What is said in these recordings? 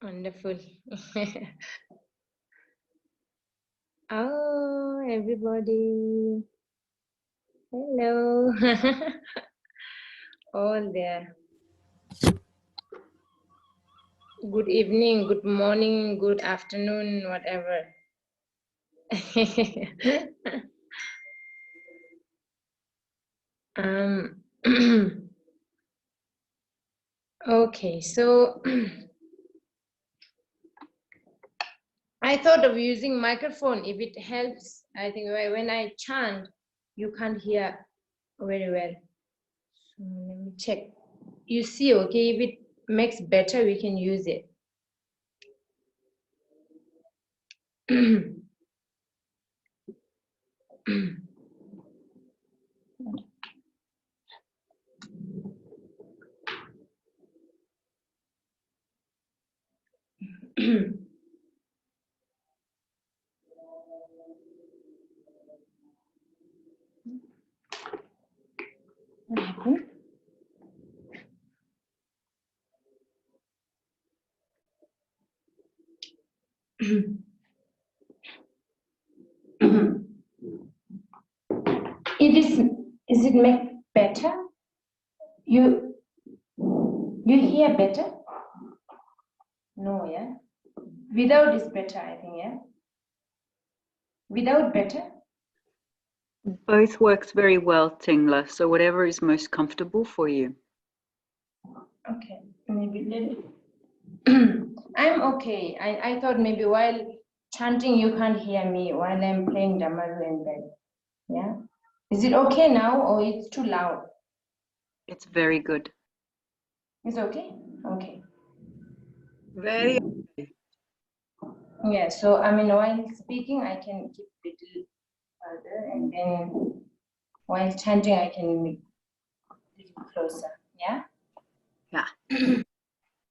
Wonderful. Oh, everybody. Hello. All there. Good evening, good morning, good afternoon, whatever. um, okay, so I thought of using microphone if it helps. I think when I chant, you can't hear very well. So let me check. You see, okay, if it makes better, we can use it. What happened? Is it make better? You hear better? No, yeah? Without is better, I think, yeah? Without better? Both works very well, Tingla, so whatever is most comfortable for you. Okay, maybe let I'm okay. I thought maybe while chanting you can't hear me while I'm playing Damaru in bed. Yeah? Is it okay now or it's too loud? It's very good. It's okay? Okay. Very okay. Yeah, so I mean while speaking I can keep a little further and then while chanting I can make a little closer. Yeah? Yeah.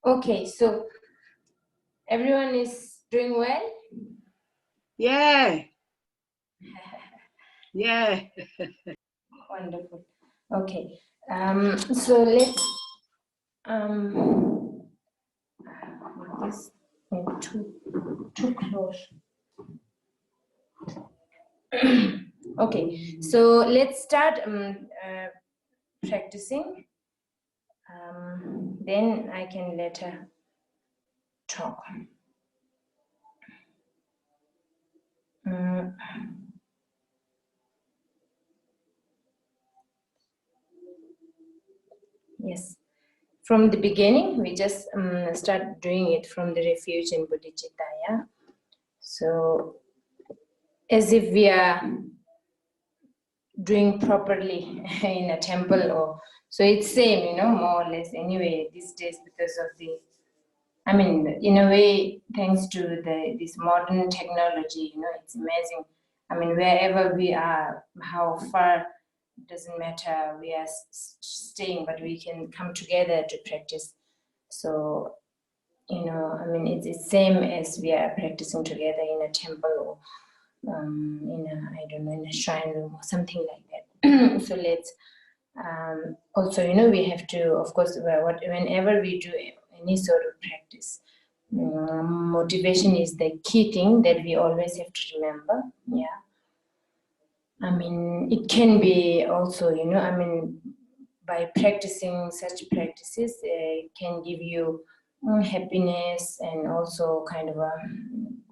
Okay, so everyone is doing well? Yeah. Yeah. Wonderful. Okay. So let's this maybe too close. Okay, so let's start practicing. Then I can later talk. Yes. From the beginning, we just start doing it from the refuge in bodhicitta, yeah? So, as if we are doing properly in a temple or, so it's same, more or less anyway these days because of the, I mean, in a way, thanks to this modern technology, it's amazing. I mean, wherever we are, how far, doesn't matter, we are staying, but we can come together to practice. So, I mean, it's the same as we are practicing together in a temple or in a shrine room or something like that. So let's, also, we have to, of course, whenever we do any sort of practice, motivation is the key thing that we always have to remember. Yeah. I mean, it can be also, I mean, by practicing such practices, it can give you happiness and also kind of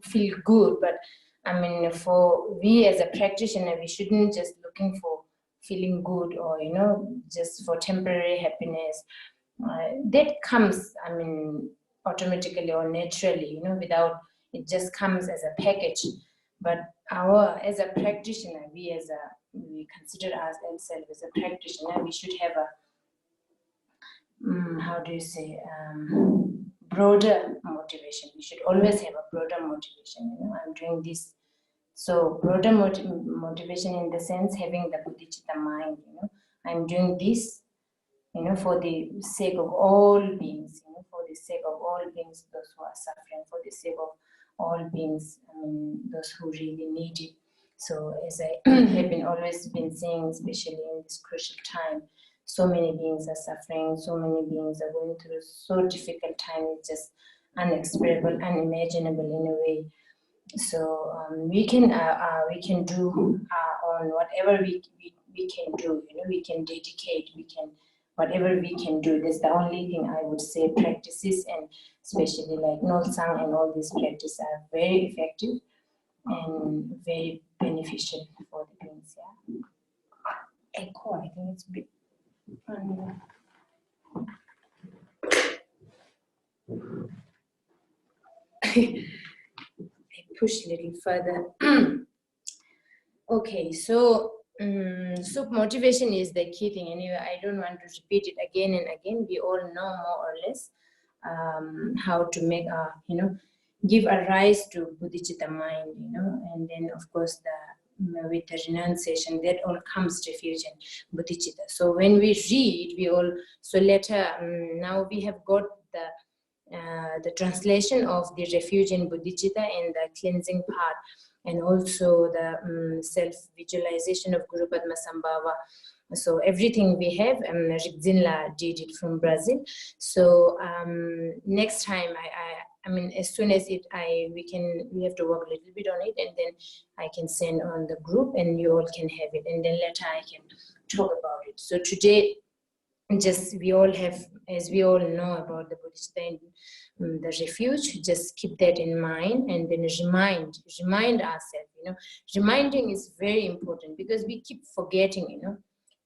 feel good. But I mean, for we as a practitioner, we shouldn't just looking for feeling good or, just for temporary happiness. That comes, I mean, automatically or naturally, without, it just comes as a package. But as a practitioner, we consider ourselves as a practitioner, we should have a, how do you say, broader motivation. We should always have a broader motivation. I'm doing this. So broader motivation in the sense having the bodhicitta mind. I'm doing this, for the sake of all beings. For the sake of all beings, those who are suffering. For the sake of all beings, I mean, those who really need it. So as I have always been saying, especially in this crucial time, so many beings are suffering, so many beings are going through so difficult time. It's just, unexpressible, unimaginable in a way. So we can do on whatever we can do. We can dedicate. We can whatever we can do. That's the only thing I would say. Practices, and especially like Nolsang and all these practices are very effective and very beneficial for the beings. Yeah. Echo. I think it's a bit. I push a little further. Okay, so motivation is the key thing. Anyway, I don't want to repeat it again and again. We all know more or less how to make give a rise to bodhicitta mind, and then of course with the renunciation, that all comes refuge and bodhicitta. So when we read, we all later now we have got the translation of the refuge in bodhicitta and the cleansing part, and also the self-visualization of Guru Padma Sambhava. So everything we have, Rigzinla did it from Brazil. So next time, I mean, as soon as we have to work a little bit on it, and then I can send on the group, and you all can have it, and then later I can talk about it. So today, just we all have, as we all know about the bodhicitta and the refuge, just keep that in mind, and then remind ourselves. Reminding is very important, because we keep forgetting.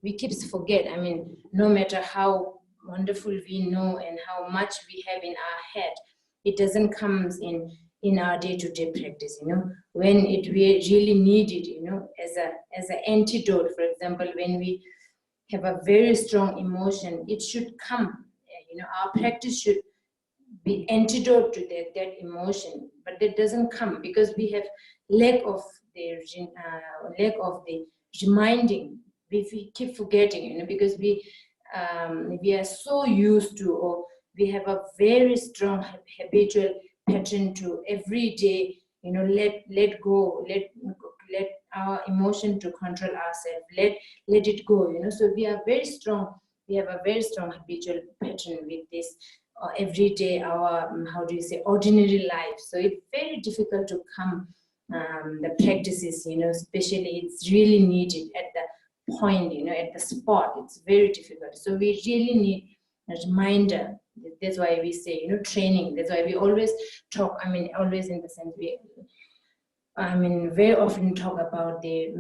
We keep forget. I mean, no matter how wonderful we know and how much we have in our head, it doesn't come in our day-to-day practice. When we really need it, as an antidote. For example, when we have a very strong emotion, it should come. Our practice should be antidote to that emotion, but that doesn't come because we have lack of the reminding. We keep forgetting, because we are so used to, or we have a very strong habitual pattern to every day, let go, let our emotion to control ourselves, let it go, so we have a very strong habitual pattern with this every day, our how do you say, ordinary life. So it's very difficult to come the practices, especially it's really needed at the point, at the spot. It's very difficult. So we really need a reminder. That's why we say, training. That's why we always talk, always in the sense very often talk about the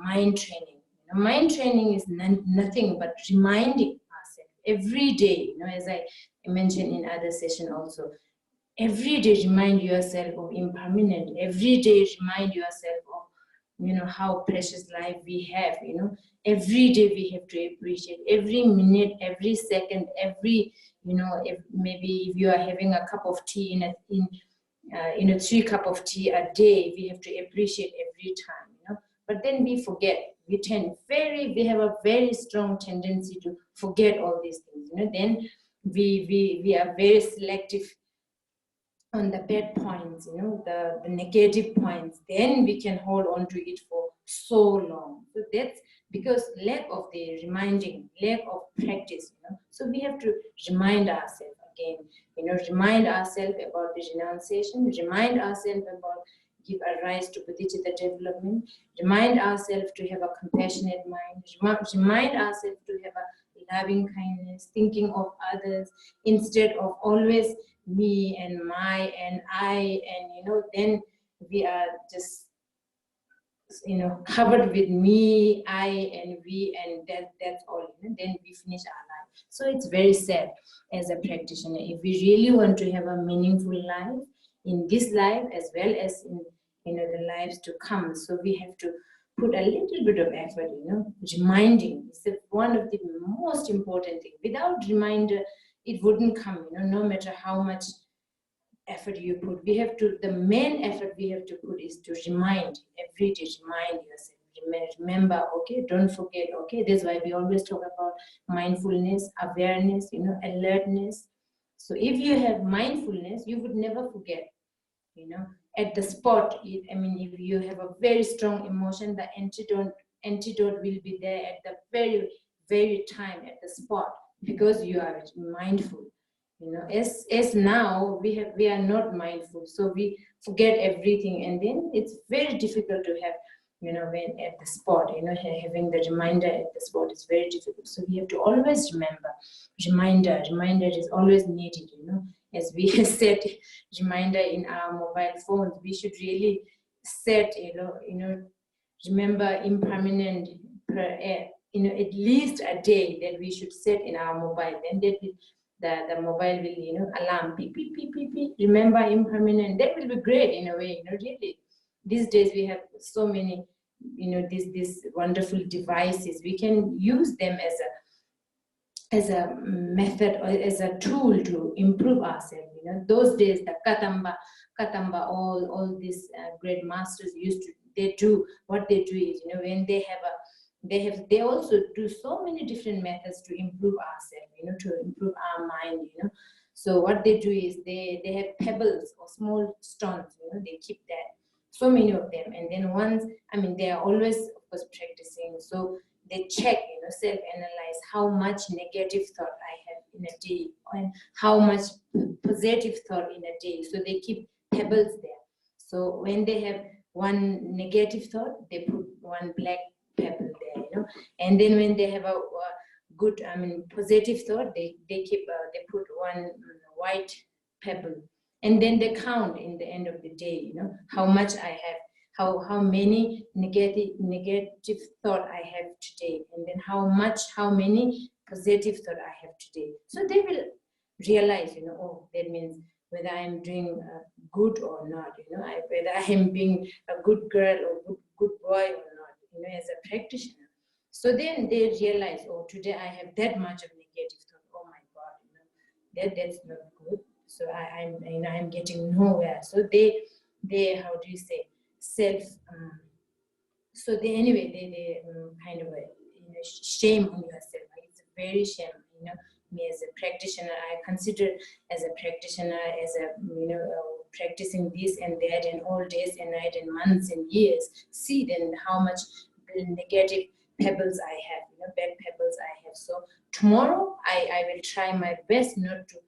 mind training. Mind training is nothing but reminding ourselves every day, as I mentioned in other session also. Every day remind yourself of impermanent. Every day remind yourself of, how precious life we have, Every day we have to appreciate every minute, every second, every, maybe if you are having a cup of tea in 3 cups of tea a day, we have to appreciate every time, But then we forget. We have a very strong tendency to forget all these things, Then we are very selective on the bad points, the negative points. Then we can hold on to it for so long. So that's because lack of the reminding, lack of practice, So we have to remind ourselves again, remind ourselves about the renunciation, remind ourselves about give a rise to bodhicitta development, remind ourselves to have a compassionate mind, remind ourselves to have a loving kindness, thinking of others instead of always me and my and I, and then we are just covered with me, I, and we, and that's all. Then we finish our life. So it's very sad as a practitioner. If we really want to have a meaningful life in this life as well as in the lives to come, so we have to put a little bit of effort. Reminding is one of the most important things. Without reminder, it wouldn't come. No matter how much effort you put, the main effort we have to put is to remind every day, remind yourself, remember, okay, don't forget, okay. That's why we always talk about mindfulness, awareness, alertness. So if you have mindfulness, you would never forget, at the spot. If you have a very strong emotion, the antidote will be there at the very, very time, at the spot, because you are mindful. You know, as now we are not mindful, so we forget everything, and then it's very difficult to have, you know, when at the spot, you know, having the reminder at the spot is very difficult. So we have to always remember. Reminder is always needed, you know. As we set reminder in our mobile phones, we should really set, you know, remember impermanent you know, at least a day that we should set in our mobile. Then that will, the mobile will, you know, alarm, beep, beep, beep, beep, beep, remember impermanent. That will be great in a way, you know, really. These days we have so many, you know, these wonderful devices. We can use them as a method or as a tool to improve ourselves. You know, those days the katamba, all these great masters used to, they do what they do is, you know, when they also do so many different methods to improve ourselves, you know, to improve our mind, you know. So what they do is they have pebbles or small stones, you know, they keep that, so many of them, and then once, I mean, they are always, of course, practicing, so they check, you know, self-analyze how much negative thought I have in a day and how much positive thought in a day. So they keep pebbles there. So when they have one negative thought, they put one black pebble there, you know. And then when they have a good, I mean, positive thought, they keep they put one white pebble. And then they count in the end of the day, you know, how much I have, how many negative thought I have today, and then how many positive thought I have today. So they will realize, you know, oh, that means whether I'm doing good or not, you know, whether I am being a good girl or good boy or not, you know, as a practitioner. So then they realize, oh, today I have that much of negative thought. Oh my God, you know, that's not good. So I'm, you know, I'm getting nowhere. So they how do you say, self so they anyway they kind of you know, shame on yourself. It's a very shame, you know. Me as a practitioner, I consider as a practitioner, as a, you know, practicing this and that and all days and night and months and years, see then how much negative pebbles I have, you know, bad pebbles I have. So tomorrow I will try my best not to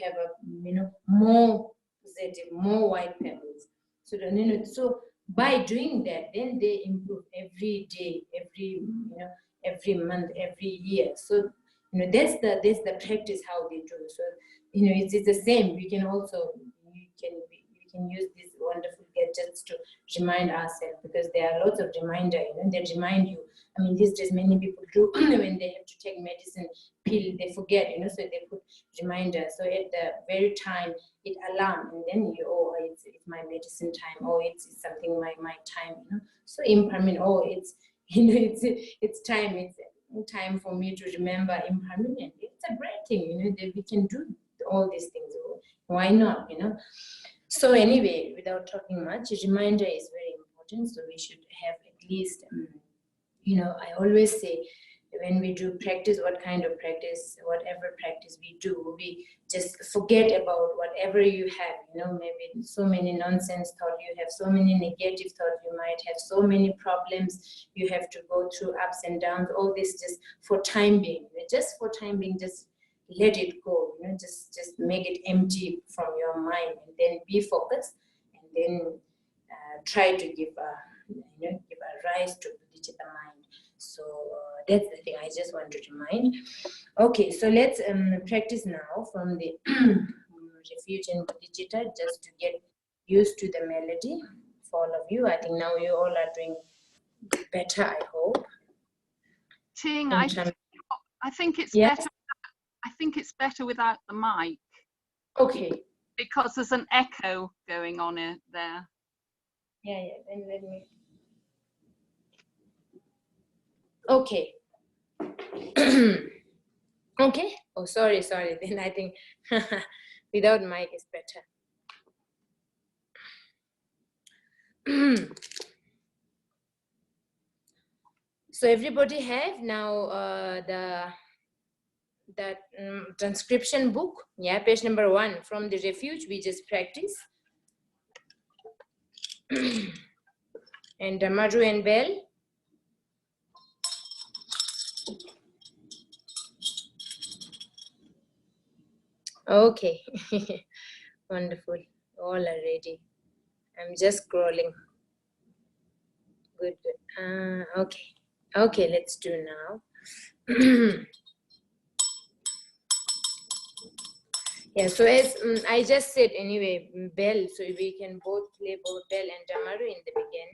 have a, you know, more positive, more white pebbles. So then, you know, so by doing that, then they improve every day, every, you know, every month, every year. So, you know, that's the practice how they do. So, you know, it's the same. We can also, we can use these wonderful gadgets to remind ourselves, because there are lots of reminder, you know, that remind you. I mean, these days many people do when they have to take medicine pill, they forget, you know, so they put reminder. So at the very time it alarm, and then you, oh, it's my medicine time, oh, it's something my time, you know. So impermanent, oh, it's, you know, it's time for me to remember impermanent. It's a great thing, you know, that we can do all these things. Why not, you know? So anyway, without talking much, a reminder is very important. So we should have at least, you know, I always say, when we do practice, what kind of practice, whatever practice we do, we just forget about whatever you have, you know, maybe so many nonsense thoughts, you have so many negative thoughts, you might have so many problems, you have to go through ups and downs, all this just for time being, just for time being, just let it go, you know, just make it empty from your mind, and then be focused, and then try to give a rise to the mind. So that's the thing I just want to remind. Okay, so let's practice now from the refuge and Bodhicitta, just to get used to the melody for all of you. I think now you all are doing better, I hope. Ting, I think it's yes? better. I think it's better without the mic. Okay. Because there's an echo going on there. Yeah, then let me. Okay. Okay. Oh, sorry. Then I think without mic is better. So everybody have now that transcription book, yeah, page number 1 from the refuge. We just practice. And Maru and Bell. Okay. Wonderful. All are ready. I'm just scrolling. Good. Okay. Okay, let's do now. Yeah, so as I just said anyway, bell, so we can both play both bell and damaru in the beginning.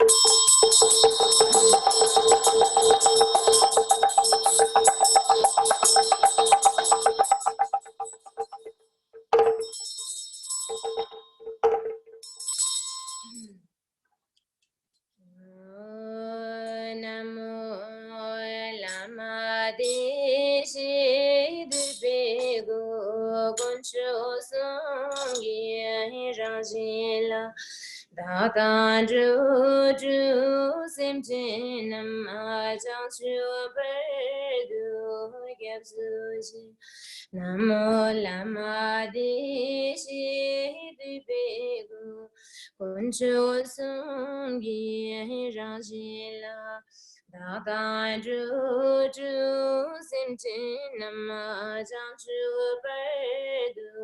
Namo lama deshi dubego goncho songi rajila datan ju simchen nama jangchu berdu gyapsuji Namo lama deshi dubego Kuncho sungi rajila dagan ju simchin nama jangchu berdu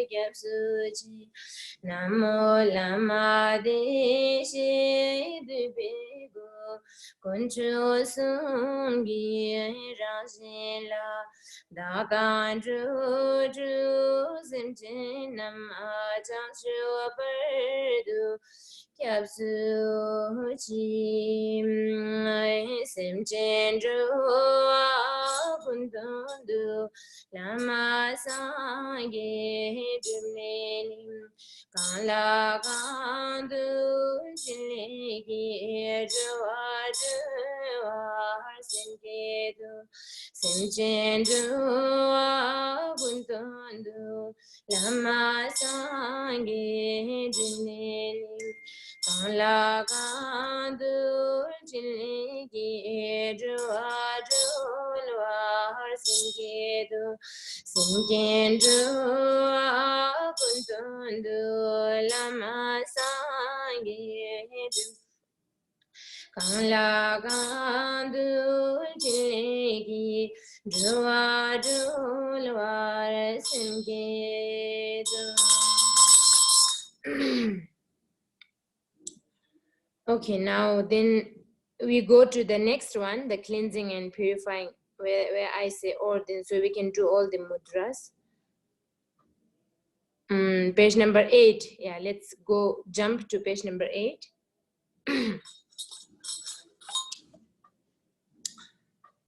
gyapsuji Namo lama deshi dubego Kuncho sungi rajila dagan ju simchin nama jangchu berdu Kyabsu simchen kundandu lama sange jumnenim kala kandu chilegi jwa simkedu simchen kundandu lama sange jumnenim Kala kandu chilegi jwa har singedu singendu kuntundu lama sangedu Kala kandu chilegi jwa har singedu Okay, now then we go to the next one, the cleansing and purifying, where I say then so we can do all the mudras. Page number 8. Yeah, let's go jump to page number 8.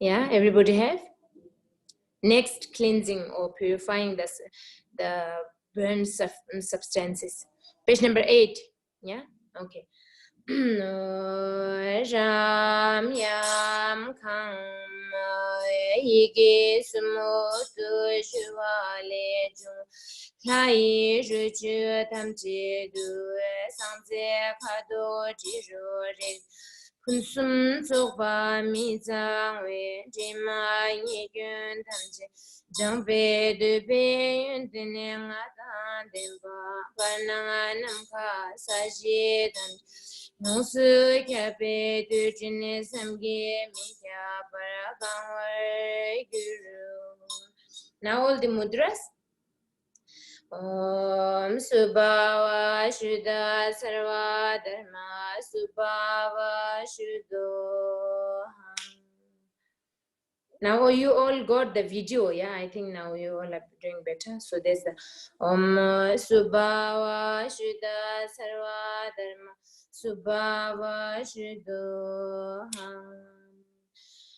Yeah, everybody have? Next, cleansing or purifying the burned substances. Page number 8. Yeah, okay. Ram yam kham yige sumo tu shwale ju khai ju chu tam ji du sang ze kha do ji ro re kun sum so ba mi zang we ji ma yi gyun tam ji jang be de be yun de ne nga dan de ba pa na nam kha sa ji dan Nosu kyape tu jine samge mikya paragangwar guru. Now all the mudras. Om Subhava Shuddha Sarva Dharma Subhava Shuddho. Now you all got the video, yeah? I think now you all are doing better. So there's the Om Subhava Shuddha Sarva Dharma Subhava Shuddho.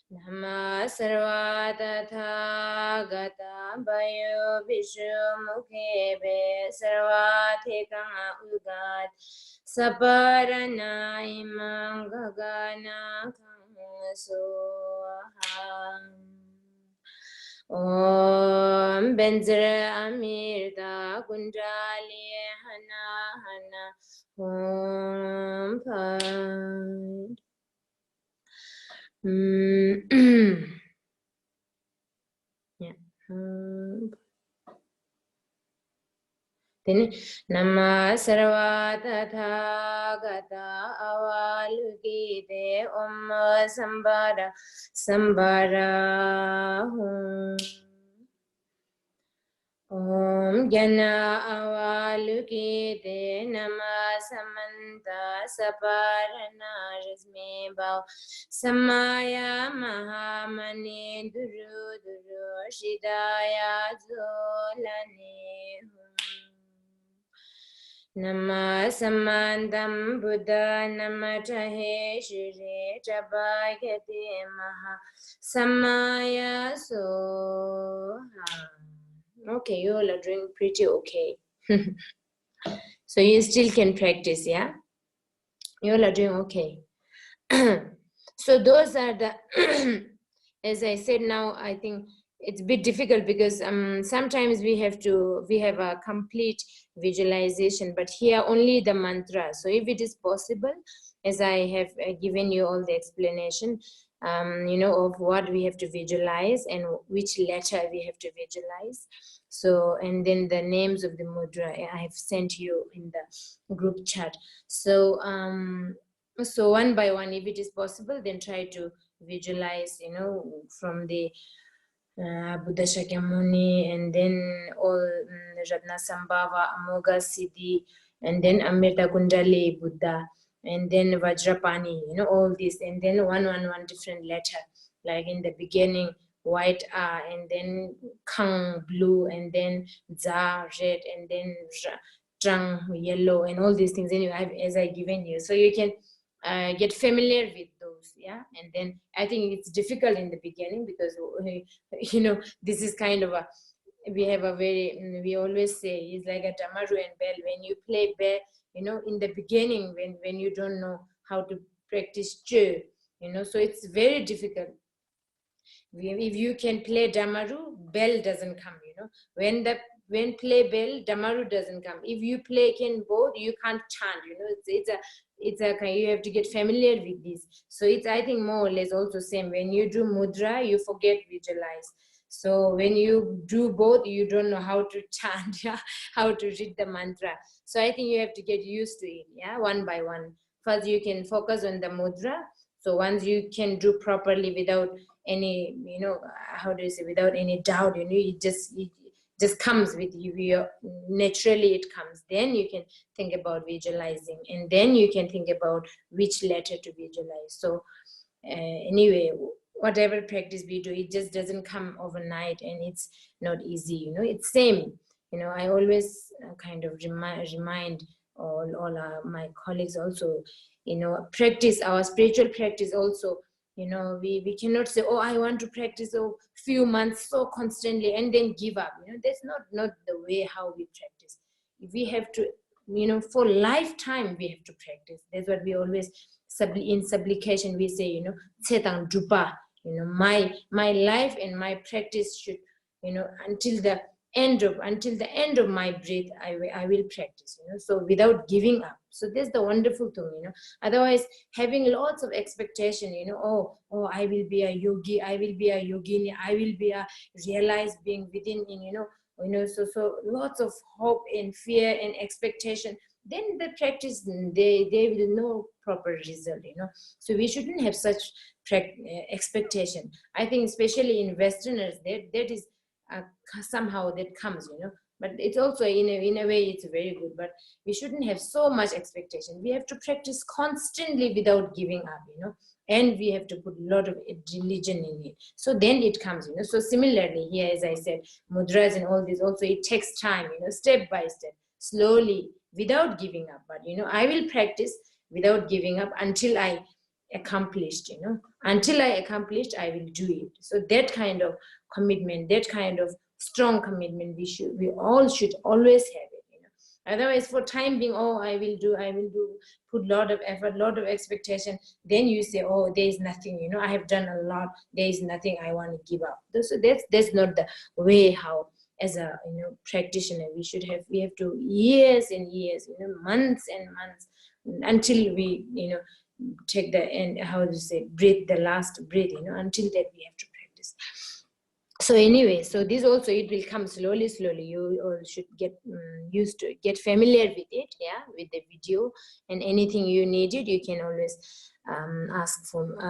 Nama Sarva Tatha Gata Bayo Vishu Mukhe Be Sarva Thekang Ugat Saparana Imam Gagana Om Benzra Amirta Kunjali Hana Om Pad Yeah. Then Nama Sarva Tatha Gata Avalukite Om Sambara Om Jana Avaluki De Nama Samanta Saparana Rasme Bhav Samaya Mahamani Duru Duru Shidaya Zolani Nama Samandam Buddha Nama Tahe Shri Chabhayate Maha Samaya Soha. Okay, you all are doing pretty okay. So you still can practice, yeah? You all are doing okay. So those are the, as I said now, I think it's a bit difficult because sometimes we have a complete visualization, but here only the mantra. So if it is possible, as I have given you all the explanation, of what we have to visualize and which letter we have to visualize. So, and then the names of the mudra I have sent you in the group chat. So, so one by one, if it is possible, then try to visualize, from the Buddha Shakyamuni, and then all Ratnasambhava, Amoga Siddhi, and then Amrita Kundali Buddha, and then Vajrapani, all this, and then one different letter, like in the beginning, white R, and then Kang, blue, and then Za, red, and then Trang, yellow, and all these things. Anyway, as I given you, so you can get familiar with those, yeah. And then I think it's difficult in the beginning because this is kind of we always say it's like a damaru and bell. When you play bell, in the beginning, when you don't know how to practice che, so it's very difficult. If you can play damaru, bell doesn't come, when play bell, damaru doesn't come. If you play can both, you can't chant, it's a kind, you have to get familiar with this. So it's, I think, more or less also same. When you do mudra, you forget visualize. So when you do both, you don't know how to chant, yeah, how to read the mantra. So I think you have to get used to it, yeah, one by one. First, you can focus on the mudra. So once you can do properly without any, how do you say, without any doubt, it just comes with you, naturally it comes. Then you can think about visualizing, and then you can think about which letter to visualize. So anyway, whatever practice we do, it just doesn't come overnight, and it's not easy, it's same. I always kind of remind all my colleagues also, practice, our spiritual practice also, we cannot say, oh, I want to practice a few months so constantly and then give up. That's not the way how we practice. We have to, for lifetime we have to practice. That's what we always in supplication we say, Tsetang Drupa, my life and my practice should, until the end of my breath, I will practice, so without giving up. So that's the wonderful thing, otherwise having lots of expectation, oh, I will be a yogi, I will be a yogini, I will be a realized being within, so lots of hope and fear and expectation, then the practice, they will know proper result, so we shouldn't have such expectation. I think especially in Westerners, that is somehow that comes, but it's also in a way it's very good, but we shouldn't have so much expectation. We have to practice constantly without giving up, and we have to put a lot of religion in it, so then it comes, so similarly here, as I said, mudras and all this also, it takes time, step by step, slowly, without giving up. But I will practice without giving up until I accomplished, until I accomplished, I will do it. So that kind of commitment, that kind of strong commitment, we all should always have it, otherwise for time being, oh, I will do, put a lot of effort, lot of expectation, then you say, oh, there is nothing, I have done a lot, there is nothing, I want to give up. So that's not the way how, as a practitioner, we have to years and years, months and months, until we take the end, how to say, breathe, the last breath, until that we have to practice. So anyway, so this also, it will come slowly. You all should get used to it, get familiar with it, yeah, with the video, and anything you need it, you can always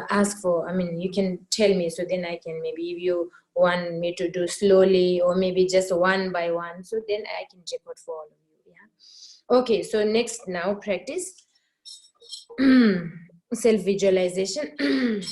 ask for, I mean, you can tell me, so then I can maybe, if you want me to do slowly or maybe just one by one, so then I can record for all of you. Yeah. Okay, so next now practice self-visualization.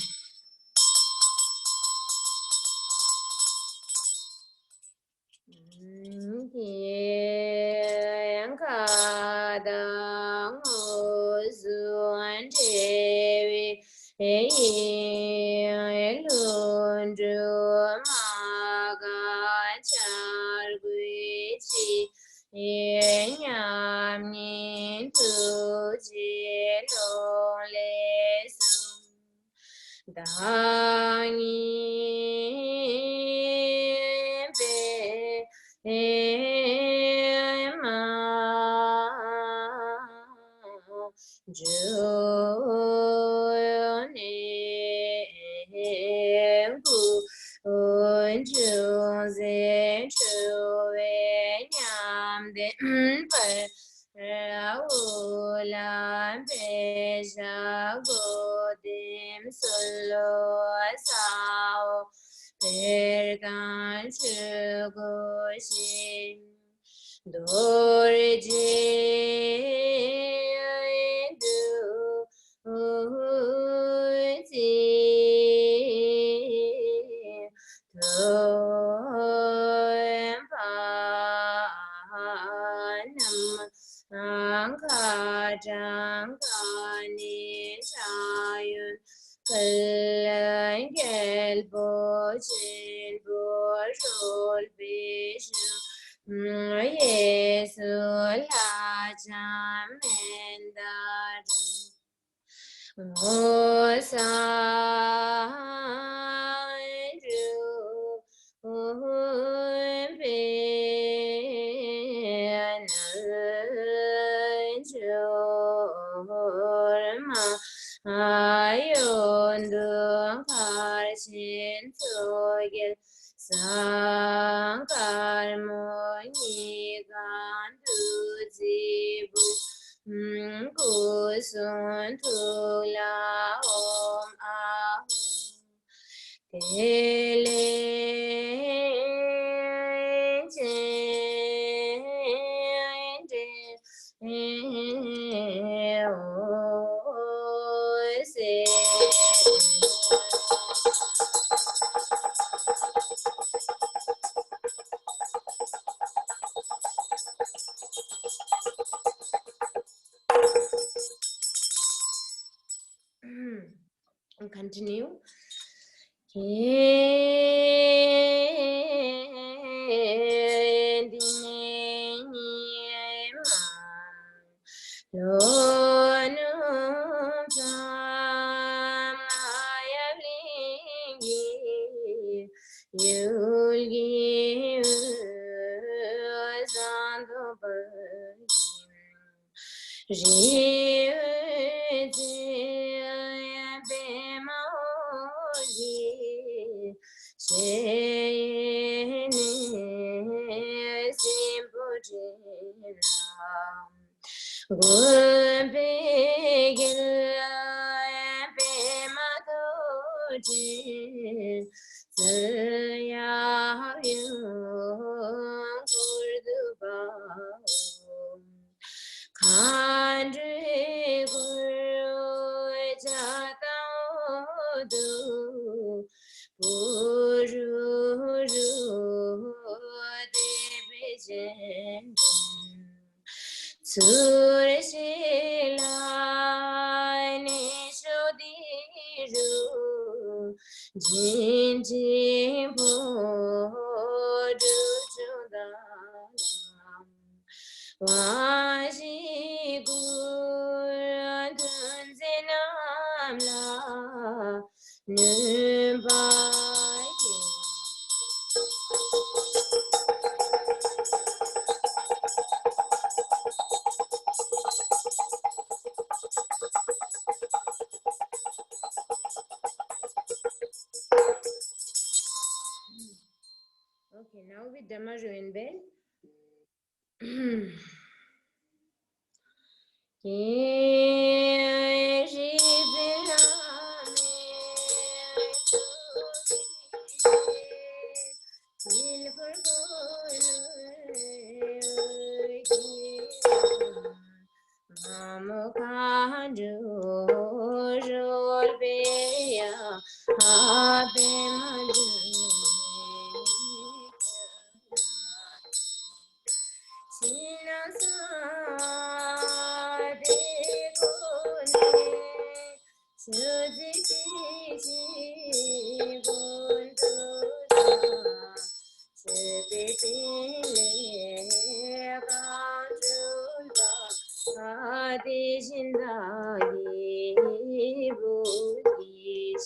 Continue. Okay, now with Dhamma in bed. Amukandu Rolbeya Abemadu Sinasade Gune Suditi Guntusa Sebetile Kanjulba Adi Jindagi Budis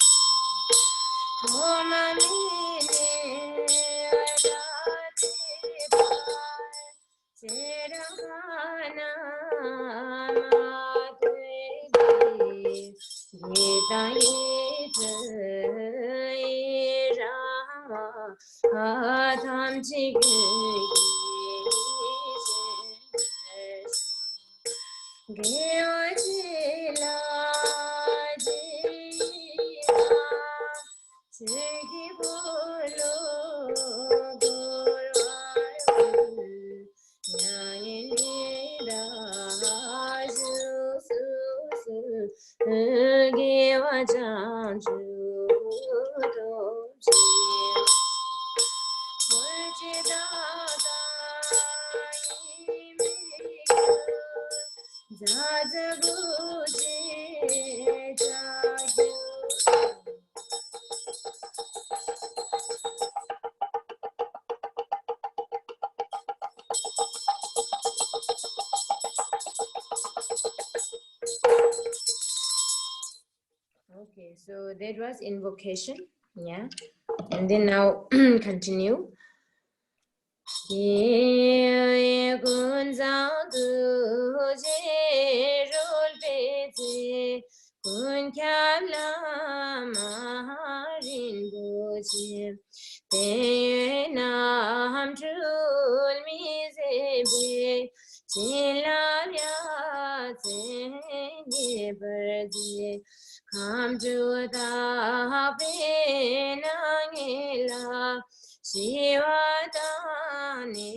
Toma Mine Adati Pai Serahana Madhuri Gita Gita Rama Adam Chigi Geochila Jila Chigi Bolo Gorwaru Nyanida Susu Gewa Janju Doji Okay, so that was invocation, yeah, and then now continue. Ye gunzang du je rol pezi kun kyam la marin bu je te nam chul mi se be chin la ya zen ye ber je kam ju da pe na nge la Shivadani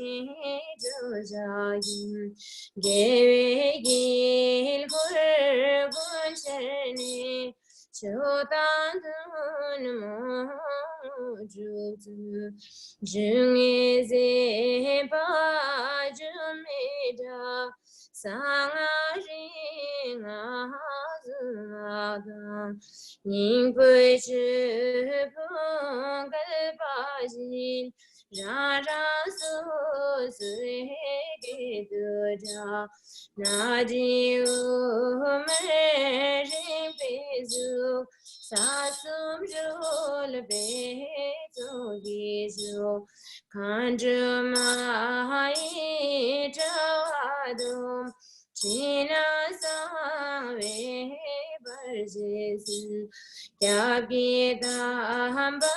Jojayim Gevegil Gurgunshani Chodandun Mojutu Jungeze Bajumeda Sangaring Azumada Ningpui Chupung Galbajin Rara Sui Giduja Nadi Umerin Pizu Sasum Jul Beto Gizu Kanjumai Jawadum China Save Barjesu Yabida Hamba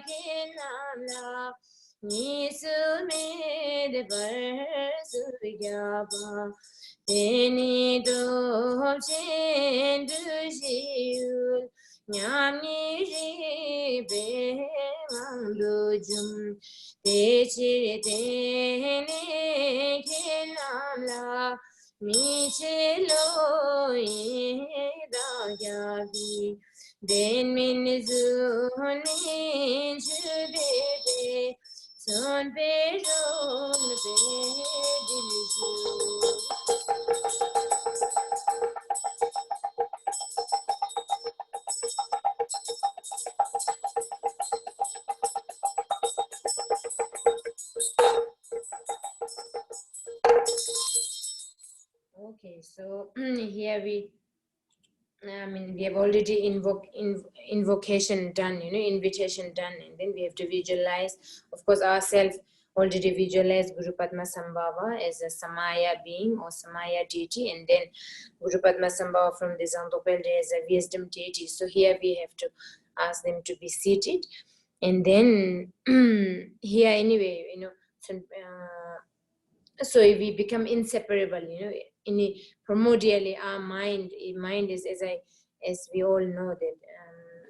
Kinamla Nisumid Barsu Yaba Deni Dobchin Dushiul Nyami Ribe Mandujum Dechi Deni Kinamla Michelo Yabi Den min zunin chubebe son bejon be dilju. Okay, so here we have already invocation done, invitation done, and then we have to visualize, of course, ourselves already visualize Guru Padma Sambhava as a Samaya being or Samaya deity, and then Guru Padma Sambhava from the Zandopelde as a wisdom deity. So here we have to ask them to be seated, and then here anyway, so we become inseparable, primordially our mind is, as we all know, that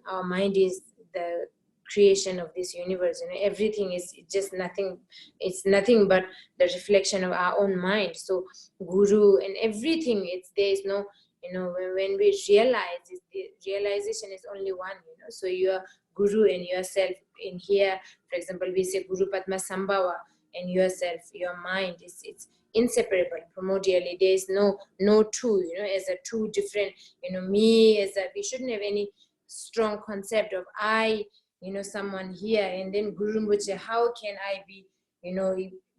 our mind is the creation of this universe. Everything is just nothing. It's nothing but the reflection of our own mind. So guru and everything, there is no, when we realize it, the realization is only one. So your guru and yourself in here, for example, we say Guru Padma Sambhava, and yourself, your mind, it's inseparable primordially. There is no two, as a two different, me as a, we shouldn't have any strong concept of I, someone here, and then Guru Rinpoche. How can I be,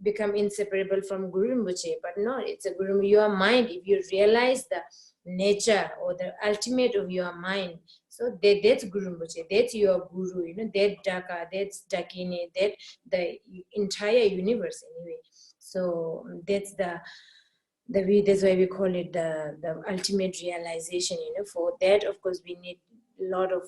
become inseparable from Guru Rinpoche? But no, it's a Guru, your mind. If you realize the nature or the ultimate of your mind, so that's Guru Rinpoche, that's your Guru, that Dhaka, that's Dakini, that the entire universe anyway. So that's that's why we call it the ultimate realization. For that, of course, we need a lot of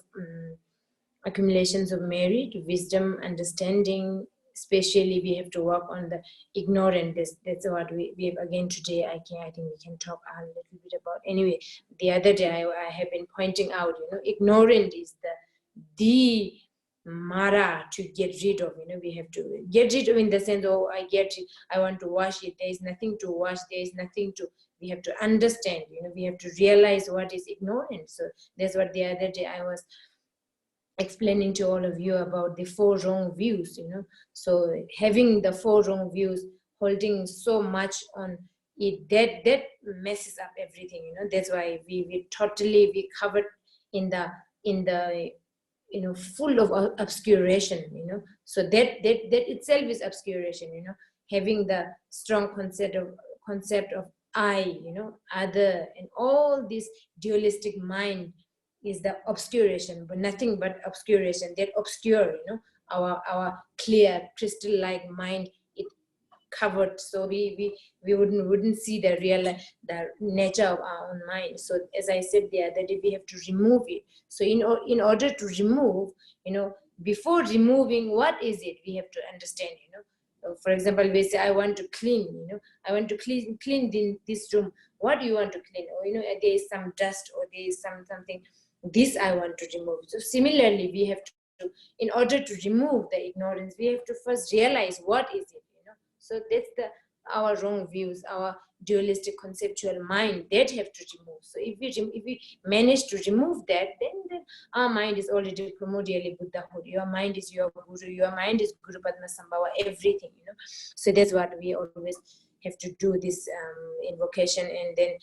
accumulations of merit, wisdom, understanding. Especially, we have to work on the ignorant. That's what we have again today. I think we can talk a little bit about. Anyway, the other day I have been pointing out, ignorant is the mara to get rid of. We have to get rid of, in the sense, oh, I want to wash it. There is nothing to wash. There is nothing to. We have to understand. We have to realize what is ignorant. So that's what the other day I was explaining to all of you about the 4 wrong views. So having the 4 wrong views, holding so much on it, that messes up everything. That's why we totally covered in the full of obscuration. So that itself is obscuration. Having the strong concept of I, other, and all this dualistic mind is the obscuration, but nothing but obscuration. That obscure, our clear crystal-like mind, it covered, so we wouldn't see the nature of our own mind. So as I said the other day, we have to remove it. So in order to remove, before removing, what is it, we have to understand. For example, we say, I want to clean. I want to clean this room. What do you want to clean? Or there is some dust, or there is something. This I want to remove. So similarly, we have to, in order to remove the ignorance, we have to first realize what is it. So that's our wrong views, our dualistic conceptual mind, that have to remove. So if we manage to remove that, then our mind is already primordially Buddhahood. Your mind is your Guru. Your mind is Guru Padma Sambhava, everything. So that's what we always have to do, this invocation, and then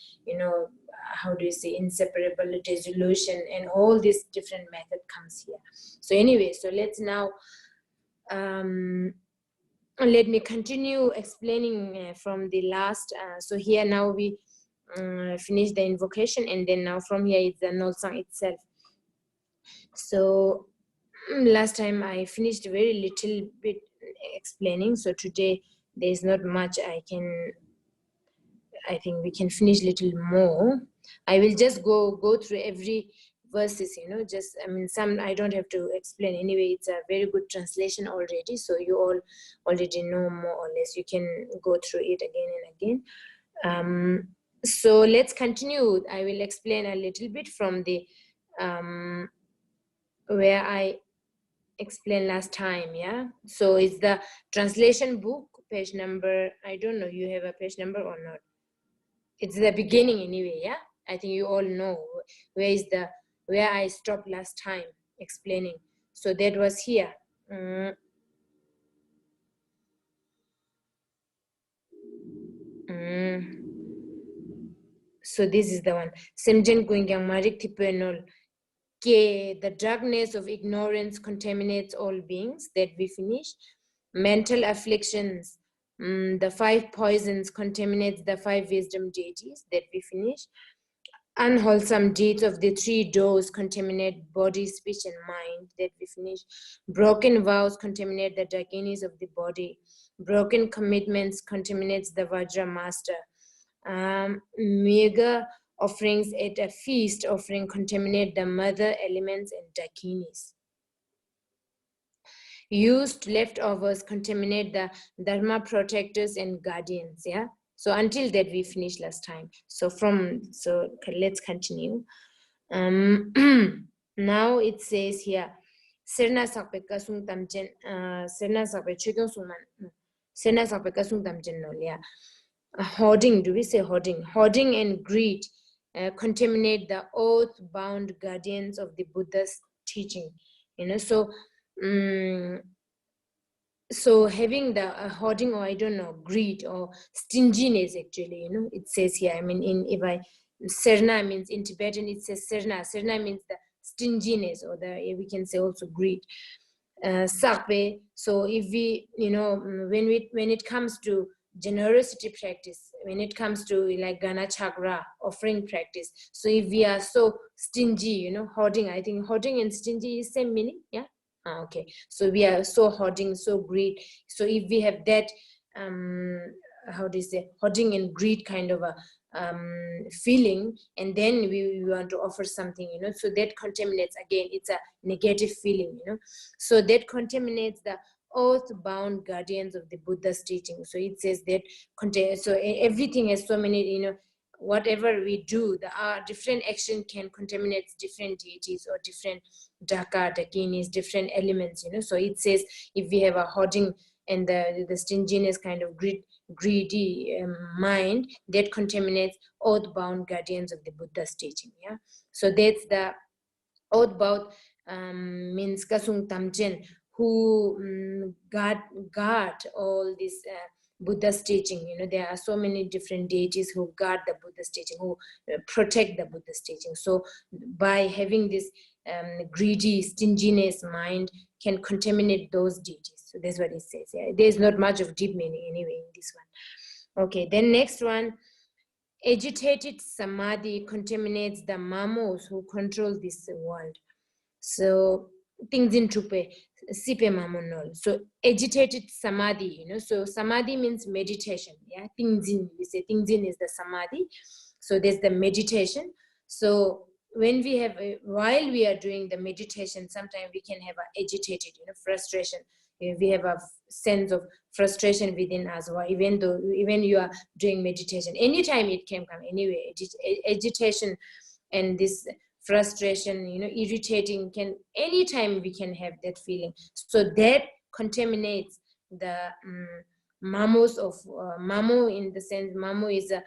how do you say, inseparability, resolution, and all this different method comes here. So anyway, so let's now let me continue explaining from the last. So here now we finish the invocation, and then now from here it's the Nolsang itself. So last time I finished very little bit explaining, so today there's not much I think we can finish little more. I will just go through every verses, some I don't have to explain anyway. It's a very good translation already, so you all already know more or less. You can go through it again and again. So let's continue. I will explain a little bit from the where I explained last time. Yeah, so it's the translation book, page number, I don't know, you have a page number or not? It's the beginning anyway. Yeah, I think you all know where I stopped last time explaining. So that was here. So this is the one. Semjen Guingyang Marik Tipenol. The darkness of ignorance contaminates all beings, that we finish. Mental afflictions, the 5 poisons contaminates the 5 wisdom deities, that we finish. Unwholesome deeds of the 3 doors contaminate body, speech, and mind, that we finish. Broken vows contaminate the dakinis of the body. Broken commitments contaminates the Vajra master. Mega offerings at a feast offering contaminate the mother elements and dakinis. Used leftovers contaminate the dharma protectors and guardians. Yeah. So until that we finished last time. So let's continue. Now it says here, serna sakpe kasung tamchen serna sakpe chegyong suman serna sakpe kasung tamchen no ya hoarding, do we say hoarding? Hoarding and greed contaminate the oath-bound guardians of the Buddha's teaching. So having the hoarding, or I don't know, greed or stinginess, actually, it says here. I mean, serna means in Tibetan it says serna. Serna means the stinginess, or we can say also greed. Sakpe. So if we, when it comes to generosity practice, when it comes to like Gana Chakra offering practice, so if we are so stingy, hoarding, I think hoarding and stingy is same meaning, yeah. Okay, so we are so hoarding, so greed. So if we have that, how do you say, hoarding and greed kind of a feeling, and then we want to offer something, so that contaminates, again, it's a negative feeling, so that contaminates the oath-bound guardians of the Buddha's teaching. So it says that so everything has so many, whatever we do, the different action can contaminate different deities or different dakinis, different elements, so it says if we have a hoarding and the stinginess kind of greedy mind, that contaminates oath-bound guardians of the Buddha's teaching. Yeah, so that's the oath-bound means kasung tamchen, who guard all this Buddha's teaching. There are so many different deities who guard the Buddha's teaching, who protect the Buddha's teaching. So by having this greedy, stinginess mind can contaminate those deities. So that's what it says. Yeah, there's not much of deep meaning anyway in this one. Okay, then next one, agitated samadhi contaminates the mamos who control this world. So things in trupe sipe mamonol. So agitated samadhi, so samadhi means meditation. Yeah, tingzin, we say tingzin is the samadhi. So there's the meditation. So when we have while we are doing the meditation, sometimes we can have a agitated, frustration. We have a sense of frustration within us, or even you are doing meditation, anytime it can come anyway, agitation and this frustration, irritating, can anytime we can have that feeling. So that contaminates the mamos of mamo, in the sense mamo is a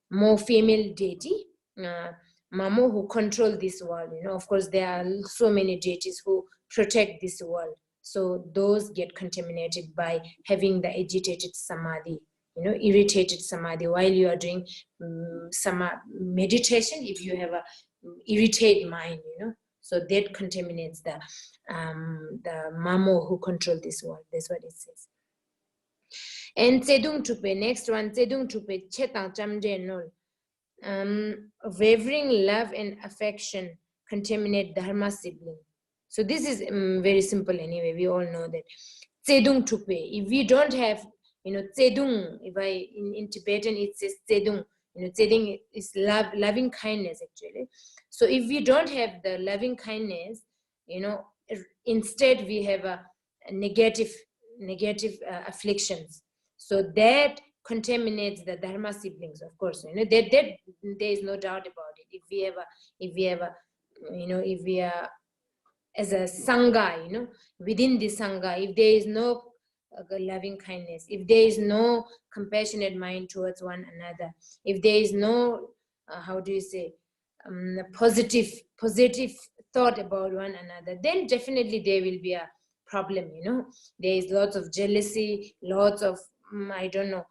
more female deity, mamo who control this world. Of course there are so many deities who protect this world, so those get contaminated by having the agitated samadhi, irritated samadhi while you are doing some meditation. If you have a irritated mind, so that contaminates the mamo who control this world. That's what it says. And Tsedung Tupe, next one, Tsedung Tupe, Chetang Chamde Nol. Wavering love and affection contaminate dharma sibling. So this is very simple anyway, we all know that. Tsedung Tupe, if we don't have, Tsedung, in Tibetan it says Tsedung, Tsedung is loving kindness actually. So if we don't have the loving kindness, instead we have a negative afflictions. So that contaminates the dharma siblings, of course. That there is no doubt about it. If we are as a sangha, within the sangha, if there is no loving kindness, if there is no compassionate mind towards one another, if there is no how do you say, positive thought about one another, then definitely there will be a problem. There is lots of jealousy, lots of I don't know,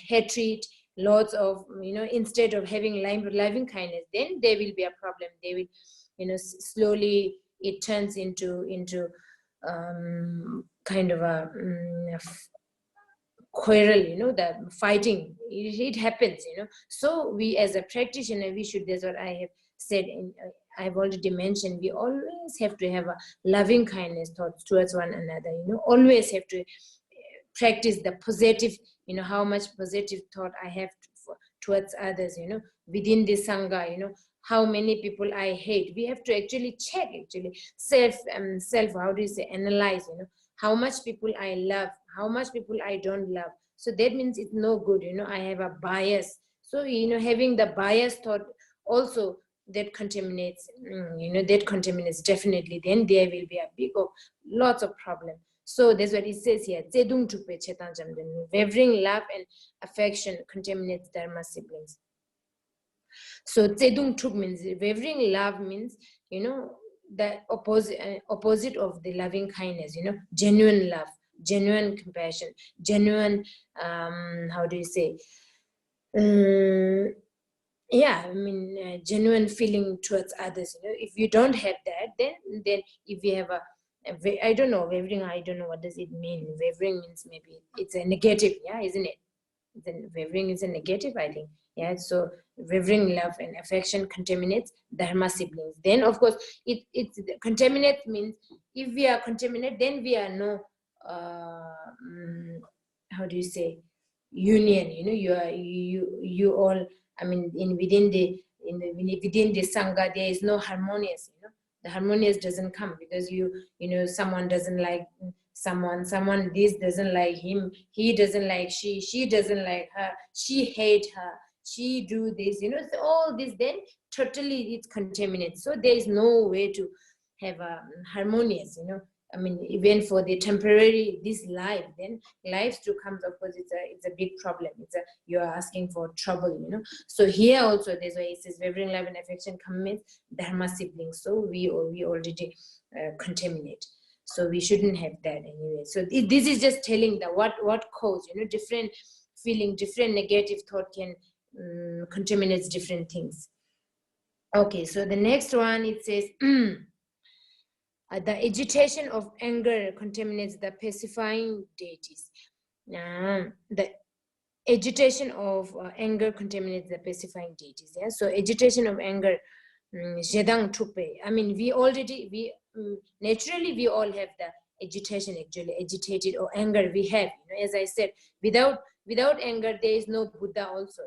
hatred, lots of, instead of having loving kindness, then there will be a problem. They will, slowly it turns into kind of a quarrel, the fighting, it happens. So we as a practitioner, we should, that's what I have said, I've already mentioned, we always have to have a loving kindness thoughts towards one another. Always have to practice the positive, how much positive thought I have towards others, within the sangha, how many people I hate. We have to actually check, self, how do you say, analyze, how much people I love, how much people I don't love. So that means it's no good, I have a bias. So, having the bias thought also that contaminates, that contaminates definitely, then there will be a big of lots of problem. So that's what it says here. Wavering love and affection contaminates dharma siblings. So Zedung Tuk means wavering love means, the opposite of the loving kindness, genuine love, genuine compassion, genuine, how do you say? Genuine feeling towards others. If you don't have that, then if you have I don't know, wavering, I don't know what does it mean. Wavering means maybe it's a negative, isn't it? Then wavering is a negative, I think. So wavering love and affection contaminates dharma siblings. Then of course it contaminate means if we are contaminated, then we are no how do you say, union. You all, I mean, within the sangha there is no harmonious. The harmonious doesn't come because someone doesn't like someone this doesn't like him, he doesn't like she doesn't like her, she hate her, she do this, so all this, then totally it's contaminated. So there is no way to have a harmonious, I mean, even for the temporary this life, then life to comes, of course it's a big problem. You are asking for trouble, so here also there's why it says wavering love and affection commits dharma siblings. So we already contaminate. So we shouldn't have that anyway. So this is just telling that what cause, different feeling, different negative thought can contaminate different things. Okay, so the next one, it says the agitation of anger contaminates the pacifying deities. The agitation of anger contaminates the pacifying deities. So agitation of anger, I mean, naturally we all have the agitation, actually agitated or anger we have. As I said, without anger there is no Buddha also.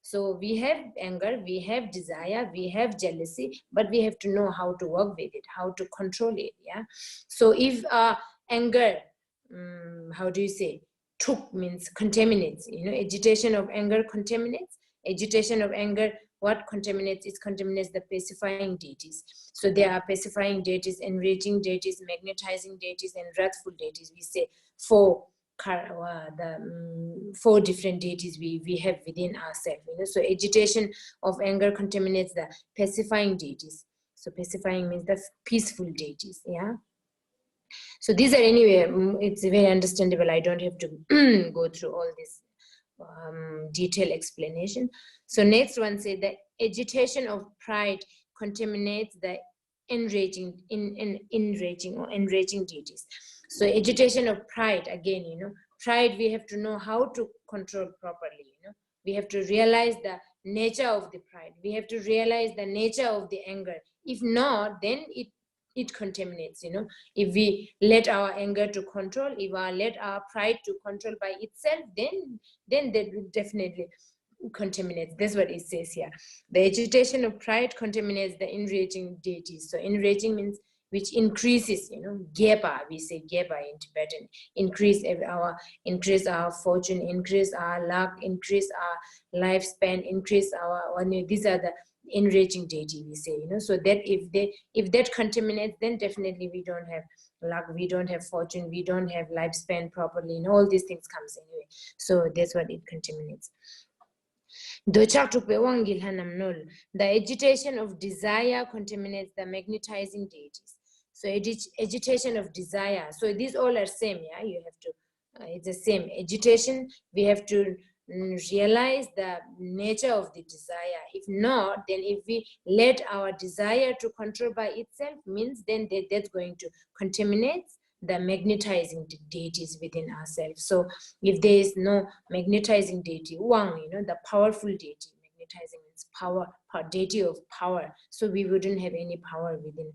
So we have anger, we have desire, we have jealousy, but we have to know how to work with it, how to control it. So if anger, how do you say, tuk means contaminates, agitation of anger contaminates. Agitation of anger, what contaminates? It contaminates the pacifying deities. So there are pacifying deities, enraging deities, magnetizing deities, and wrathful deities. We say four different deities we have within ourselves. So agitation of anger contaminates the pacifying deities. So pacifying means the peaceful deities. So these are, anyway, it's very understandable. I don't have to go through all this detailed explanation. So next one says the agitation of pride contaminates the enraging deities. So agitation of pride, again, pride, we have to know how to control properly. We have to realize the nature of the pride. We have to realize the nature of the anger. If not, then it contaminates. If we let our anger to control, if we let our pride to control by itself, then that will definitely contaminates. That's what it says here. The agitation of pride contaminates the enraging deities. So enraging means which increases, geba, we say geba in Tibetan, increase our fortune, increase our luck, increase our lifespan, increase our these are the enraging deity, we say. So that if that contaminates, then definitely we don't have luck, we don't have fortune, we don't have lifespan properly, all these things comes anyway. So that's what it contaminates. The agitation of desire contaminates the magnetizing deities. So agitation of desire. So these all are same. You have to. It's the same agitation. We have to realize the nature of the desire. If not, then if we let our desire to control by itself, means then that's going to contaminate the magnetizing deities within ourselves. So if there is no magnetizing deity, Wang, the powerful deity, magnetizing means power, deity of power. So we wouldn't have any power within,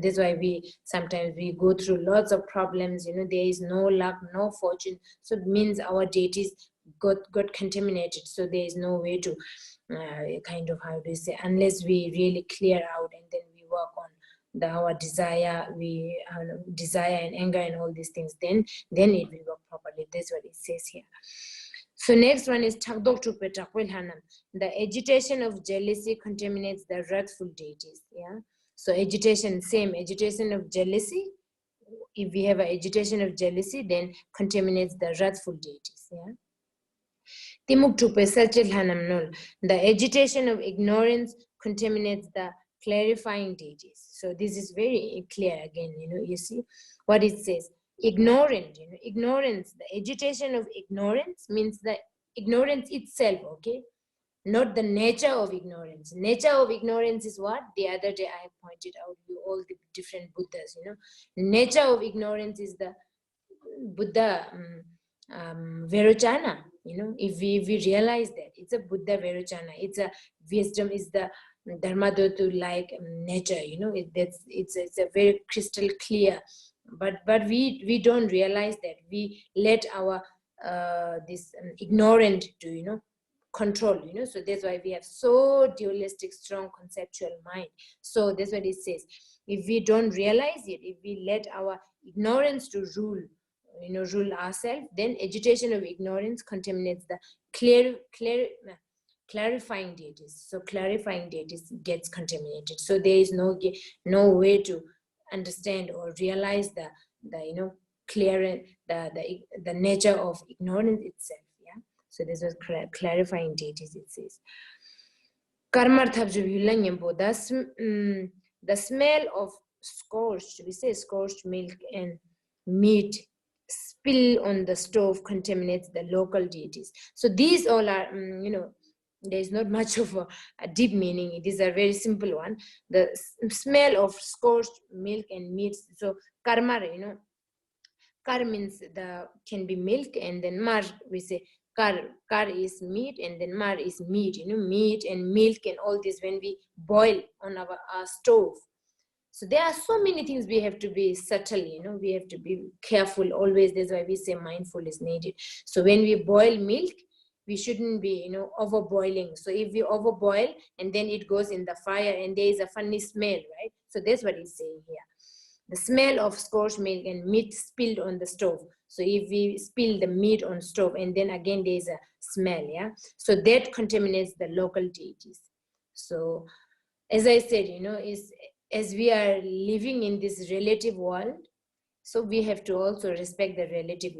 that's why sometimes we go through lots of problems, there is no luck, no fortune. So it means our deities got contaminated. So there is no way to kind of, how do you say, unless we really clear out and then we work on our desire, desire and anger and all these things, then it will work properly. That's what it says here. So next one is Takdok Tupe Takwil Hanam. The agitation of jealousy contaminates the wrathful deities. Yeah. So agitation, same agitation of jealousy. If we have an agitation of jealousy, then contaminates the wrathful deities. Yeah. Timuk Tupe Sachil Hanam Nol. The agitation of ignorance contaminates the clarifying deities. So this is very clear again, you see what it says. Ignorant, ignorance, the agitation of ignorance means the ignorance itself, okay? Not the nature of ignorance. Nature of ignorance is what? The other day I pointed out you all the different Buddhas, Nature of ignorance is the Buddha Verochana, if we realize that it's a Buddha Verochana, it's a wisdom, is the Dharmadhatu like nature, it's a very crystal clear, but we don't realize that. We let our this ignorant to control, so that's why we have so dualistic, strong conceptual mind. So that's what it says. If we don't realize it, if we let our ignorance to rule ourselves, then agitation of ignorance contaminates the clarifying deities. So clarifying deities gets contaminated. So there is no way to understand or realize the clear the nature of ignorance itself. Yeah. So this was clarifying deities. It says. The smell of scorched, we say scorched milk and meat spill on the stove contaminates the local deities. So these all are, there is not much of a deep meaning. These are very simple one. The smell of scorched milk and meat. So karma, kar means can be milk, and then mar, we say kar is meat, and then mar is meat, meat and milk and all this when we boil on our stove. So there are so many things we have to be subtle, we have to be careful always. That's why we say mindful is needed. So when we boil milk, we shouldn't be, over boiling. So if we over boil and then it goes in the fire and there is a funny smell, right? So that's what he's saying here. The smell of scorched milk and meat spilled on the stove. So if we spill the meat on stove and then again there is a smell, yeah? So that contaminates the local deities. So as I said, as we are living in this relative world, so we have to also respect the relative,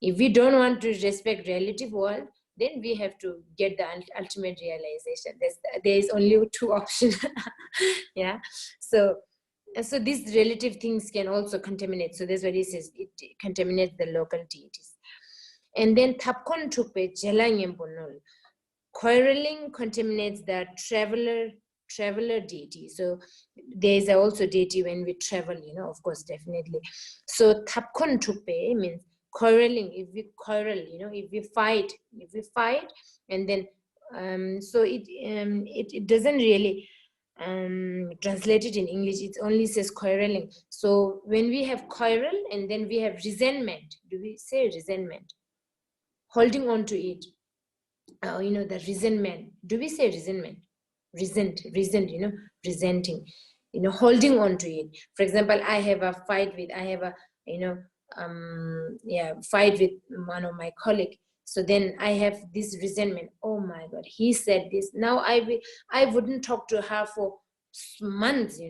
If we don't want to respect relative world, then we have to get the ultimate realization. There is only two options, yeah? So these relative things can also contaminate. So that's what he says, it contaminates the local deities. And then tapkon tupe jelangembonol. Quarreling contaminates the traveler deity. So there is also deity when we travel, of course, definitely. So tapkon tupe means quarreling. If we quarrel, if we fight, and then so it doesn't really translated in English. It only says quarreling. So when we have quarrel and then we have resentment, do we say resentment? Holding on to it. The resentment. Do we say resentment? Resent, resenting, holding on to it. For example, I have a fight with one of my colleagues. So then I have this resentment. Oh my God, he said this. Now I wouldn't talk to her for months,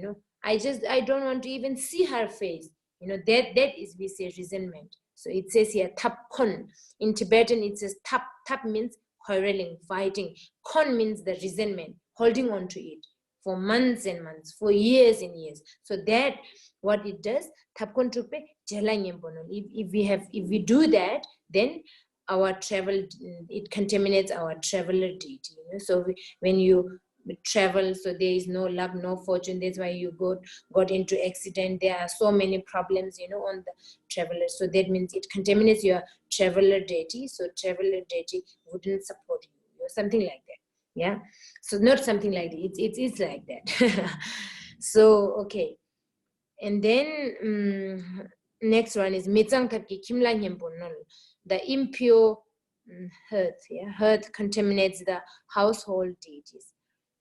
I don't want to even see her face. That is, we say resentment. So it says here tapkon. In Tibetan it says tap. Tap means quarreling, fighting. Kon means the resentment, holding on to it for months and months, for years and years. So that what it does, tapkon tupe jelangembonol. If we do that, then our travel, it contaminates our traveler deity. So when you travel, so there is no luck, no fortune. That's why you got into accident. There are so many problems, on the traveler. So that means it contaminates your traveler deity. So traveler deity wouldn't support you, something like that. Yeah. So not something like that. It's like that. So okay. And then next one is mitsang tapki kimla nyembonol. The impure hearth. Yeah, hearth contaminates the household deities.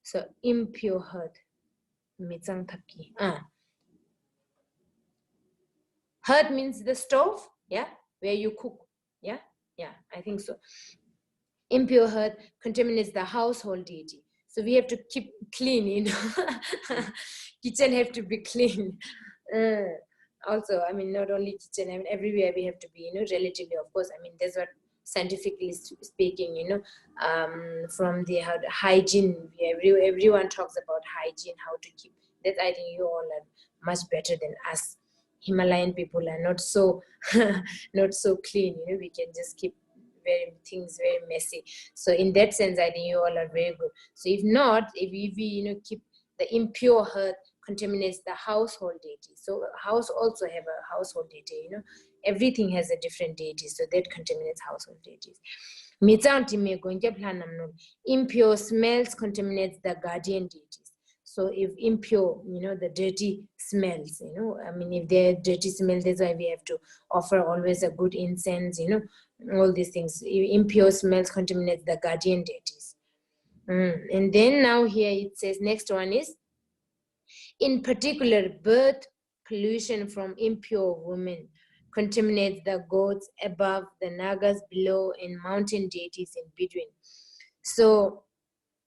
So impure hearth, mitsang tapki. Hearth means the stove, yeah, where you cook. Yeah, I think so. Impure earth contaminates the household deity. So we have to keep clean, you know. Kitchen have to be clean. Also, I mean, not only kitchen, I mean, everywhere we have to be, you know, relatively, of course. I mean, that's what scientifically speaking, you know, from the hygiene, everyone talks about hygiene, how to keep that. I think you all are much better than us. Himalayan people are not so not so clean, you know. We can just keep things very messy. So in that sense, I think you all are very good. So if not, if we you know, keep the impure earth contaminates the household deity. So house also have a household deity, you know. Everything has a different deity, so that contaminates household deities. Impure smells contaminates the guardian deities. So if impure, you know, the dirty smells, you know, I mean, if they're dirty smells, that's why we have to offer always a good incense, you know, all these things. Impure smells contaminates the guardian deities. And then now here it says, next one is, in particular, birth pollution from impure women contaminates the gods above, the nagas below, and mountain deities in between. So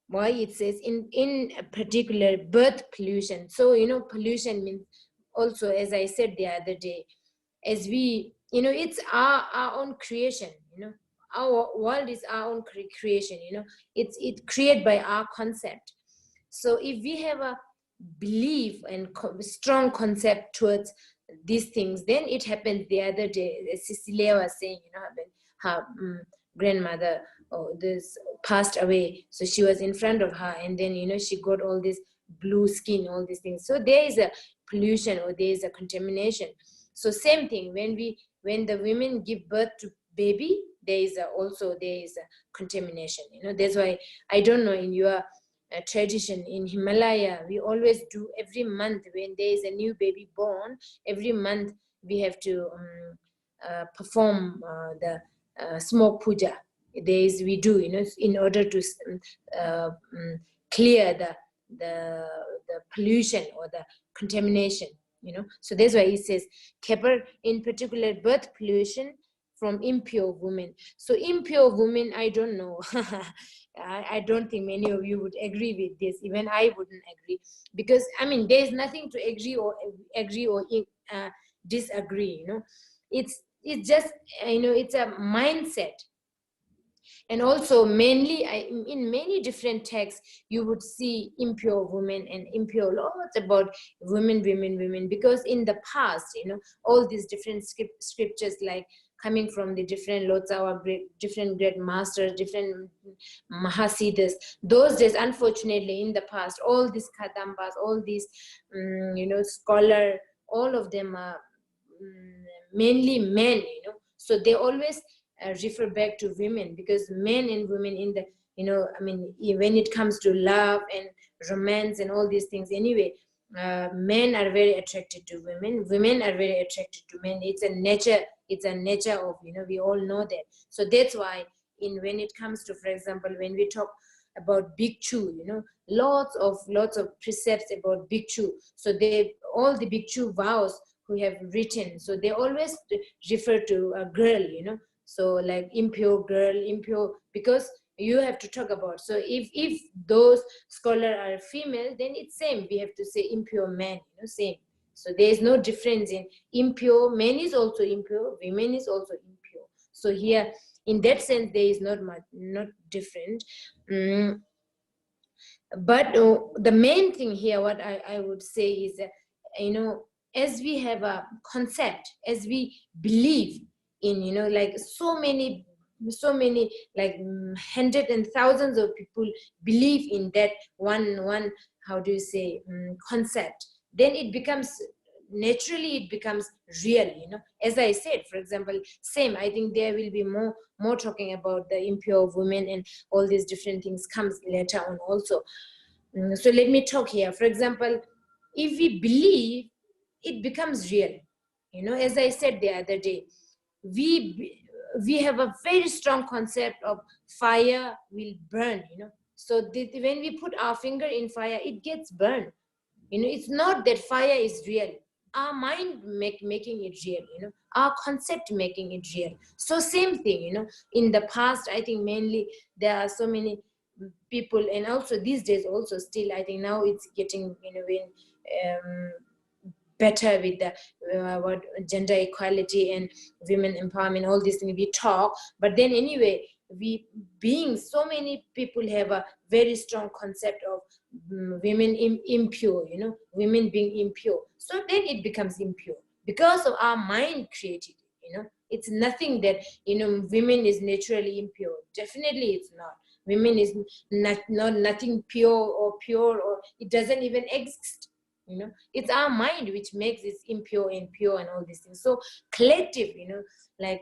why it says in particular birth pollution. So, you know, pollution means also, as I said the other day, as we, you know, it's our own creation, you know. Our world is our own creation, you know. It's created by our concept. So if we have a belief and strong concept towards these things, then it happened the other day, as Cecilia was saying, you know, her grandmother, this passed away, so she was in front of her, and then, you know, she got all this blue skin, all these things. So there is a pollution, or there is a contamination. So same thing, when the women give birth to baby, there is a contamination, you know. That's why, I don't know, in your tradition in Himalaya, we always do every month when there is a new baby born, every month we have to perform the smoke puja. We do, you know, in order to clear the pollution or the contamination, you know. So that's why it says Kepper, in particular, birth pollution from impure women. So impure women, I don't know. I don't think many of you would agree with this. Even I wouldn't agree, because I mean, there's nothing to agree or disagree. You know, it's just, you know, it's a mindset. And also, mainly, in many different texts, you would see impure women and impure lots about women, because in the past, you know, all these different scriptures, like coming from the different Lords, our different great masters, different Mahasiddhas, those days, unfortunately, in the past, all these Kadambas, all these, you know, scholar, all of them are mainly men, you know. So they always refer back to women, because men and women in the, you know, I mean, when it comes to love and romance and all these things, anyway, men are very attracted to women are very attracted to men. It's a nature of, you know, we all know that. So that's why, when it comes to, for example, when we talk about bhikshu, you know, lots of precepts about bhikshu. So all the bhikshu vows who have written, so they always refer to a girl, you know. So like impure girl, impure, because you have to talk about. So if those scholars are female, then it's same, we have to say impure man, you know, same. So there is no difference in impure. Men is also impure, women is also impure. So here, in that sense, there is not different. But the main thing here, what I would say is that, you know, as we have a concept, as we believe in, you know, like so many, like hundreds and thousands of people believe in that one, how do you say, concept, then it becomes, naturally it becomes real, you know. As I said, for example, same, I think there will be more talking about the impure women, and all these different things comes later on also. So let me talk here. For example, if we believe, it becomes real, you know. As I said the other day, we have a very strong concept of fire will burn, you know. So when we put our finger in fire, it gets burned, you know. It's not that fire is real, our mind making it real, our concept making it real. So same thing, in the past, I think mainly there are so many people, and also these days also still, I think now it's getting, um, better with the what gender equality and women empowerment, all these things we talk. But then anyway, we being so many people have a very strong concept of women impure, women being impure, so then it becomes impure because of our mind created it. It's nothing that women is naturally impure. Definitely it's not. Women is not nothing pure or pure, or it doesn't even exist. It's our mind which makes it impure and pure and all these things. So collective, like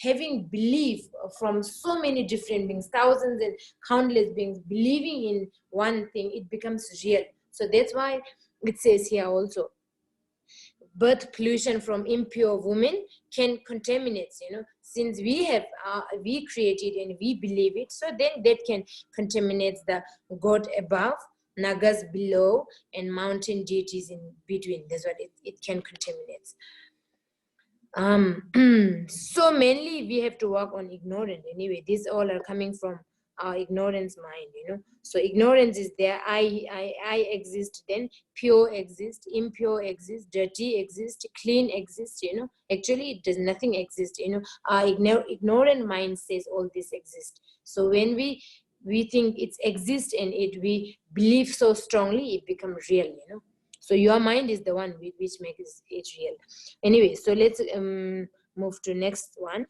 having belief from so many different beings, thousands and countless beings believing in one thing, it becomes real. So that's why it says here also, birth pollution from impure women can contaminate, since we have we created and we believe it, so then that can contaminate the god above, nagas below, and mountain deities in between. That's what it can contaminate. So mainly we have to work on ignorance. Anyway, these all are coming from our ignorance mind. So ignorance is there. I exist, then pure exists, impure exists, dirty exists, clean exists. Actually it does nothing exist. Our ignorant mind says all this exists. So when we think it exists and we believe so strongly, it becomes real. So your mind is the one which makes it real. Anyway, so let's move to next one.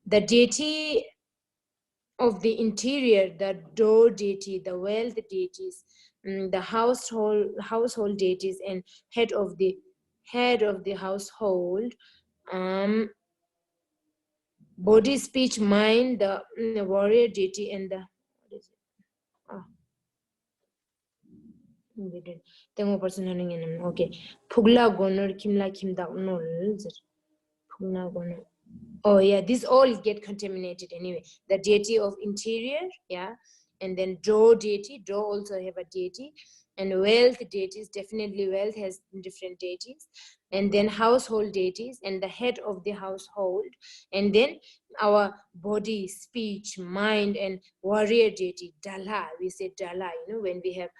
The deity of the interior, the door deity, the wealth deities, the household deities, and head of the household, body, speech, mind, the warrior deity, and the what is it? Oh. Tengo person okay. Pugla gonor kimla kimda nol. Pugla gonor. Oh yeah, these all get contaminated anyway. The deity of interior, yeah, and then door deity. Door also have a deity, and wealth deities. Definitely, wealth has different deities, and then household deities, and the head of the household, and then our body, speech, mind, and warrior deity. Dala, we say Dala. When we have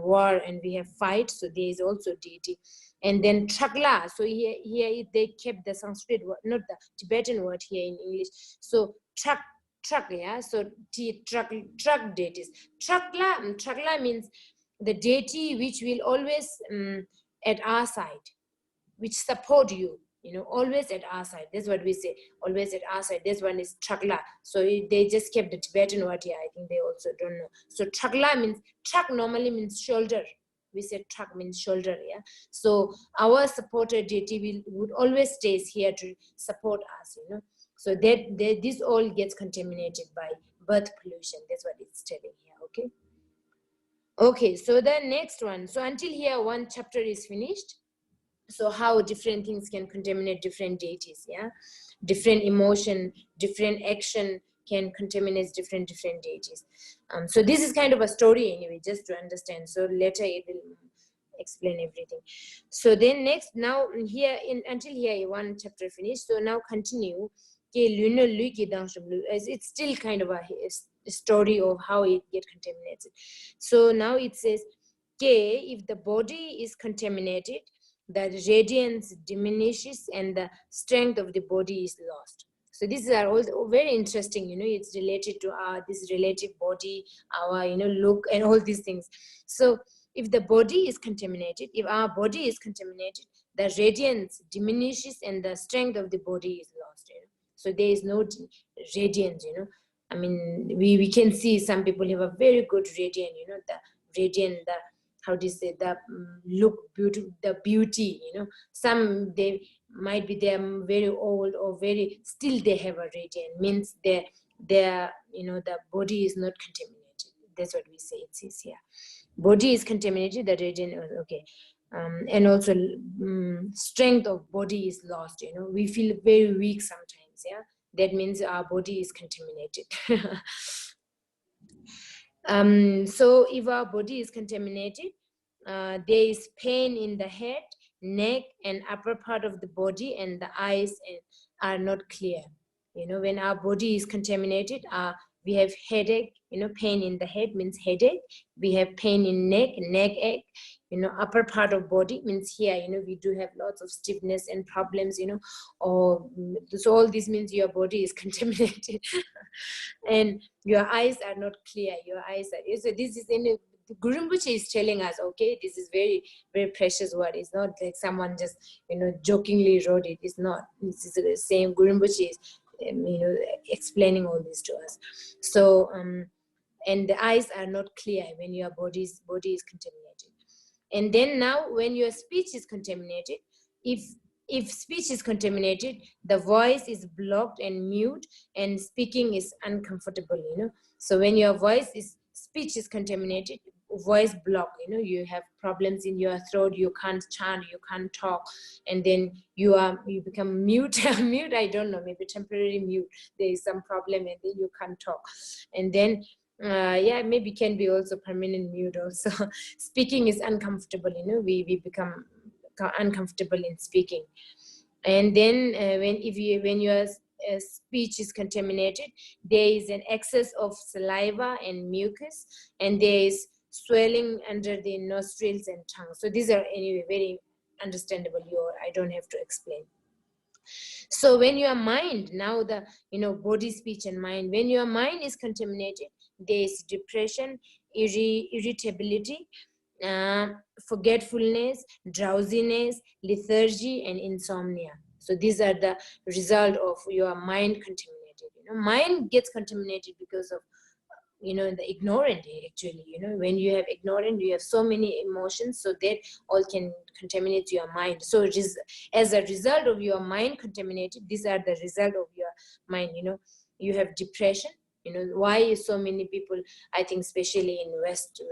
war and we have fight, so there is also deity. And then Chakla, so here they kept the Sanskrit word, not the Tibetan word here in English. So truck, yeah, so truck deities. Chakla means the deity which will always at our side, which support you, always at our side. That's what we say, always at our side. This one is Chakla. So they just kept the Tibetan word here. I think they also don't know. So Chakla means, Chak normally means shoulder. We said Chak means shoulder, yeah. So our supporter deity would always stays here to support us, So that this all gets contaminated by birth pollution. That's what it's telling here, okay? Okay, so the next one. So until here, one chapter is finished. So how different things can contaminate different deities, yeah, different emotion, different action can contaminate different deities. So this is kind of a story anyway, just to understand. So later it will explain everything. So then next, now here until here one chapter finished. So now continue. It's still kind of a story of how it get contaminated. So now it says, if the body is contaminated, the radiance diminishes and the strength of the body is lost. So these are all very interesting, it's related to this relative body, our, look, and all these things. So if the body is contaminated, if our body is contaminated, the radiance diminishes and the strength of the body is lost. So there is no radiance, I mean, we can see some people have a very good radiance, the radiant, the how do you say, the look, beauty, some they might be they're very old or very, still they have a radiant, means their the body is not contaminated. That's what we say. It says here, body is contaminated, the radiant, okay. And also strength of body is lost, we feel very weak sometimes, yeah, that means our body is contaminated. So if our body is contaminated, there is pain in the head, neck and upper part of the body, and the eyes are not clear. When our body is contaminated, we have headache, pain in the head means headache. We have pain in neck ache. Upper part of body means here, we do have lots of stiffness and problems, or so all this means your body is contaminated. And your eyes are not clear. So this is Guru Rinpoche is telling us, okay, this is very, very precious word. It's not like someone just, jokingly wrote it. It's not. This is the same. Guru Rinpoche is, explaining all this to us. So, and the eyes are not clear when your body is contaminated. And then now, when your speech is contaminated, if speech is contaminated, the voice is blocked and mute, and speaking is uncomfortable. So when your speech is contaminated, voice block, you have problems in your throat, you can't chant, you can't talk, and then you become mute. Mute, I don't know, maybe temporary mute, there is some problem, and then you can't talk. And then maybe can be also permanent mute also. Speaking is uncomfortable, we become uncomfortable in speaking. And then when your speech is contaminated, there is an excess of saliva and mucus, and there is swelling under the nostrils and tongue. So these are anyway very understandable. I don't have to explain. So when your mind, now the body, speech, and mind, when your mind is contaminated, there is depression, irritability, forgetfulness, drowsiness, lethargy, and insomnia. So these are the result of your mind contaminated. Mind gets contaminated because of the ignorant, actually. When you have ignorant, you have so many emotions, so that all can contaminate your mind. So it is as a result of your mind contaminated, these are the result of your mind. You have depression. Why so many people, I think especially in western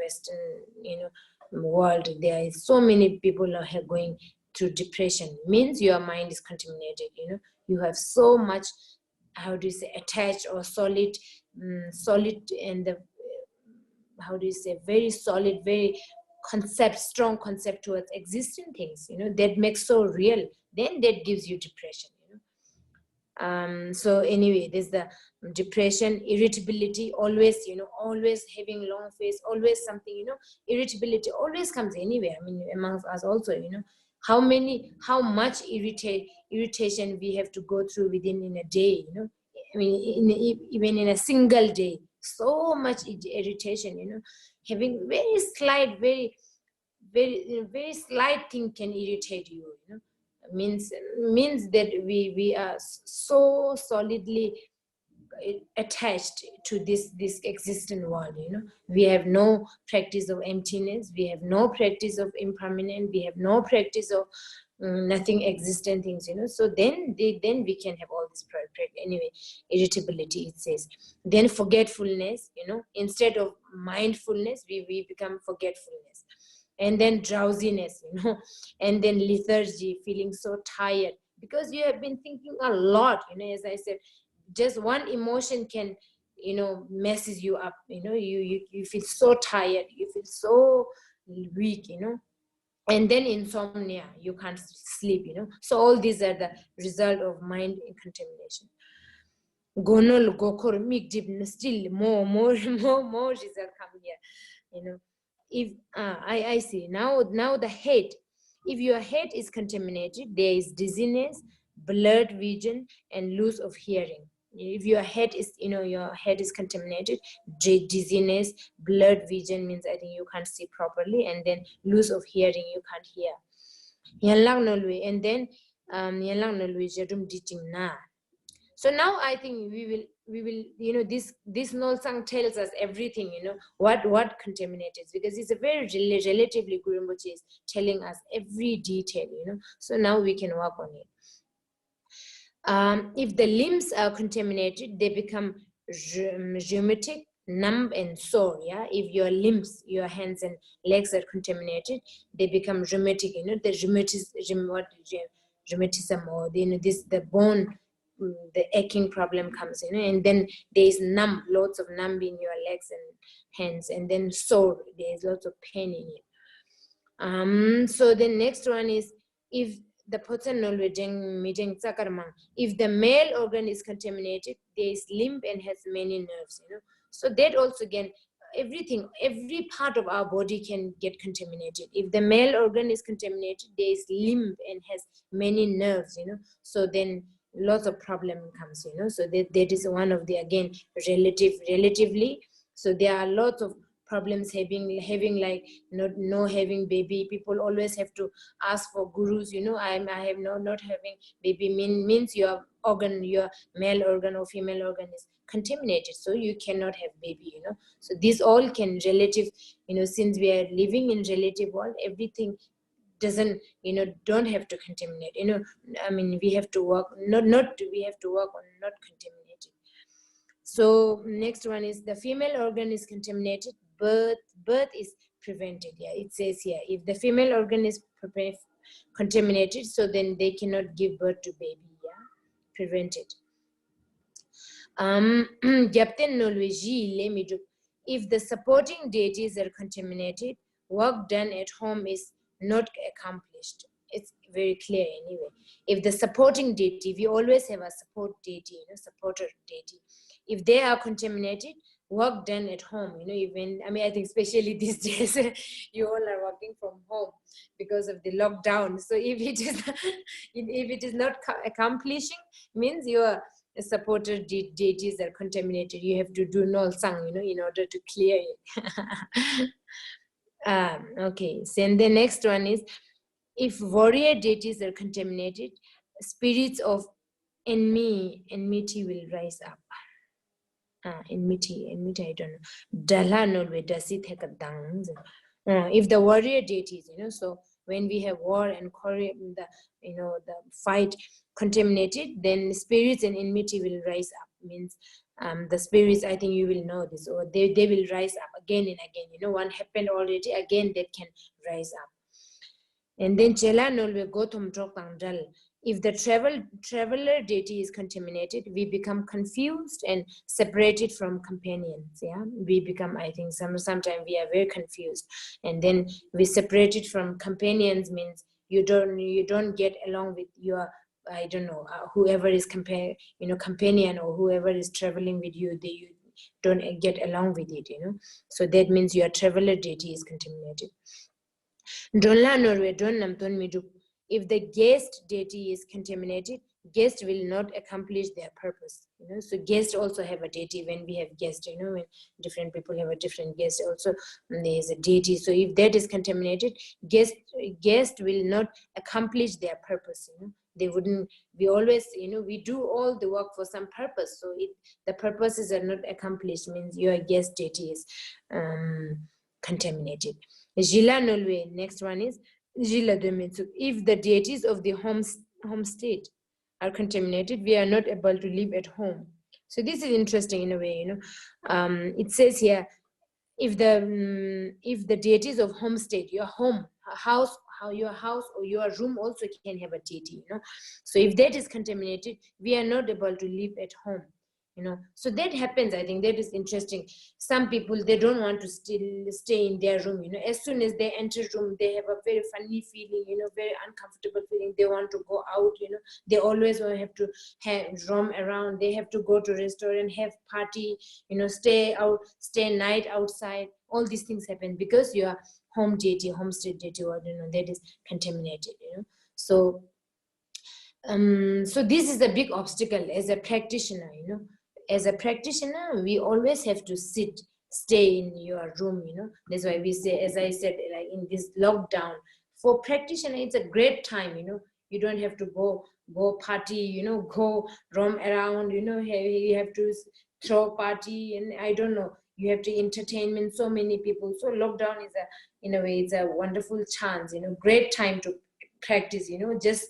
world, there is so many people are going through depression. Means your mind is contaminated. You have so much, how do you say, attached or solid, and the how do you say, very solid, very strong concept towards existing things, that makes so real, then that gives you depression. So anyway, there's the depression, irritability, always having long face, always something, irritability always comes anyway. I mean, amongst us also, how much irritation we have to go through in a day, I mean, even in a single day, so much irritation, having very slight, very very slight thing can irritate you, means that we are so solidly attached to this existing world. We have no practice of emptiness, we have no practice of impermanent, we have no practice of nothing existent things. So then we can have all this anyway. Irritability, it says. Then forgetfulness, instead of mindfulness, we become forgetfulness. And then drowsiness, and then lethargy, feeling so tired because you have been thinking a lot. As I said, just one emotion can messes you up. You feel so tired, you feel so weak, and then insomnia, you can't sleep. So all these are the result of mind contamination. Gonol, gokor, migdib, still more result come here. If I see now the head, if your head is contaminated, there is dizziness, blurred vision, and loss of hearing. If your head is contaminated, dizziness, blurred vision means I think you can't see properly, and then loss of hearing, you can't hear. And then so now I think we will this Nolsang tells us everything, what contaminated, because it's a very relatively Guru Rinpoche is telling us every detail, so now we can work on it. If the limbs are contaminated, they become rheumatic, numb, and sore. If your limbs, your hands and legs are contaminated, they become rheumatic. The rheumatism, or the bone, the aching problem comes. And then there is numb, lots of numb in your legs and hands, and then sore, there is lots of pain in it. So the next one is if the person if the male organ is contaminated, there is limb and has many nerves, so that also again, every part of our body can get contaminated. If the male organ is contaminated, there is limb and has many nerves, so then lots of problem comes, so that is one of the, again, relatively. So there are lots of problems having like no having baby. People always have to ask for gurus, I have not having baby means your organ, your male organ or female organ is contaminated, so you cannot have baby, so these all can relative, since we are living in relative world, everything doesn't, don't have to contaminate, I mean, we have to work we have to work on not contaminating. So next one is the female organ is contaminated, birth is prevented. Yeah, it says here, if the female organ is contaminated, so then they cannot give birth to baby. Yeah, prevented. If the supporting deities are contaminated, work done at home is not accomplished. It's very clear anyway. If the supporting deity, we always have a support deity, supporter deity. If they are contaminated, work done at home, even, I mean, I think especially these days, you all are working from home because of the lockdown. So if it is, if it is not accomplishing, means your supporter deities are contaminated. You have to do Nolsang, in order to clear it. Okay, so and the next one is, if warrior deities are contaminated, spirits of enmity will rise up. Enmity, I don't know. If the warrior deities, so when we have war and the fight contaminated, then spirits and enmity will rise up. Means the spirits, I think you will know this, or they will rise up again and again. One happened already, again that can rise up. And then if the traveler deity is contaminated, we become confused and separated from companions. Yeah, we become, I think, sometimes we are very confused, and then we separated from companions means you don't get along with your, I don't know, whoever is companion or whoever is traveling with you. You don't get along with it. So that means your traveler deity is contaminated. If the guest deity is contaminated, guests will not accomplish their purpose. So guests also have a deity. When we have guests, when different people have a different guest, also there is a deity. So if that is contaminated, guest will not accomplish their purpose. They wouldn't. We always, we do all the work for some purpose. So if the purposes are not accomplished, means your guest deity is contaminated. Next one is if the deities of the home state are contaminated, we are not able to live at home. So this is interesting in a way. It says here, if the deities of home state, your home, your house or your room also can have a deity. So if that is contaminated, we are not able to live at home. So that happens. I think that is interesting. Some people, they don't want to still stay in their room. As soon as they enter room, they have a very funny feeling, very uncomfortable feeling. They want to go out. They always have to roam around. They have to go to restaurant, have party, stay night outside. All these things happen because your home deity, homestead deity, or that is contaminated. So this is a big obstacle as a practitioner. As a practitioner, we always have to stay in your room. That's why we say, as I said, like in this lockdown, for practitioner, it's a great time. You don't have to go party, go roam around. You have to throw party, and I don't know. You have to entertainment so many people. So lockdown is in a way, it's a wonderful chance. Great time to practice. Just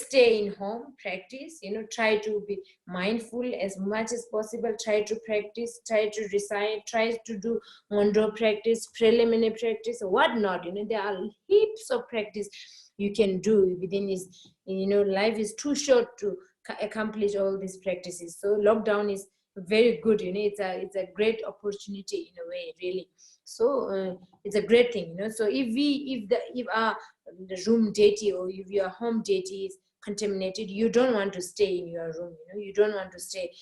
stay in home, practice. Try to be mindful as much as possible. Try to practice, try to recite, try to do mondo practice, preliminary practice, whatnot. There are heaps of practice you can do within this. Life is too short to accomplish all these practices. So lockdown is very good. It's a great opportunity in a way, really. So it's a great thing. So if our the room deity, or if your home deity is contaminated, you don't want to stay in your room, you don't want to stay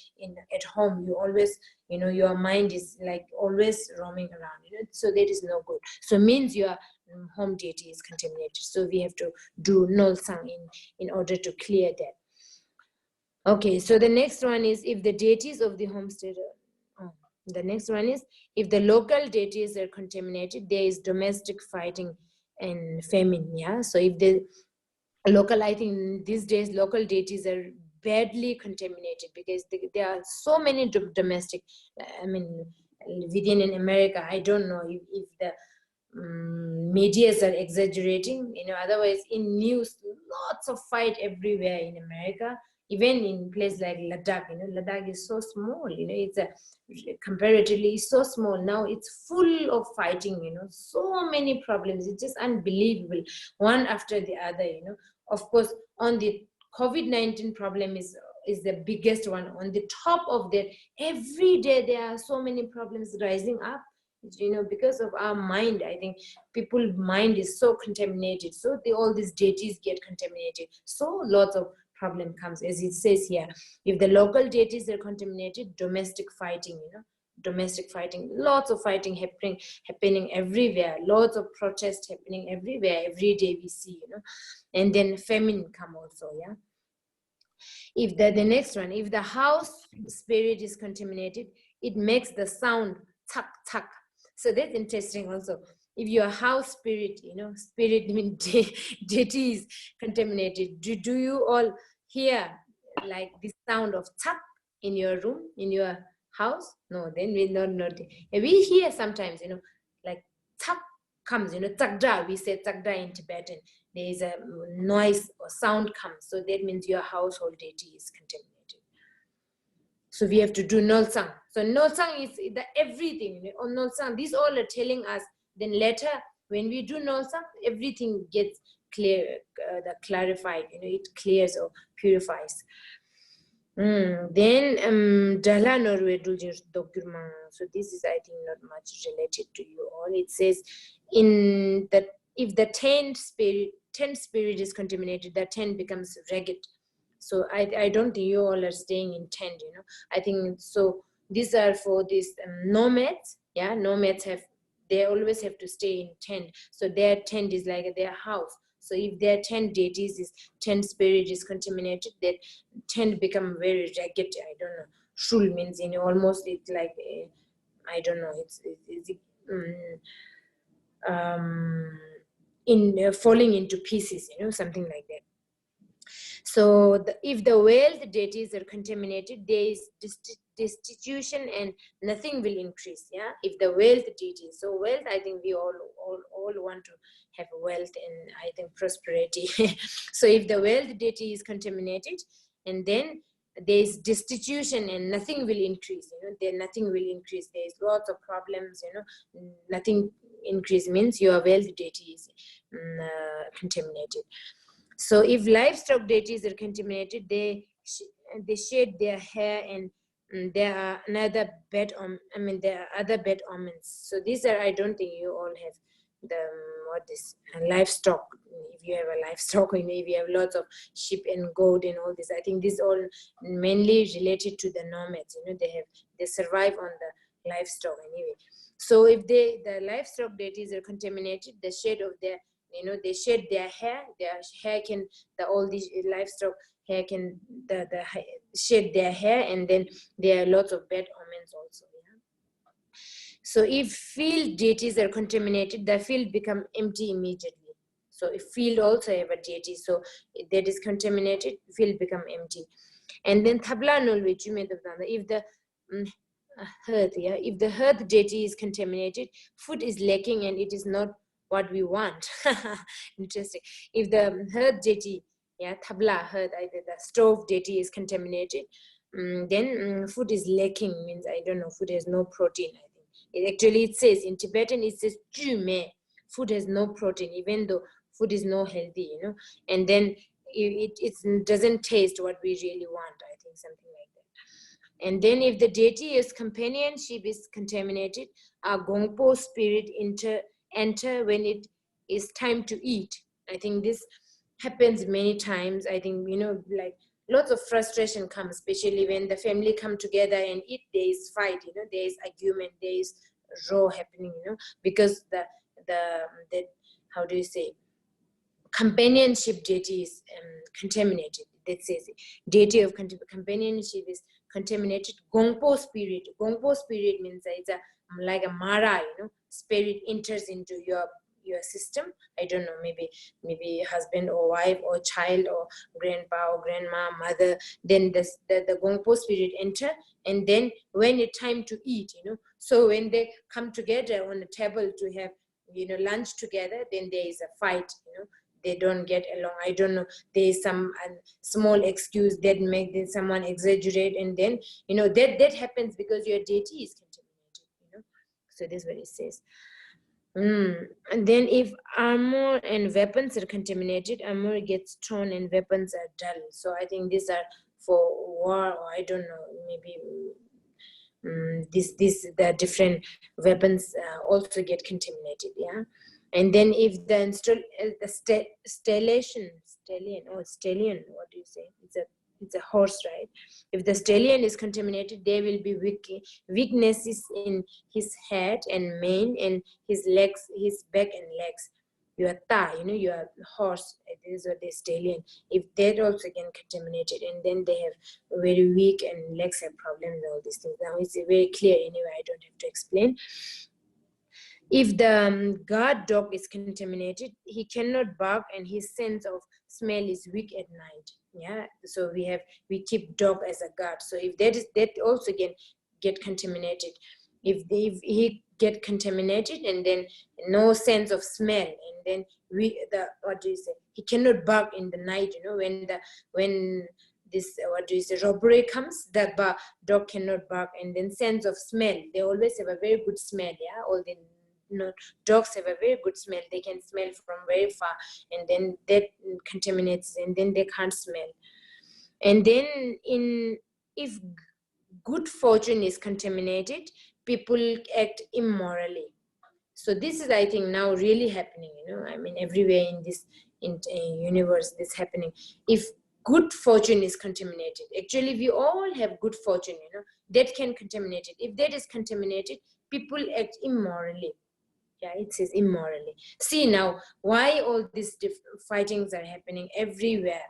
at home. You always, your mind is like always roaming around, so that is no good. So means your home deity is contaminated. So we have to do Nolsang in order to clear that. Okay, so the next one is if the deities of the homestead, the next one is if the local deities are contaminated, there is domestic fighting and famine. Yeah, so if the local, I think these days local deities are badly contaminated because there are so many domestic, I mean, within in America. I don't know if the medias are exaggerating, otherwise in news, lots of fight everywhere in America, even in place like Ladakh. Ladakh is so small, it's comparatively so small. Now it's full of fighting, so many problems. It's just unbelievable, one after the other. Of course, on the COVID-19 problem is the biggest one. On the top of that, every day there are so many problems rising up, because of our mind. I think people's mind is so contaminated, so all these deities get contaminated, so lots of problem comes. As it says here, if the local deities are contaminated, domestic fighting, lots of fighting happening everywhere, lots of protests happening everywhere, every day we see, and then famine come also. Yeah, if the next one, if the house spirit is contaminated, it makes the sound tak tak. So that's interesting also. If your house spirit, spirit means deity is contaminated, do you all hear like the sound of tak in your room, in your house? No, then we not notice. We hear sometimes, like tak comes, takda, we say takda in Tibetan. There is a noise or sound comes, so that means your household deity is contaminated. So we have to do Nolsang. So Nolsang is the everything. On Nolsang, these all are telling us. Then later, when we do Nolsang, everything gets clarified. It clears or purifies. Then Dala Norway Doggurma. So this is, I think, not much related to you all. It says in that if the tent spirit is contaminated, the tent becomes ragged. So I don't think you all are staying in tent, I think so. These are for these nomads. Yeah, nomads they always have to stay in tent. So their tent is like their house. So if their tent deities tent spirit is contaminated, that tent become very ragged. I don't know. Shul means almost it's like I don't know. It's falling into pieces. Something like that. So if the wealth deities are contaminated, there is destitution and nothing will increase. Yeah, if the wealth deities, so wealth, I think we all want to have wealth and I think prosperity. So if the wealth deity is contaminated, and then there is destitution and nothing will increase. There nothing will increase. There is lots of problems. Nothing increase means your wealth deity is contaminated. So if livestock deities are contaminated, they shed their hair, and there are there are other bad omens. So these are, I don't think you all have the livestock. If you have a livestock, or if you have lots of sheep and goat and all this, I think this all mainly related to the nomads. They survive on the livestock anyway. So if the livestock deities are contaminated, the shed of their they shed their hair can, all these livestock hair can shed their hair, and then there are lots of bad omens also. Yeah? So if field deities are contaminated, the field become empty immediately. So if field also have a deity, so if that is contaminated, field become empty. And then tabla nolwe if the hearth, yeah, if the hearth deity is contaminated, food is lacking and it is not what we want. Interesting. If the hearth deity, yeah, tabla hearth, either the stove deity is contaminated, then food is lacking, means I don't know, food has no protein. I think it says in Tibetan, it says jume, food has no protein, even though food is no healthy, and then it doesn't taste what we really want. I think something like that. And then if the deity's companionship is contaminated, our Gongpo spirit enter when it is time to eat. I think this happens many times. I think, like lots of frustration comes, especially when the family come together and eat, there is fight, there is argument, there is row happening, because the how do you say, companionship deity is contaminated. That says deity of companionship is contaminated. Gongpo spirit means that it's like a mara, spirit enters into your system. I don't know, maybe husband or wife or child or grandpa or grandma, mother. Then the Gongpo spirit enter, and then when it's time to eat, so when they come together on the table to have lunch together, then there is a fight, they don't get along. I don't know, there is some small excuse that make someone exaggerate, and then that happens because your deity is contaminated. So this is what it says. And then if armor and weapons are contaminated, armor gets torn and weapons are dull. So I think these are for war, or I don't know, maybe the different weapons also get contaminated. Yeah. And then if the stallion, what do you say? It's a horse, right? If the stallion is contaminated, there will be weaknesses in his head and mane and his legs, his back and legs. Your thigh, your horse, this is what the stallion. If that also get contaminated, and then they have very weak and legs have problems, all these things. Now it's very clear anyway, I don't have to explain. If the guard dog is contaminated, he cannot bark and his sense of smell is weak at night. Yeah, so we keep dog as a guard. So if that also get contaminated, if he get contaminated, and then no sense of smell, and then what do you say? He cannot bark in the night. When this robbery comes, the dog cannot bark, and then sense of smell. They always have a very good smell. Yeah, all the dogs have a very good smell. They can smell from very far, and then that contaminates, and then they can't smell. And then if good fortune is contaminated, people act immorally. So this is, I think, now really happening. I mean, everywhere in this universe, this happening. If good fortune is contaminated, actually we all have good fortune. That can contaminate it. If that is contaminated, people act immorally. Yeah, it says immorally. See now, why all these fightings are happening everywhere?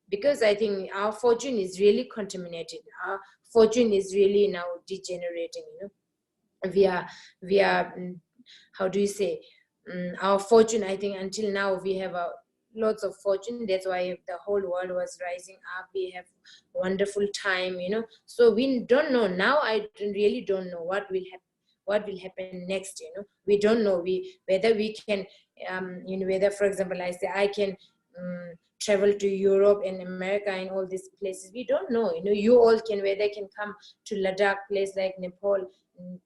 Because I think our fortune is really contaminated. Our fortune is really now degenerating. We are how do you say? Our fortune, I think, until now we have lots of fortune. That's why the whole world was rising up. We have wonderful time. So we don't know now. I really don't know what will happen next. We don't know whether we can whether, for example, I say I can travel to Europe and America and all these places. We don't know. You all can, whether can come to Ladakh, place like Nepal,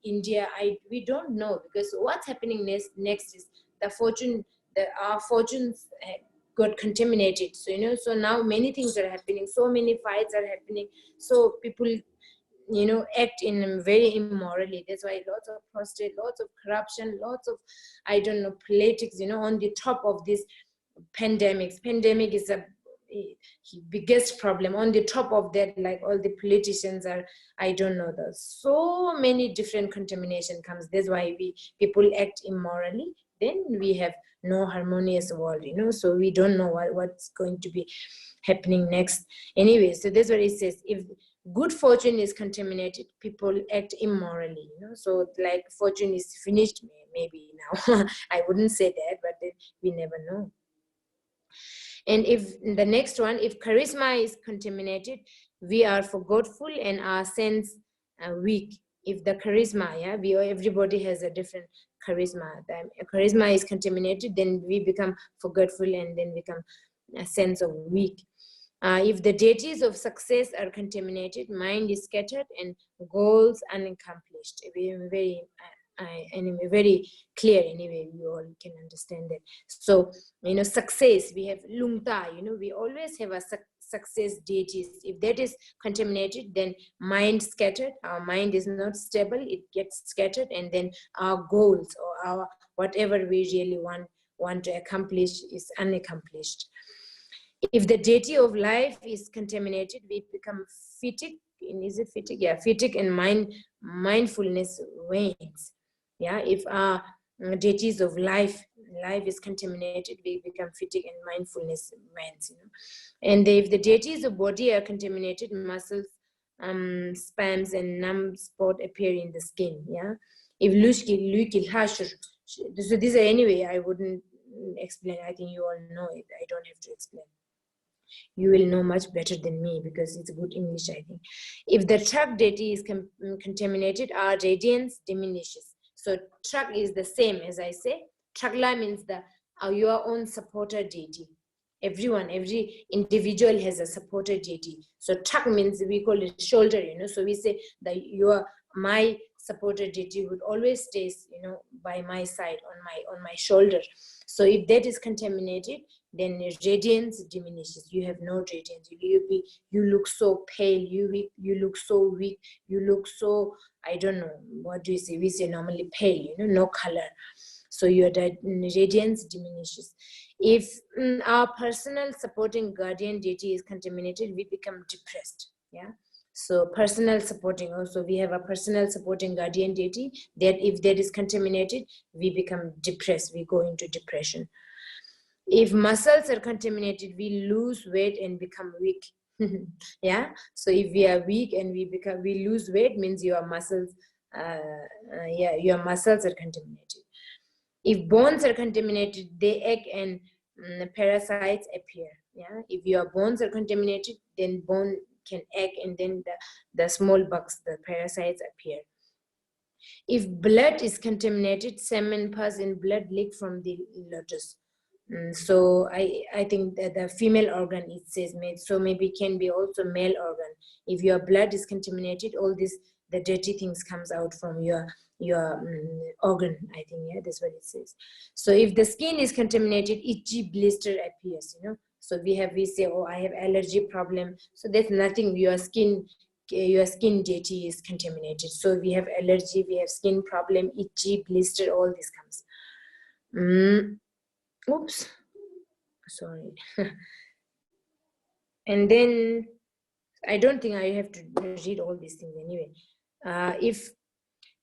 India. We don't know, because what's happening next is our fortunes got contaminated. So so now many things are happening. So many fights are happening. So people act in very immorally. That's why lots of prostitute, lots of corruption, lots of, I don't know, politics, on the top of this pandemic is a biggest problem. On the top of that, like all the politicians are, I don't know, there's so many different contamination comes. That's why people act immorally. Then we have no harmonious world, so we don't know what's going to be happening next. Anyway, so that's what it says. If good fortune is contaminated, people act immorally. So like fortune is finished maybe now. I wouldn't say that, but then we never know. And if the next one, if charisma is contaminated, we are forgetful and our sense weak. If the charisma, everybody has a different charisma. The charisma is contaminated, then we become forgetful and then become a sense of weak. If the deities of success are contaminated, mind is scattered and goals unaccomplished. Very anyway, very clear. Anyway, you all can understand that. So success, we have lungta. We always have a success deities. If that is contaminated, then mind scattered. Our mind is not stable. It gets scattered, and then our goals or our whatever we really want want to accomplish is unaccomplished. If the deity of life is contaminated, we become fitic. Is it fitic? Yeah, fitic, and mindfulness wanes. Yeah, if our deities of life is contaminated, we become fitic and mindfulness wanes. And if the deities of body are contaminated, muscles, spasms, and numb spot appear in the skin. Yeah, if lukil hashur. So these are, anyway, I wouldn't explain. I think you all know it. I don't have to explain. You will know much better than me because it's good English, I think. If the truck deity is contaminated, our radiance diminishes. So truck is the same as I say. Truckla means your own supporter deity. Every individual has a supporter deity. So truck means, we call it shoulder, so we say that my supporter deity would always stay, by my side, on my shoulder. So if that is contaminated, then radiance diminishes. You have no radiance. You look so pale. You look so weak. You look so, I don't know, what do you say? We say normally pale, no color. So your radiance diminishes. If our personal supporting guardian deity is contaminated, we become depressed. Yeah. So personal supporting, also we have a personal supporting guardian deity that if that is contaminated, we become depressed. We go into depression. If muscles are contaminated, we lose weight and become weak. Yeah. So if we are weak and we lose weight, means your muscles, your muscles are contaminated. If bones are contaminated, they ache and parasites appear. Yeah. If your bones are contaminated, then bone can ache, and then the small bugs, the parasites appear. If blood is contaminated, semen, pus, and blood leak from the lotus. So I think that the female organ, it says, so maybe can be also male organ. If your blood is contaminated, all this, the dirty things comes out from your organ, I think. Yeah, that's what it says. So if the skin is contaminated, itchy blister appears. So we say, oh, I have allergy problem. So that's nothing. Your skin deity is contaminated. So we have allergy, we have skin problem, itchy blister, all this comes. Oops, sorry. And then I don't think I have to read all these things anyway. If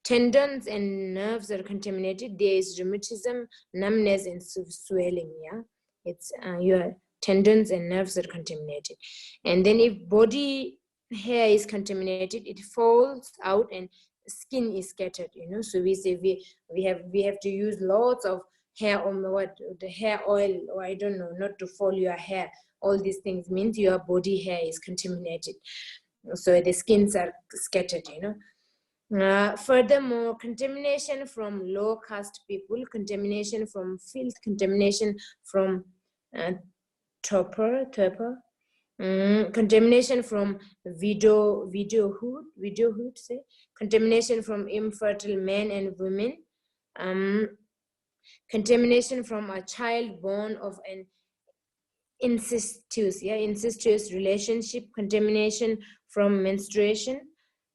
tendons and nerves are contaminated, there is rheumatism, numbness, and swelling. Yeah, it's your tendons and nerves are contaminated. And then if body hair is contaminated, it falls out and skin is scattered. So we say we have to use lots of hair, or the hair oil, or I don't know, not to fall your hair. All these things means your body hair is contaminated. So the skins are scattered. Furthermore, contamination from low caste people, contamination from filth, contamination from torpor, contamination from widowhood, say, contamination from infertile men and women, contamination from a child born of an incestuous relationship, contamination from menstruation,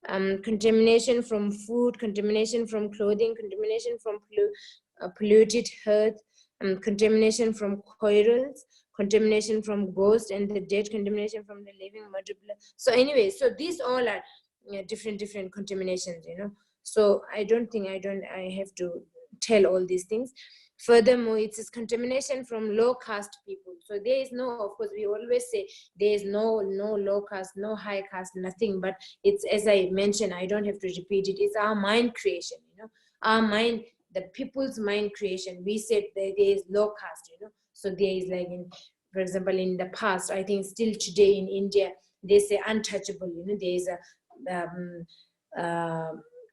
contamination from food, contamination from clothing, contamination from polluted earth, contamination from quarrels, contamination from ghosts and the dead, contamination from the living, murder, blood. So anyway, so these all are different contaminations. So I don't think I have to tell all these things. Furthermore, it is contamination from low caste people. So there is no, of course, we always say there is no low caste, no high caste, nothing. But it's, as I mentioned, I don't have to repeat it. It's our mind creation, our mind, the people's mind creation. We said that there is low caste, So there is, like, for example, in the past, I think still today in India, they say untouchable. There is a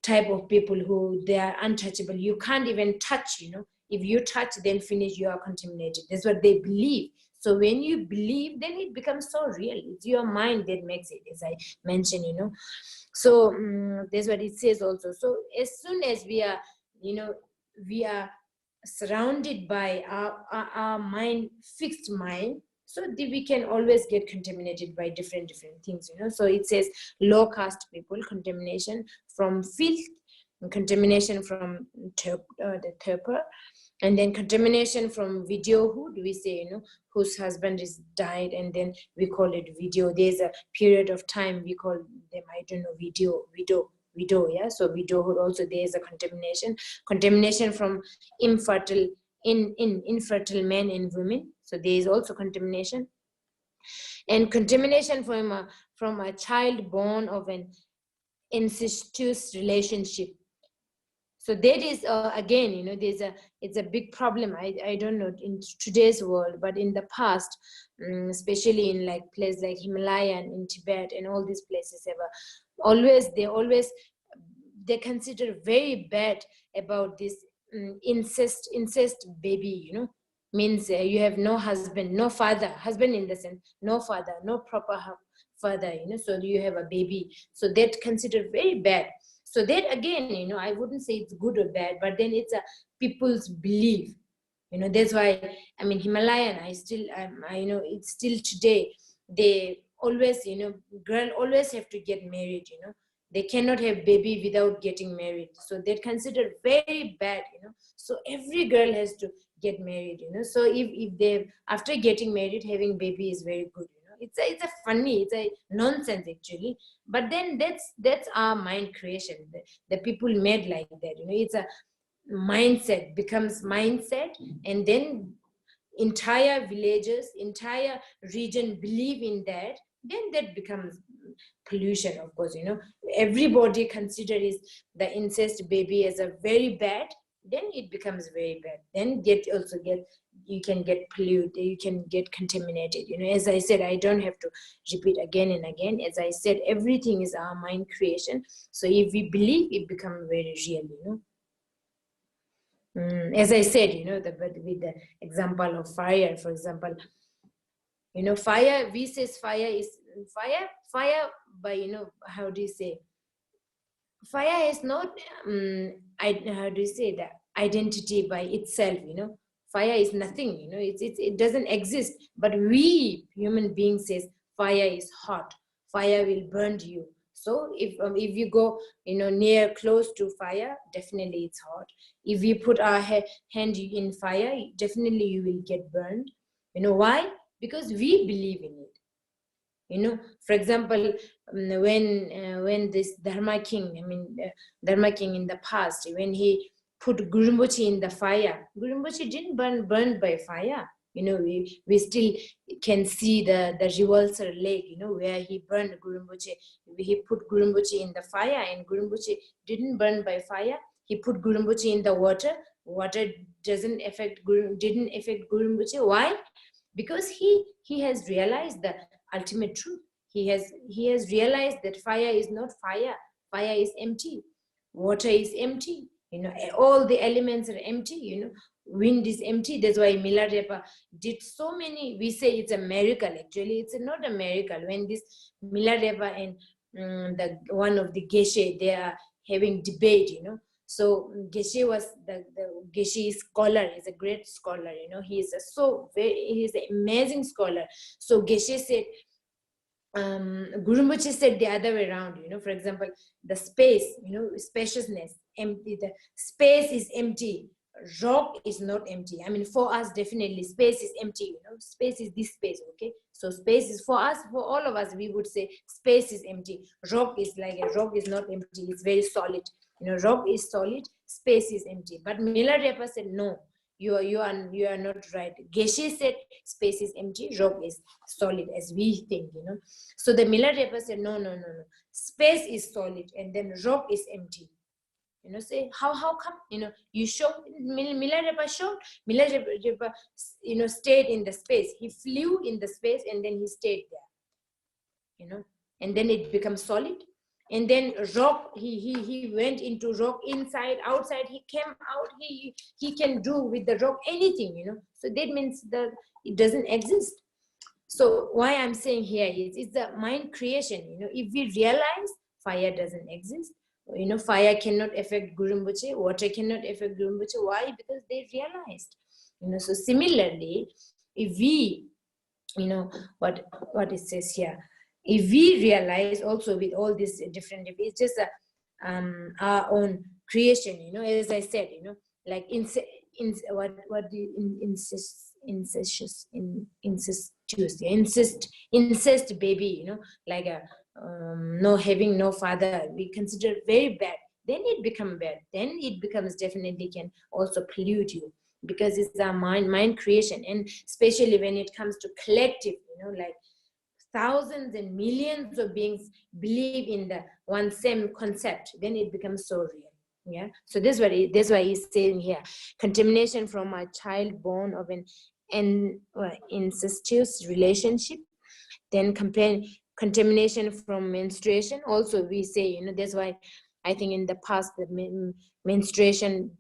type of people who they are untouchable. You can't even touch. If you touch, then finish, you are contaminated. That's what they believe. So when you believe, then it becomes so real. It's your mind that makes it, as I mentioned. So that's what it says also. So as soon as we are, we are surrounded by our mind, fixed mind, so we can always get contaminated by different things. So it says low caste people, contamination from filth, contamination from the terper, and then contamination from video, who do we say, whose husband is died, and then we call it video. There's a period of time we call them, I don't know, widow, yeah. So widowhood also, there is a contamination from infertile men and women, so there is also contamination, and contamination from a child born of an incestuous relationship. So that is again, it's a big problem. I don't know in today's world, but in the past, especially in like places like Himalaya and in Tibet and all these places, they consider very bad about this incest baby. Means you have no husband, no father, husband in the sense, no father, no proper father. So you have a baby. So that considered very bad. So that again, I wouldn't say it's good or bad, but then it's a people's belief. That's why, Himalayan, I know it's still today, they always, girl always have to get married, they cannot have baby without getting married. So they're considered very bad, so every girl has to get married, so if they, after getting married, having baby is very good. It's a nonsense actually, but then that's our mind creation. The people made like that, it's a mindset, becomes mindset, and then entire villages, entire region believe in that, then that becomes pollution, of course. Everybody considers the incest baby as a very bad, then it becomes very bad, then you can get polluted, you can get contaminated. As I said, I don't have to repeat again and again. As I said, everything is our mind creation. So if we believe, it becomes very real. As I said, with the example of fire, for example, fire, we say fire is fire by, how do you say, fire is not how do you say that, identity by itself. Fire is nothing, it doesn't exist, but we human beings says fire is hot, fire will burn you. So if you go near close to fire, definitely it's hot. If we put our hand in fire, definitely you will get burned. Why? Because we believe in it. For example, when this Dharma king in the past, when he put Guru Rinpoche in the fire, Guru Rinpoche didn't burned by fire. We still can see the revulsor lake, where he burned Guru Rinpoche. He put Guru Rinpoche in the fire, and Guru Rinpoche didn't burn by fire. He put Guru Rinpoche in the water didn't affect Guru Rinpoche. Why? Because he has realized the ultimate truth. He has realized that fire is not fire. Fire is empty. Water is empty. All the elements are empty. Wind is empty. That's why Milarepa did so many. We say it's a miracle. Actually, it's not a miracle. When this Milarepa and the one of the Geshe, they are having debate. So Geshe was the Geshe scholar. Is a great scholar. He is he's an amazing scholar. So Geshe said, Guru Rinpoche said the other way around. For example, the space, spaciousness, empty. The space is empty. Rock is not empty. For us, definitely space is empty. Space is this space. Okay, so space is for us, for all of us. We would say space is empty. Rock is not empty. It's very solid. Rock is solid, space is empty. But Milarepa said, no, you are not right. Geshe said space is empty, rock is solid, as we think. So the Milarepa said, no. Space is solid, and then rock is empty. Say how come? You show Milarepa showed. Milarepa, stayed in the space. He flew in the space, and then he stayed there. And then it becomes solid. And then rock, he went into rock, inside, outside, he came out, he can do with the rock anything. So that means that it doesn't exist. So why I'm saying here is, it's the mind creation. If we realize fire doesn't exist, fire cannot affect Guru Rinpoche, water cannot affect Guru Rinpoche. Why? Because they realized. So similarly, if we, what it says here, if we realize also with all these different, it's just our own creation, you know, as I said, you know, like incest baby, you know, like a no having no father, we consider very bad. Then it becomes bad. Then it becomes definitely can also pollute you, because it's our mind creation. And especially when it comes to collective, you know, like thousands and millions of beings believe in the one same concept, then it becomes so real. Yeah, so that's why he's saying here, contamination from a child born of an incestuous relationship. Then contamination from menstruation. Also, we say, you know, that's why I think in the past the menstruation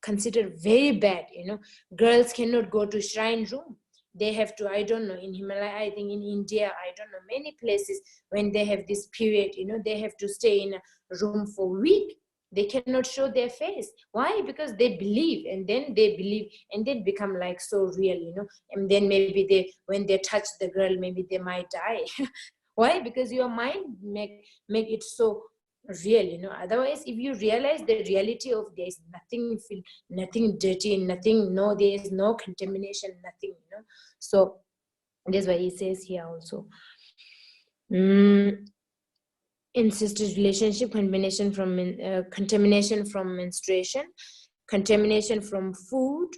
considered very bad. You know, girls cannot go to shrine room. They have to, I don't know, in Himalaya, I think in India, I don't know, many places, when they have this period, you know, they have to stay in a room for a week. They cannot show their face. Why? Because they believe, and then they believe, and they become like so real, you know. And then maybe when they touch the girl, maybe they might die. Why? Because your mind make it so real, you know. Otherwise, if you realize the reality of there is nothing dirty, nothing, no, there is no contamination, nothing, you know. So that's why he says here also. Incestuous relationship, contamination from menstruation, contamination from food,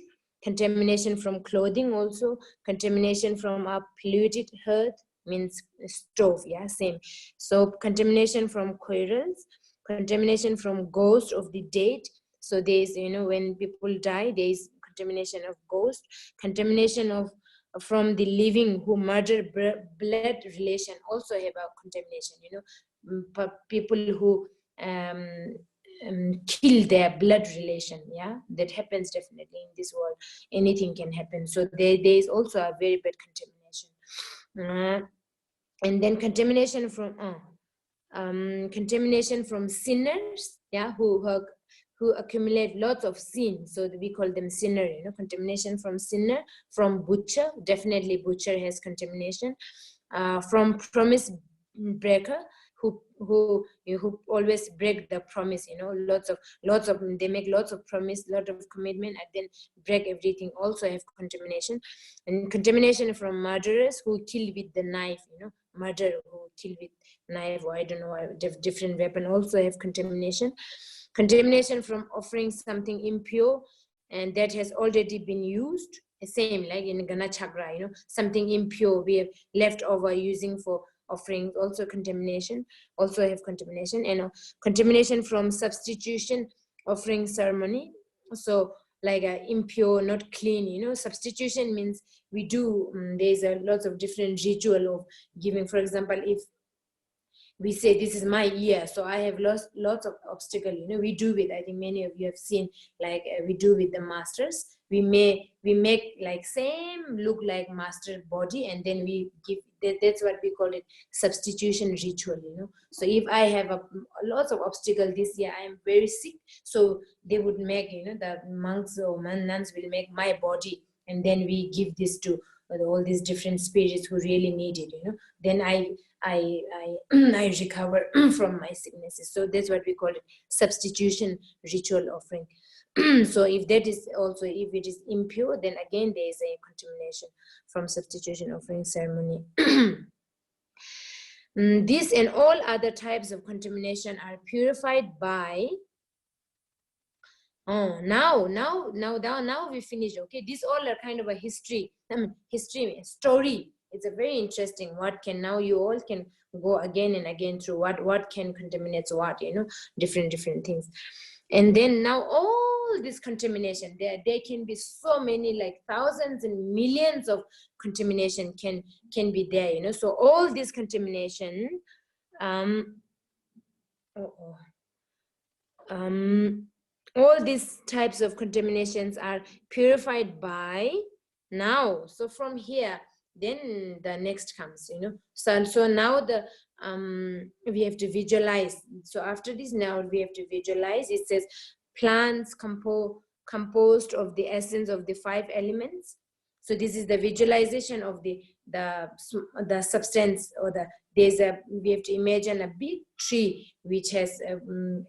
contamination from clothing, also contamination from a polluted earth, means stove, yeah, same. So contamination from quarrels, contamination from ghost of the dead. So there's, you know, when people die, there's contamination of ghost, contamination of from the living who murder blood relation, also have a contamination, you know. People who kill their blood relation, yeah, that happens definitely in this world. Anything can happen. So there is also a very bad contamination. And then contamination from sinners, yeah, who accumulate lots of sin, so we call them sinner, you know. Contamination from sinner, from butcher, definitely butcher has contamination, from promise breaker, who always break the promise, you know. Lots of they make lots of promise, lot of commitment, and then break everything, also have contamination. And contamination from murderers who kill with the knife, you know, murder who kill with knife, or I don't know, different weapon, also have contamination. Contamination from offering something impure and that has already been used, same like in Gana Chagra, you know, something impure we have left over using for offerings, also contamination, also have contamination. And contamination from substitution offering ceremony, so like impure, not clean, you know. Substitution means we do, there's a lots of different ritual of giving. For example, if we say this is my year, so I have lots of obstacle, you know. We do with, I think many of you have seen, like we do with the masters, we make like same look like master body, and then we give that's what we call it, substitution ritual, you know. So if I have lots of obstacle this year, I am very sick, so they would make, you know, the monks or nuns will make my body, and then we give this to all these different spirits who really need it, you know. Then I recover from my sicknesses. So that's what we call it, substitution ritual offering. So if that is also, if it is impure, then again there is a contamination from substitution offering ceremony. This and all other types of contamination are purified by now we finish. Okay, these all are kind of a history. Story. It's a very interesting. What can now you all can go again and again through what can contaminate what, you know, different things. And then now all this contamination, there can be so many, like thousands and millions of contamination can be there, you know. So all this contamination, all these types of contaminations are purified by now. So from here, then the next comes, you know. So now we have to visualize. So after this, now we have to visualize. It says plants composed of the essence of the 5 elements. So this is the visualization of the the substance, or we have to imagine a big tree which has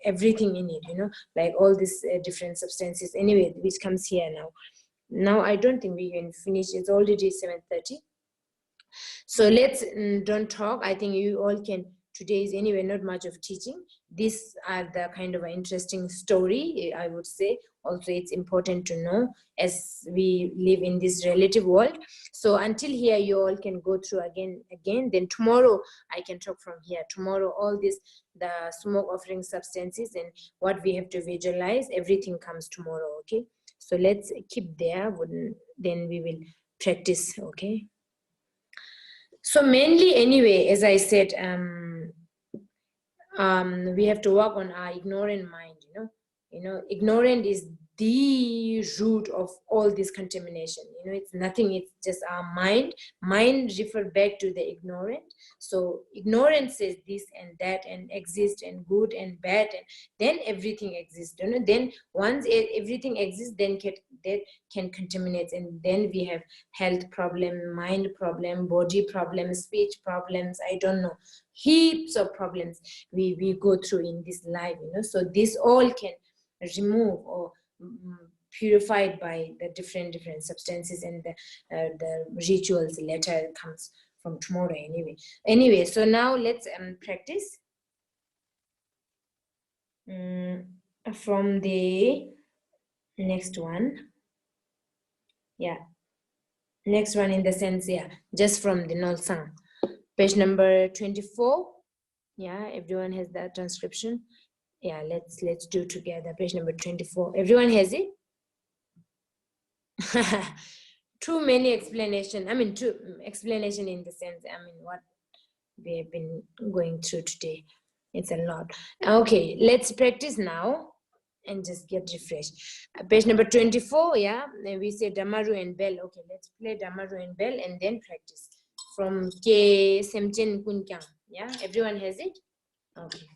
everything in it, like all these different substances anyway, which comes here now. I don't think we can finish. It's already 7:30. So let's don't talk. I think you all can. Today is anyway not much of teaching. These are the kind of an interesting story, I would say. Also, it's important to know as we live in this relative world. So until here, you all can go through again. Then tomorrow, I can talk from here. Tomorrow, all this, the smoke offering substances and what we have to visualize, everything comes tomorrow, okay? So let's keep there. Then we will practice, okay? So mainly, anyway, as I said, we have to work on our ignorant mind. Ignorant is the root of all this contamination. It's nothing. It's just our mind. Mind refer back to the ignorant. So ignorance says this and that and exist and good and bad, and then everything exists. Then once everything exists, then that can contaminate, and then we have health problem, mind problem, body problems, speech problems. I don't know, heaps of problems we go through in this life. So this all can remove or purified by the different substances, and the rituals later comes from tomorrow anyway. So now let's practice from the next one. Next one, in the sense, just from the Nolsang, page number 24. Everyone has that transcription. Let's do together. Page number 24. Everyone has it? Too many explanation. Too explanation in the sense, what we have been going through today. It's a lot. Okay, let's practice now and just get refreshed. Page number 24, we say Damaru and Bell. Okay, let's play Damaru and Bell and then practice. From K. Semchen Kunkyang. Everyone has it? Okay.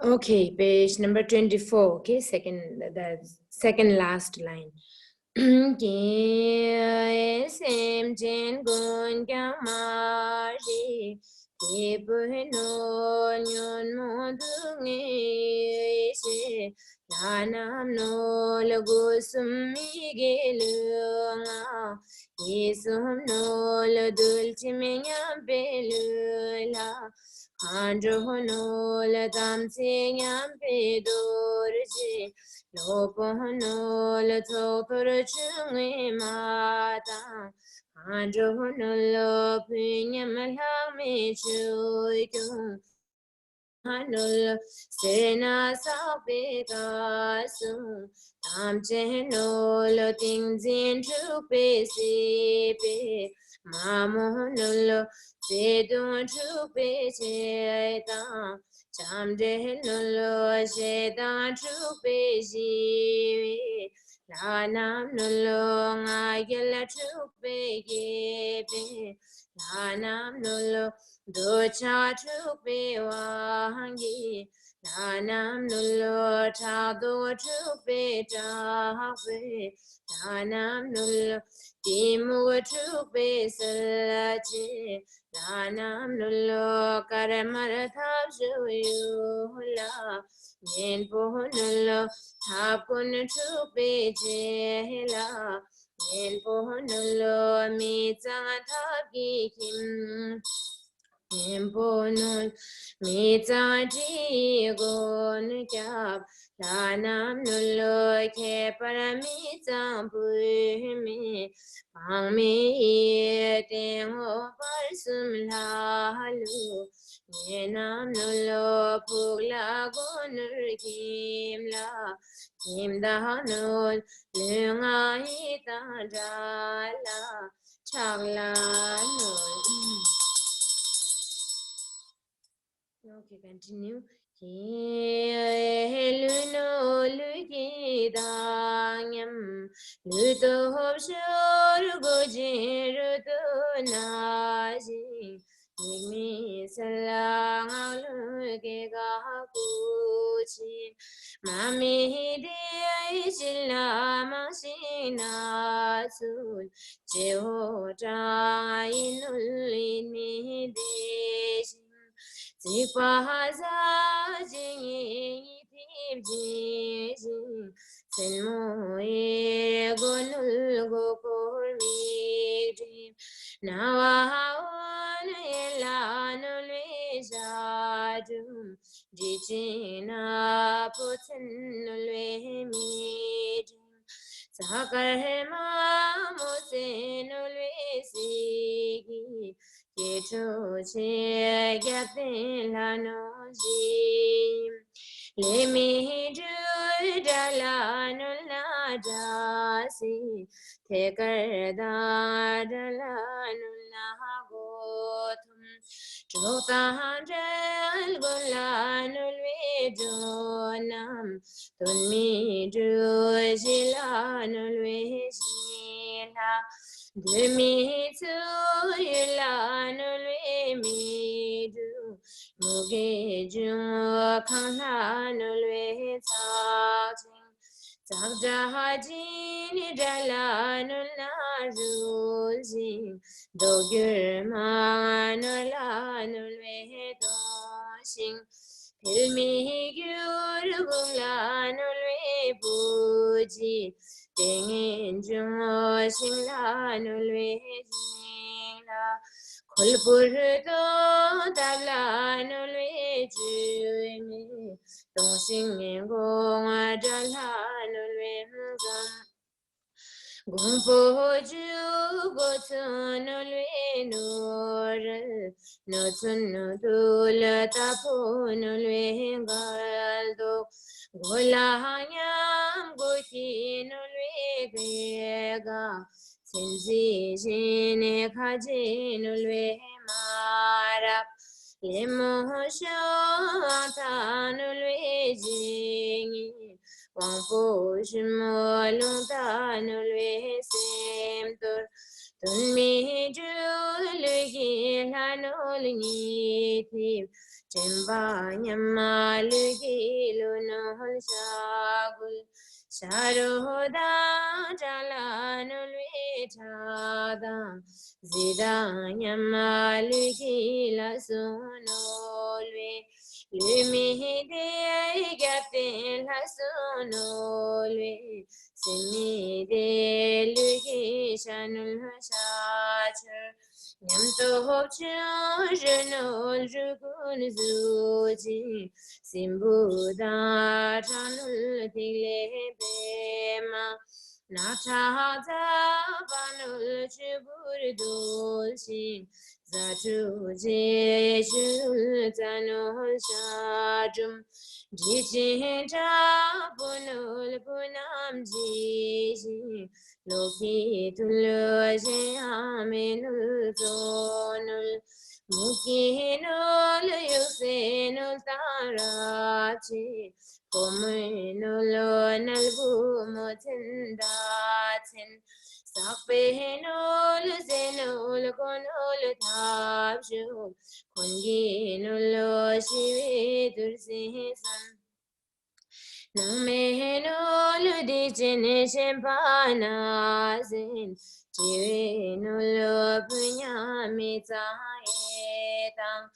Okay, page number 24. Okay, the second last line. Androhonol damsingam pedorje lopohonol tokorchungi mata Androhonol pinyamalhame chuitu Hanul sena sapegasu tamchenol tingzin trupe sepe Mamonul Sedun Trupe Cheta Chamde Nulo Shedan Trupe Jivi Lanam Nulo Ngayala Trupe Gebe Lanam Nulo Docha Trupe Wangi Lanam Nulo Tado Trupe Tawe Lanam Nulo Timu Trupe Salachi Lanam Nulo Karamaratha Juyula Nenpo Nulo Tapun Trupe Jela Nenpo Nulo Mitang Tapi Kim Nemponul Mitati Gon Kap Lanam Nulo Ke Paramitam Pumi Pangmi Tengo Parsum Lalu Nenam Nulo Pugla Gonur Kimla Kim Dahanul Lunga Hita Jala Chagla Nul. Okay, continue. Luno luki danyam Luto hopshor gojin ruto naji. Nimi salang aluke gakuchi. Mami de chilla masina sul. Jehoja inulini deshi. Zipaza jingi tibji. Senmoe gonul gokormi nawaon elanul vejadum jichina potenul vemid sakarma mosenul vesigi keto che gatin lanoji let me do dalanul nadasi tekar dalanul nagotum chokanjal gulanul vedonam tunmi do zilanul vezila demi tu ilanul vemidu Muge jung khana nulwe tsating Tsagda hajini dala nula ruzing Dogyur ma nula nulwe doshing Pilmi gyur gula nulwe puji Tengin jung shingla nulwe jingla Kulpurdo tablanul vejumi Tongsing gong dalanul vengam Gumpo ju gotunul venur Notun dul tapunul vengaldo Golahanyam gotinul vegega Sinzi jine kajinul vemarap Lemosho tanul vejingi Wangpo shimolung tanul vesemtur Tunmi julugi lanul nitip Chemba nyamalugi lunul shagul Sharuda jalanul vichada Zida nyamalugi la sunolve Lumi de gatin la sunolve Simi de lugi shanul hashachar Nyamto hopchu jenol jukun zuji Simbuda chanul tile bema Natahaza banul chibur dulci Zatu jeshul tanul shajum Jichinja punul punam jiji Loki tulje aminul zonul Mukinul yusenul tarachi Komunul nalbu mutindatin Sakpenul zenul konul tabshu Konginul shividur sisan Namenul dijene shempana zin Jivinul punyami taetang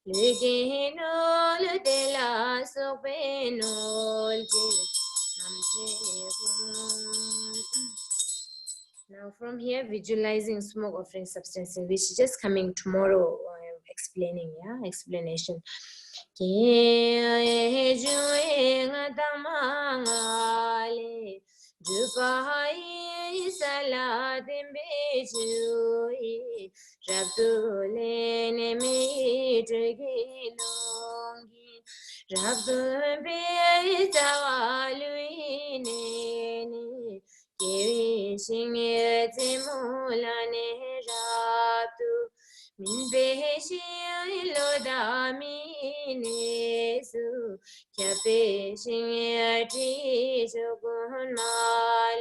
Luginul de la sopenul Now from here visualizing smoke offering substances which is just coming tomorrow explaining, explanation. Dubai saladim bejui Rabdule nemi trigilongi Rabdul be tawalui neni Kevi singye temulane rabdu Min be shi lo da mi ne su kya pe shi ti so gun mal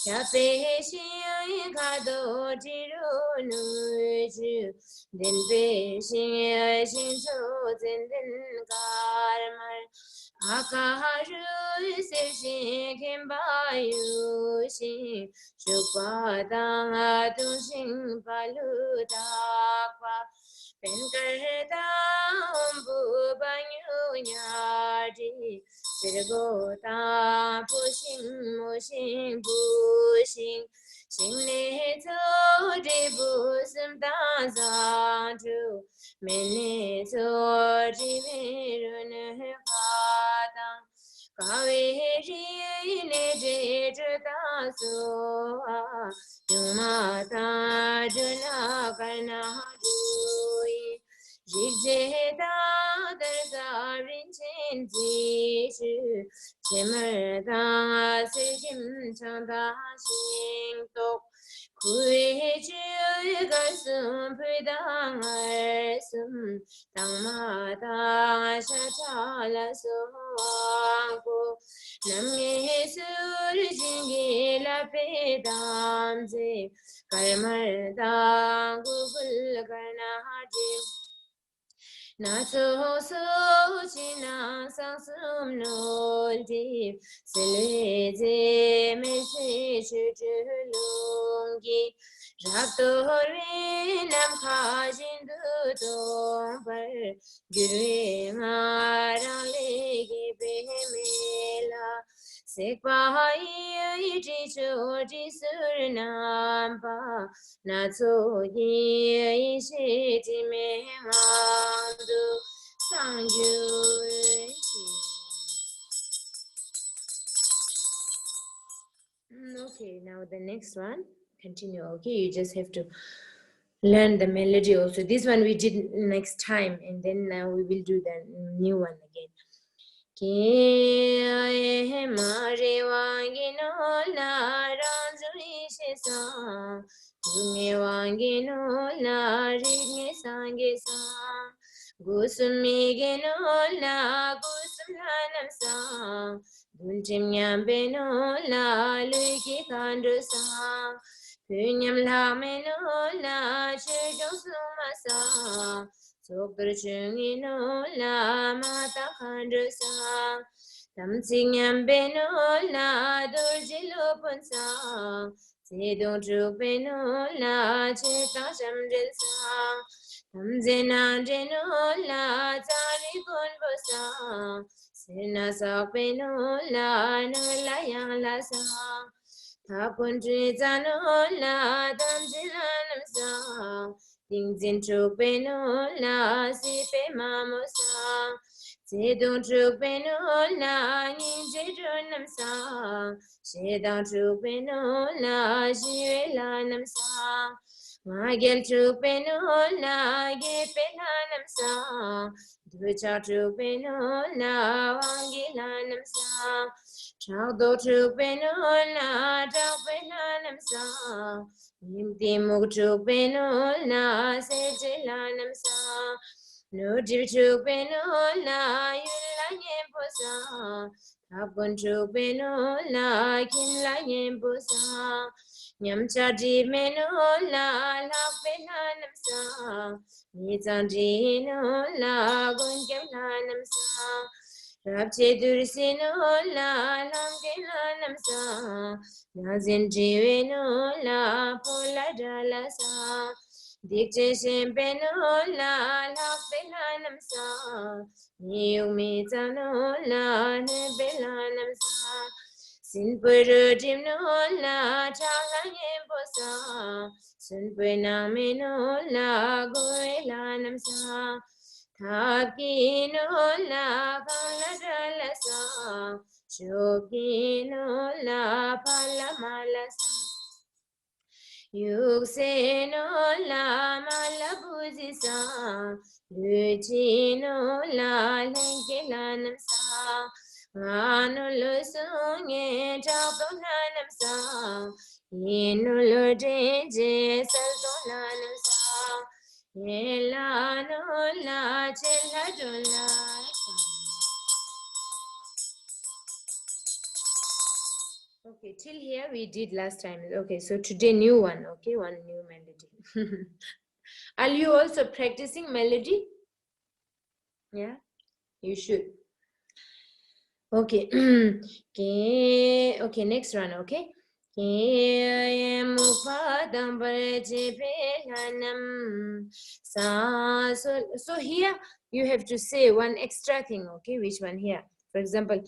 kya pe shi ga do ji ru nu ju den pe shi shin so zen den kar mar akaharu se shi kim ba yu shi Shupadanga tu sing paluta kwa penkarta umbu banyu nyadi sirgota pushing mushing pushing sing ne to de busum da za tu mene to de mirun hata Kaveri ne jeta so yumata juna karna dui jeta darga rinchin jishu chemerda sejim chanda sing tok kui chu gasum pidang arsum Tamata shatala soako Namye surjingi la pedamze Karmarda gugul karnahati Nato so china sangsum nolti Seleze mese chulungi Rato re nam khajin du tom par Gure mara lege behemela Sekpai ji choti surnamba Nato ye shi ti me handu sangyu Okay, now the next one. Continue. Okay, you just have to learn the melody also. This one we did next time, and then now we will do the new one again. Ke mare wangino la ranjuni shesa Gume wangino la ringe sange sa Gusumi geno la gusum lanam sa Dunchim nyambeno la luki kandu sa Punyam la meno la chujong sumasa Sokar chungi no la mata khandu sa Tamsinyam beno la durjilo punsa Sedong chuk beno la cheta shamdil sa Tamzena jeno la tari kunbosa Sena sak beno la nula yang la sa Tapunji zano la tamzilanam sa Ding zin chuk beno la si pe mamosa Zedong chuk beno la nin jedronam sa Shedang chuk beno la jiwe lanam sa Magel chuk beno la ge pe lanam sa Ducha chuk beno la wangi lanam sa Chagdo chuk beno la chak pe lanam sa Nimti muk chuk beno la seje lanam sa No jiv chuk beno la yun la nyempo sa Tapun chuk beno la kin la nyempo sa Nyam cha jiv meno la lak pe lanam sa Nizang ji no la gun kem lanam sa Rapche dursi no la lam ke lanam sa Nazin jive no la pola dala sa Dikche shempe no la lak pe lanam sa Niyuk mi ta no la ne pe lanam sa Sin puru jim no la chaka nyempo sa Sun pui nami no la goe lanam sa Thaki no la pala dala sa Shoki no la pala mala sa Yuk se no la mala buzi sa Luchi no la lenke lanam sa Anu lu sunge chakto lanam sa Inu lu jeje salto lanam sa Yela no la chela dola. Okay, till here we did last time. Okay, so today new one. Okay, one new melody. Are you also practicing melody? Yeah, you should. Okay. Okay, next one. Okay. So here you have to say one extra thing. Okay, which one here? For example,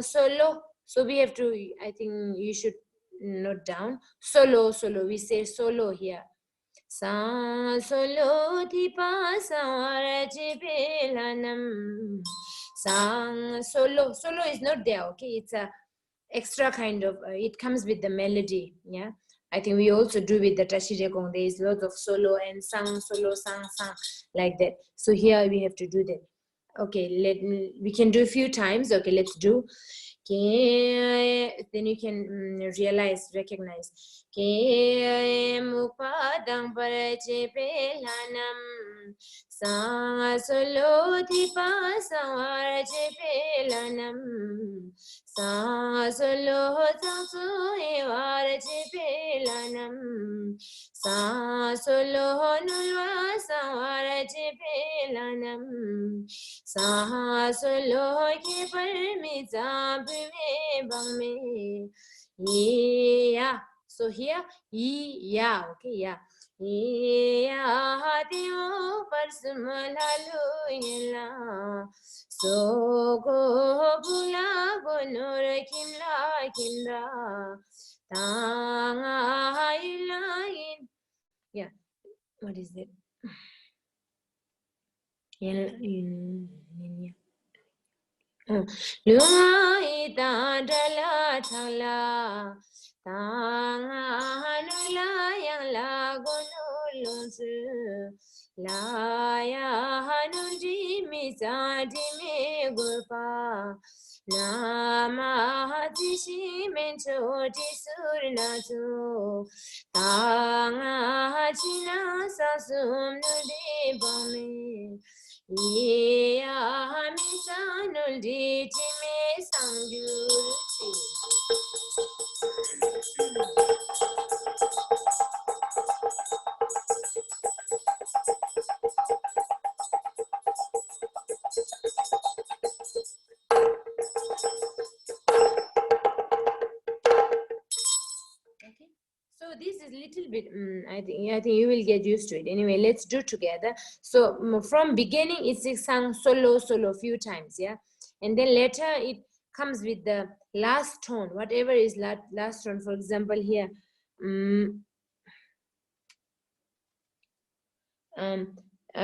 solo. So we have to, I think you should note down solo. We say solo here. Solo di solo is not there. Okay, it's a extra kind of it comes with the melody. Yeah, I think we also do with the tashire gong. There is lots of solo and solo sang like that. So here we have to do that. Okay, we can do a few times. Okay, let's do. Then you can recognize. Mupadang parache pelanam sa solo dipa sawarache pelanam sa solo tangsu evarache pelanam sa solo nulwa sawarache pelanam sa solo ke parmita bime bangme yeah. So here, yeah, okay, yeah. Yeah, dio parsumalalu yela. So go bula gonora kimla. Tanga ilain. Yeah, what is it? Lunga ita dala thala. Hanula yang lagunulunsu la ya hanuji misadi me gurpa nama hatishi menchoti surnatu tanga china sasum nude bame ya misanul di chime sangyurti. So this is little bit, I think you will get used to it. Anyway, let's do together. So from beginning, it's sung solo few times, yeah? And then later it comes with the last tone, whatever is last tone. For example, here,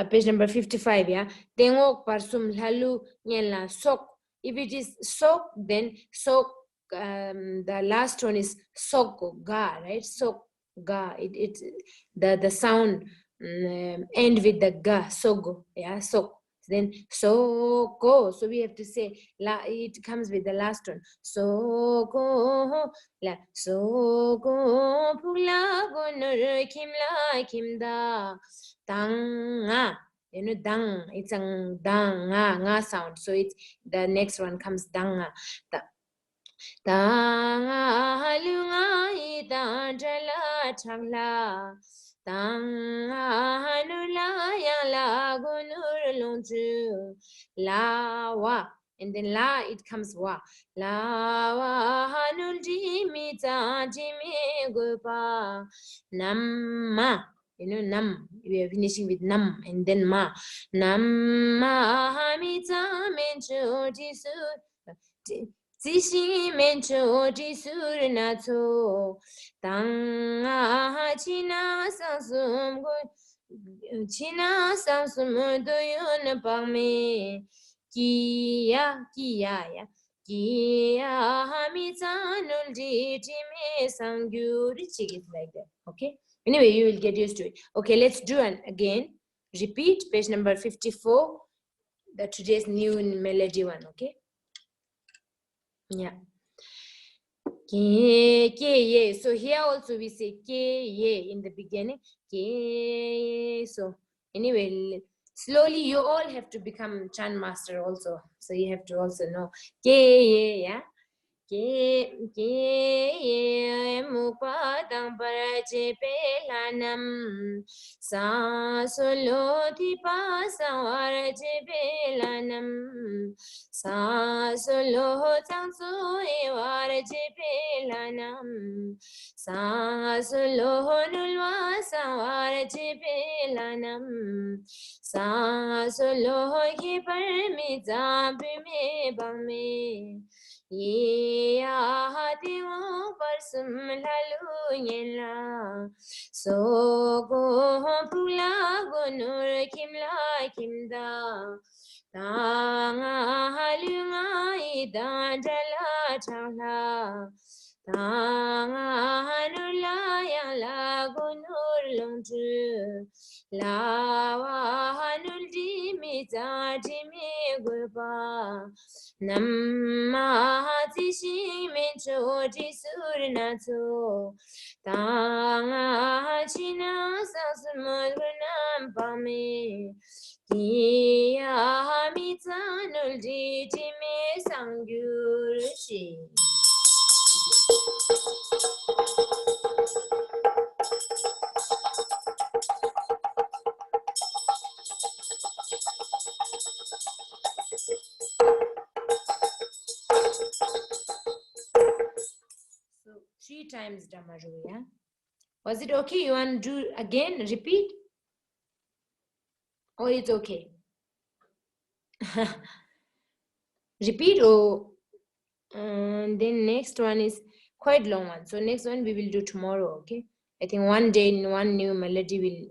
page number 55, yeah? Tengok parsum lalu nyela sok. If it is sok, then sok. The last one is sok ga, right? Sok ga. The sound end with the ga, sogo, yeah, sok. Then soko. So we have to say it comes with the last one. Soko la soko pula gonur kimla kimda danga. You know, dang. It's a dang nga sound. So it's the next one comes danga. Tanga halunga ita jala changla. Tanga hanula yang lagunur lungju. La wa. And then la, it comes wa. La wa hanul jimi ta jimi gupa. Namma. You know, nam. We are finishing with nam and then ma. Namma hamita menchu jisu. Zishi mencho jisur nato tanga china sansum doyun pame kia ya kia hamitanul jime sangyuri chigit like that. Okay, anyway, you will get used to it. Okay, let's do it again. Repeat page number 54, the today's new melody one. Okay. Yeah. Ke, ye. So here also we say ke, ye in the beginning. Ke, so anyway, slowly you all have to become chant master also. So you have to also know ke, ye, yeah. Ke mupadang paraje pelanam sa solo di pasawaraje pelanam sa solo tangso evaraje pelanam sa solo nulwa sawaraje pelanam sa solo ki parmi zambi me bame Yeah, hati mo parsum lalu yela. So go pula go nur kimla kimda. Tanga halunga ida jala chala. Tanga hanula yang lagu nur lungju. Lawa hanul jimi za jimi gulpa. Namma tishi mencho jisurna to tanga china sasmulgunam pame kiya mitanul jitime sangyurshi. So 3 times Damaru, yeah? Was it okay? You want to do again? Repeat? Or it's okay? Repeat or then next one is quite long one. So next one we will do tomorrow, okay? I think one day in one new melody will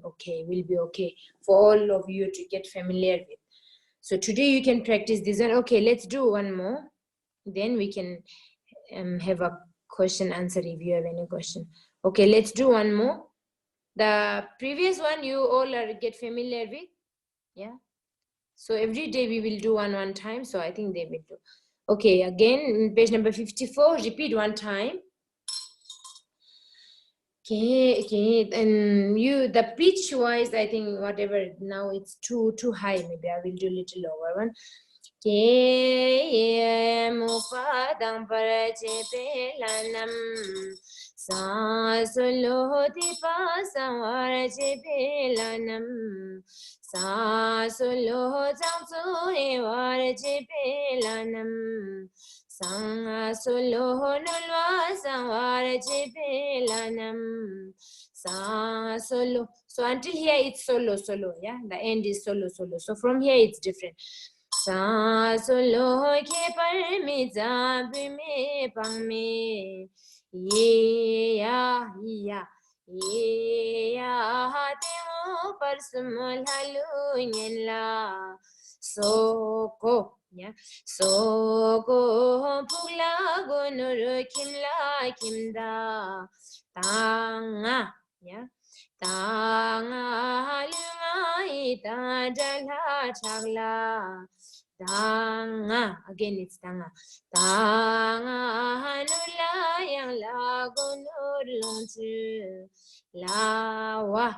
be okay for all of you to get familiar with. So today you can practice this one. Okay, let's do one more. Then we can have a question answer if you have any question. Okay, let's do one more. The previous one you all get familiar with, yeah. So every day we will do one time. So I think they will do. Okay, again page number 54. Repeat one time. Okay, and you the pitch wise, I think whatever now it's too high. Maybe I will do a little lower one. Ke mupadang paraje pelanam sa solo di pasawaraje pelanam sa solo jangso evaraje pelanam sa solo nulwa sawaraje pelanam sa solo. So until here it's solo, yeah. The end is solo. So from here it's different. Sa solo ke parmi zambi me pangme ye ya hati mo parsumul halu nyela soko pula gunur kimla kimda tanga tanga halunga ita jala chagla tanga, again it's tanga. Tanga hanula yang lagu nur longju. Lawa,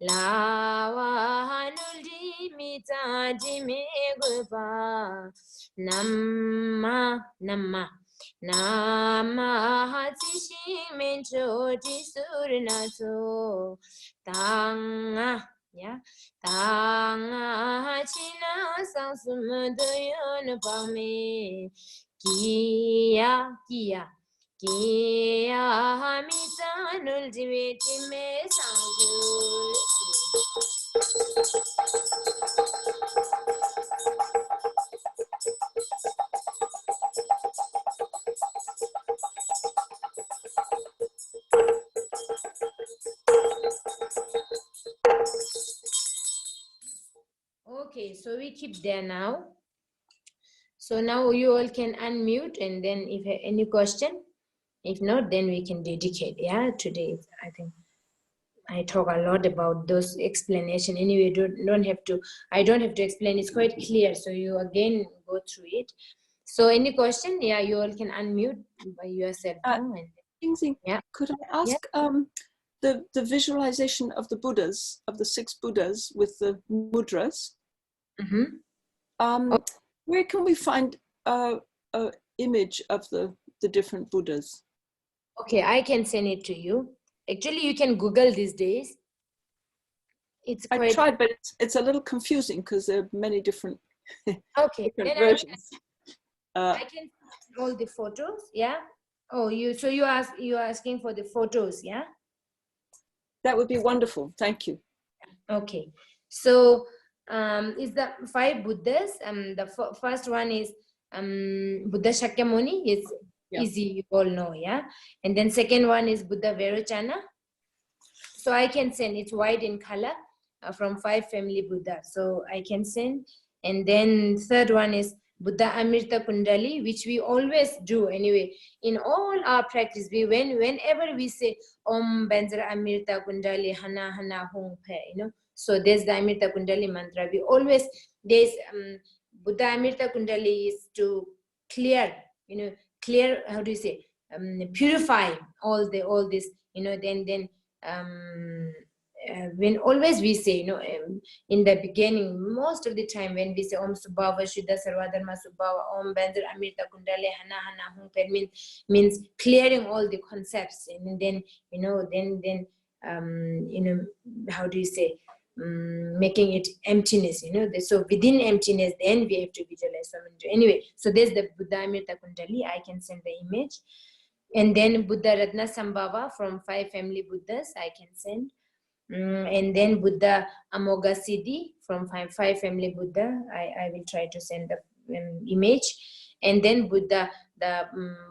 lawa hanul dimita dime gulpa. Nama hati shimen choti surna so. Tanga, tanga china sangsumudayon pame kiya hamitanul jiveti me sangyu. Okay, so we keep there now. So now you all can unmute, and then if you have any question, if not, then we can dedicate. Yeah, today I think I talk a lot about those explanation. Anyway, don't have to. I don't have to explain. It's quite clear. So you again go through it. So any question? Yeah, you all can unmute by yourself. Yeah. Could I ask the visualization of the Buddhas, of the 6 Buddhas with the mudras? Where can we find a image of the different Buddhas? Okay, I can send it to you. Actually, you can Google these days. It's quite... I tried, but it's a little confusing because there are many different, different versions. I can send all the photos, yeah? Oh, you're asking for the photos, yeah? That would be wonderful. Thank you. Okay. So is the 5 Buddhas. The first one is Buddha Shakyamuni. It's easy, you all know, yeah? And then second one is Buddha Vairochana. So I can send, it's white in color from 5 family Buddha. So I can send. And then third one is Buddha Amrita Kundali, which we always do anyway. In all our practice, whenever we say Om Banjara Amrita Kundali Hana Hana Hong Pe, you know. So there's the Amrita Kundali mantra. We always, there's Buddha Amrita Kundali is to clear, you know, clear, how do you say, purify all this, you know, then when always we say, you know, in the beginning, most of the time when we say Om Subhava Shuddha Sarvadharma Subhava Om Bandhar Amrita Kundale Hana Hana Hung Per means clearing all the concepts, and then, you know, then you know, how do you say, making it emptiness, you know. So within emptiness, then we have to visualize something. Anyway, so there's the Buddha Amrita Kundali. I can send the image. And then Buddha Ratna Sambhava from 5 family Buddhas, I can send. And then Buddha Amoga Siddhi from 5 family Buddha, I will try to send the image. And then Buddha, the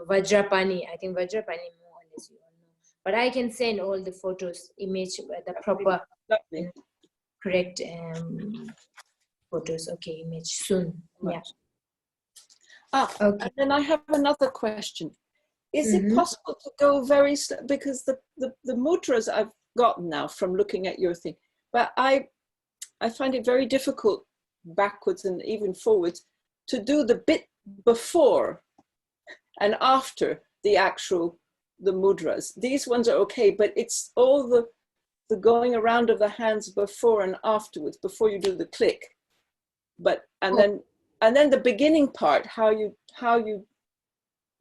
Vajrapani, I think Vajrapani more or less you all know. But I can send all the photos, image, the proper, correct photos. Okay, image soon. Right. Yeah. Okay. And then I have another question. Is it possible to go very slow? Because the mudras I've gotten now from looking at your thing, but I find it very difficult backwards and even forwards to do the bit before and after the mudras. These ones are okay, but it's all the going around of the hands before and afterwards, before you do the click. But and then the beginning part, how you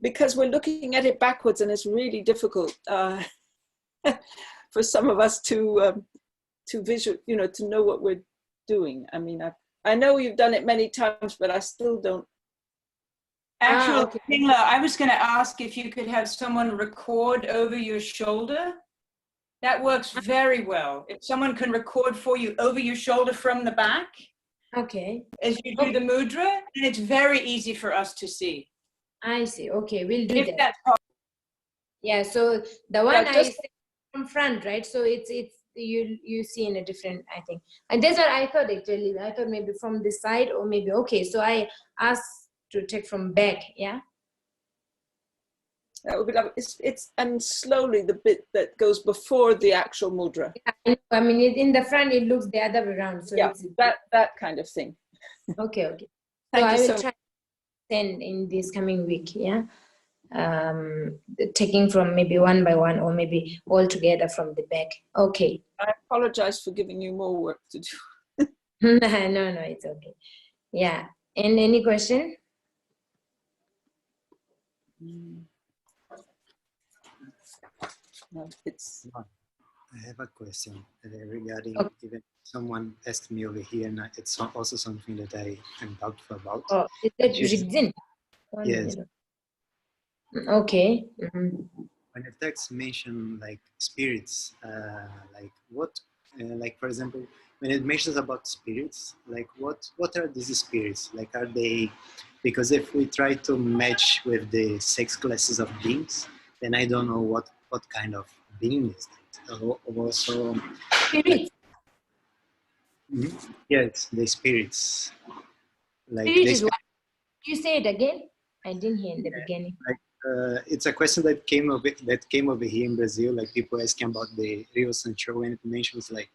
because we're looking at it backwards and it's really difficult for some of us to visual, you know, to know what we're doing. I mean, I know you've done it many times, but I still don't. Actually, Pingla, I was going to ask if you could have someone record over your shoulder. That works very well. If someone can record for you over your shoulder from the back, okay, as you do the mudra, and it's very easy for us to see. I see. Okay, we'll do that. That's possible. Yeah, so the one I said from front, right? So it's you see in a different, I think. And that's what I thought actually. I thought maybe from the side or maybe, okay, so I asked to take from back, yeah? That would be lovely. It's and slowly the bit that goes before the actual mudra. Yeah, I mean, in the front, it looks the other way around. So yeah, it's that kind of thing. Okay. Thank so you I will try to send in this coming week, yeah? Taking from maybe one by one or maybe all together from the back. Okay. I apologize for giving you more work to do. No, it's okay. Yeah. And any question? No, it's. I have a question regarding even someone asked me over here, and it's also something that I am doubtful about. Oh, is that Rigzin? Yes. Okay. When the text mention like spirits, like what, like for example, when it mentions about spirits, like what are these spirits? Like are they? Because if we try to match with the 6 classes of beings, then I don't know what kind of being is that. Also, spirits. Like, yes, the spirits. Like Spirit is what? You say it again. I didn't hear in the beginning. Like it's a question that came over here in Brazil. Like people asking about the Rio Sancho, and it mentions like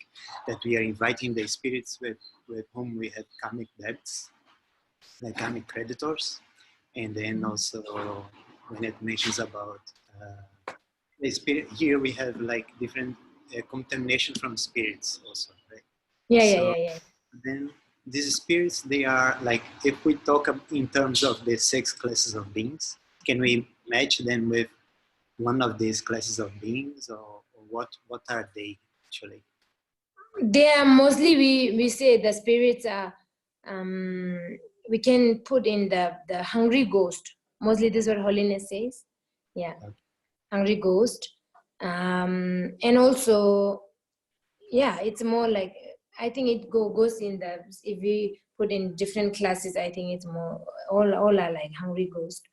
that we are inviting the spirits with whom we have karmic debts, like karmic creditors. And then also when it mentions about the spirit, here we have like different contamination from spirits also, right? Yeah. Then these spirits, they are like, if we talk in terms of the 6 classes of beings, can we match them with one of these classes of beings, or what are they actually? They are mostly, we say the spirits are, we can put in the hungry ghost. Mostly this is what holiness says. Yeah, Okay. hungry ghost. And also, yeah, it's more like, I think it goes in the, if we put in different classes, I think it's more, all are like hungry ghost.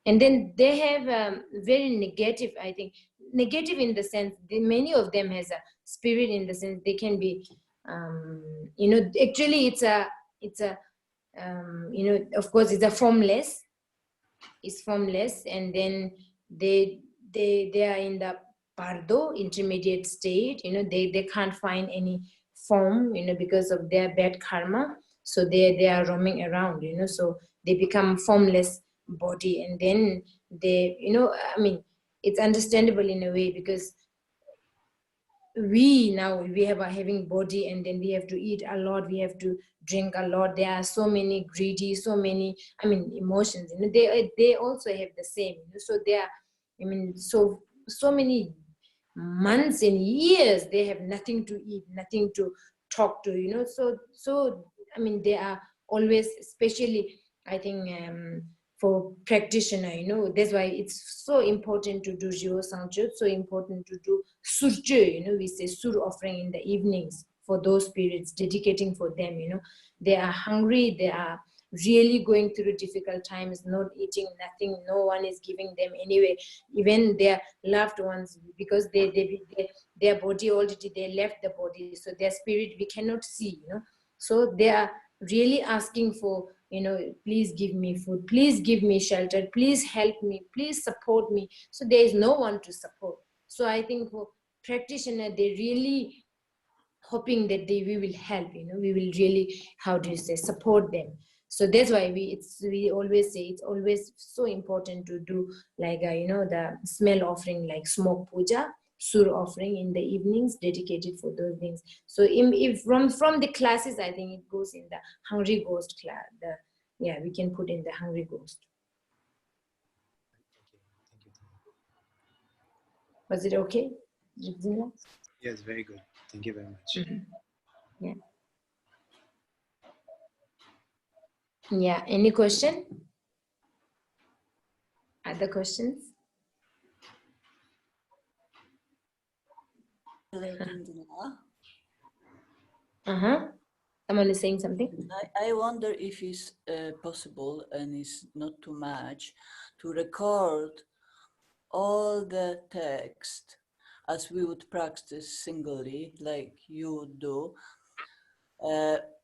And then they have very negative, I think, negative in the sense, many of them has a spirit in the sense they can be, actually it's a, of course it's a formless, and then they are in the pardo, intermediate state, they can't find any form, because of their bad karma, so they are roaming around, so they become formless body, and then they, I mean, it's understandable in a way, because we have a having body, and then we have to eat a lot, we have to drink a lot, there are so many greedy, so many, I mean, emotions, they also have the same, so they are, I mean, so many months and years they have nothing to eat, nothing to talk to, so I mean, they are always, especially I think, for practitioner, that's why it's so important to do Jio Sangcho, so important to do Surjo, we say Sur offering in the evenings for those periods, dedicating for them, they are hungry, they are really going through difficult times, not eating, nothing, no one is giving them anyway, even their loved ones, because their body already, they left the body, so their spirit we cannot see, so they are really asking for, please give me food, please give me shelter, please help me, please support me, so there is no one to support. So I think for practitioner, they really hoping that we will help, we will really, how do you say, support them. So that's why we always say it's always so important to do like the smell offering, like smoke puja, sur offering in the evenings, dedicated for those things. So if from the classes, I think it goes in the hungry ghost class. We can put in the hungry ghost. Thank you. Was it okay, Zinla? Yes, very good. Thank you very much. Mm-hmm. Yeah, any question? Other questions? Someone is saying something? I wonder if it's possible, and it's not too much, to record all the text as we would practice singly, like you would do,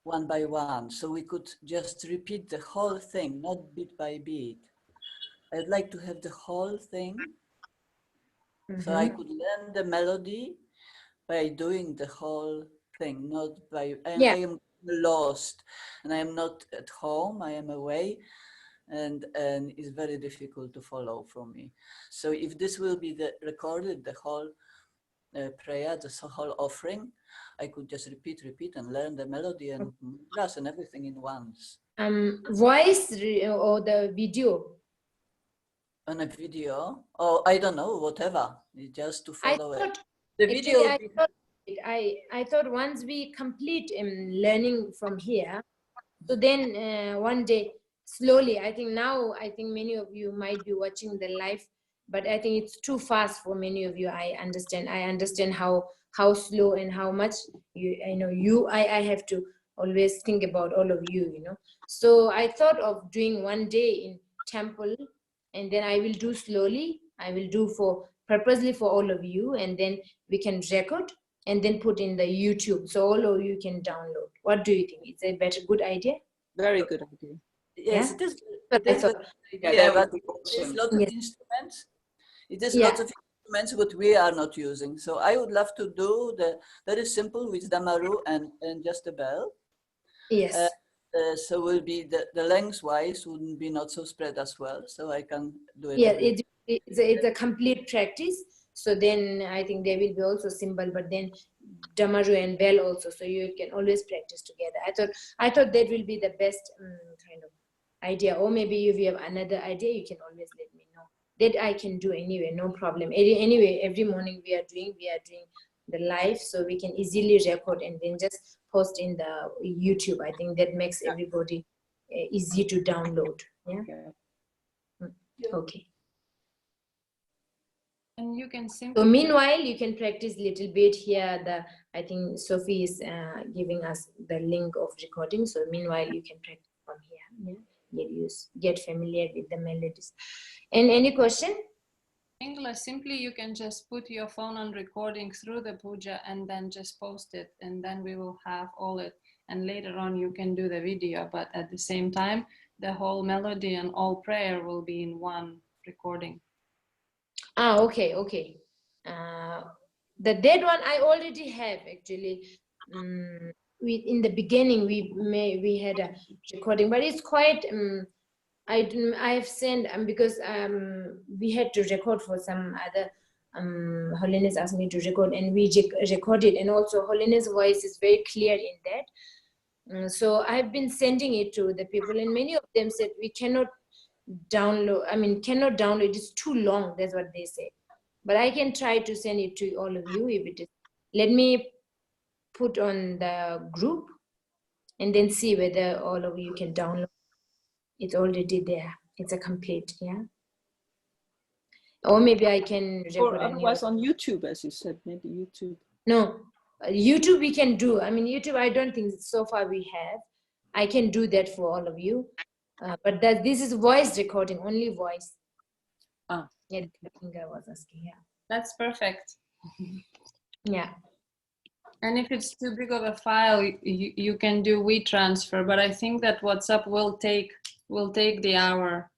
one by one. So we could just repeat the whole thing, not bit by bit. I'd like to have the whole thing. So I could learn the melody by doing the whole thing, not by, I am lost and I am not at home, I am away, and it's very difficult to follow for me. So if this will be recorded, the whole prayer, the whole offering, I could just repeat and learn the melody and mudras and everything in once. Voice or the video? On a video, or I don't know, whatever, just to follow it. The video. I thought once we complete learning from here, so then one day, slowly, I think many of you might be watching the live, but I think it's too fast for many of you. I understand how slow and how much I have to always think about all of you, So I thought of doing one day in temple, and then I will do slowly. I will do purposely for all of you, and then we can record and then put in the YouTube, so all of you can download. What do you think? It's a good idea? Very good idea. Yes, Yeah? it is. But It is that but there's lots of instruments. It is lots of instruments what we are not using. So I would love to do the very simple with Damaru and just a bell. Yes. So will be the lengthwise wouldn't be not so spread as well. So I can do it. Yeah, it's a complete practice. So then I think there will be also symbol, but then Damaru and bell also. So you can always practice together. I thought that will be the best kind of idea. Or maybe if you have another idea, you can always let me know. That I can do anyway, no problem. Anyway, every morning we are doing the live, so we can easily record and then just post in the YouTube. I think that makes everybody easy to download. Yeah. Okay. And you can So simply. meanwhile, you can practice a little bit here. I think Sophie is giving us the link of recording. So meanwhile, you can practice from here. Yeah, get familiar with the melodies. And any question? English, simply you can just put your phone on recording through the puja and then just post it, and then we will have all it. And later on, you can do the video, but at the same time, the whole melody and all prayer will be in one recording. Ah, okay. The dead one I already have actually. In the beginning we had a recording, but it's quite. I've sent because we had to record for some other. Holiness asked me to record, and we recorded, and also Holiness' voice is very clear in that. So I've been sending it to the people, and many of them said we cannot download, it's too long. That's what they say. But I can try to send it to all of you if it is. Let me put on the group and then see whether all of you can download. It's already there. It's a complete, yeah. Or maybe I can record. Or otherwise on YouTube, as you said, maybe YouTube. No, YouTube we can do. I mean, YouTube, I don't think so far we have. I can do that for all of you. But this is voice recording, only voice. Ah. Yeah, I think I was asking, yeah. That's perfect. Yeah. And if it's too big of a file, you can do WeTransfer, but I think that WhatsApp will take the hour,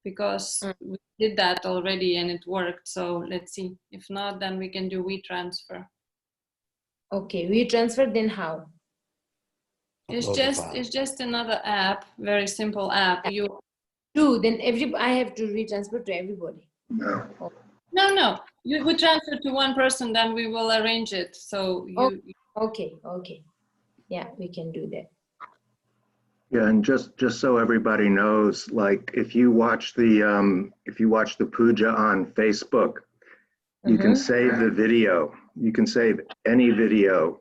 because we did that already and it worked. So let's see. If not, then we can do WeTransfer. Okay, WeTransfer, then how? It's just another app, very simple app. You do then I have to WeTransfer to everybody. No. You would transfer to one person, then we will arrange it. So you. Okay. Yeah, we can do that. Yeah, and just so everybody knows, like if you watch the puja on Facebook, you can save the video. You can save any video,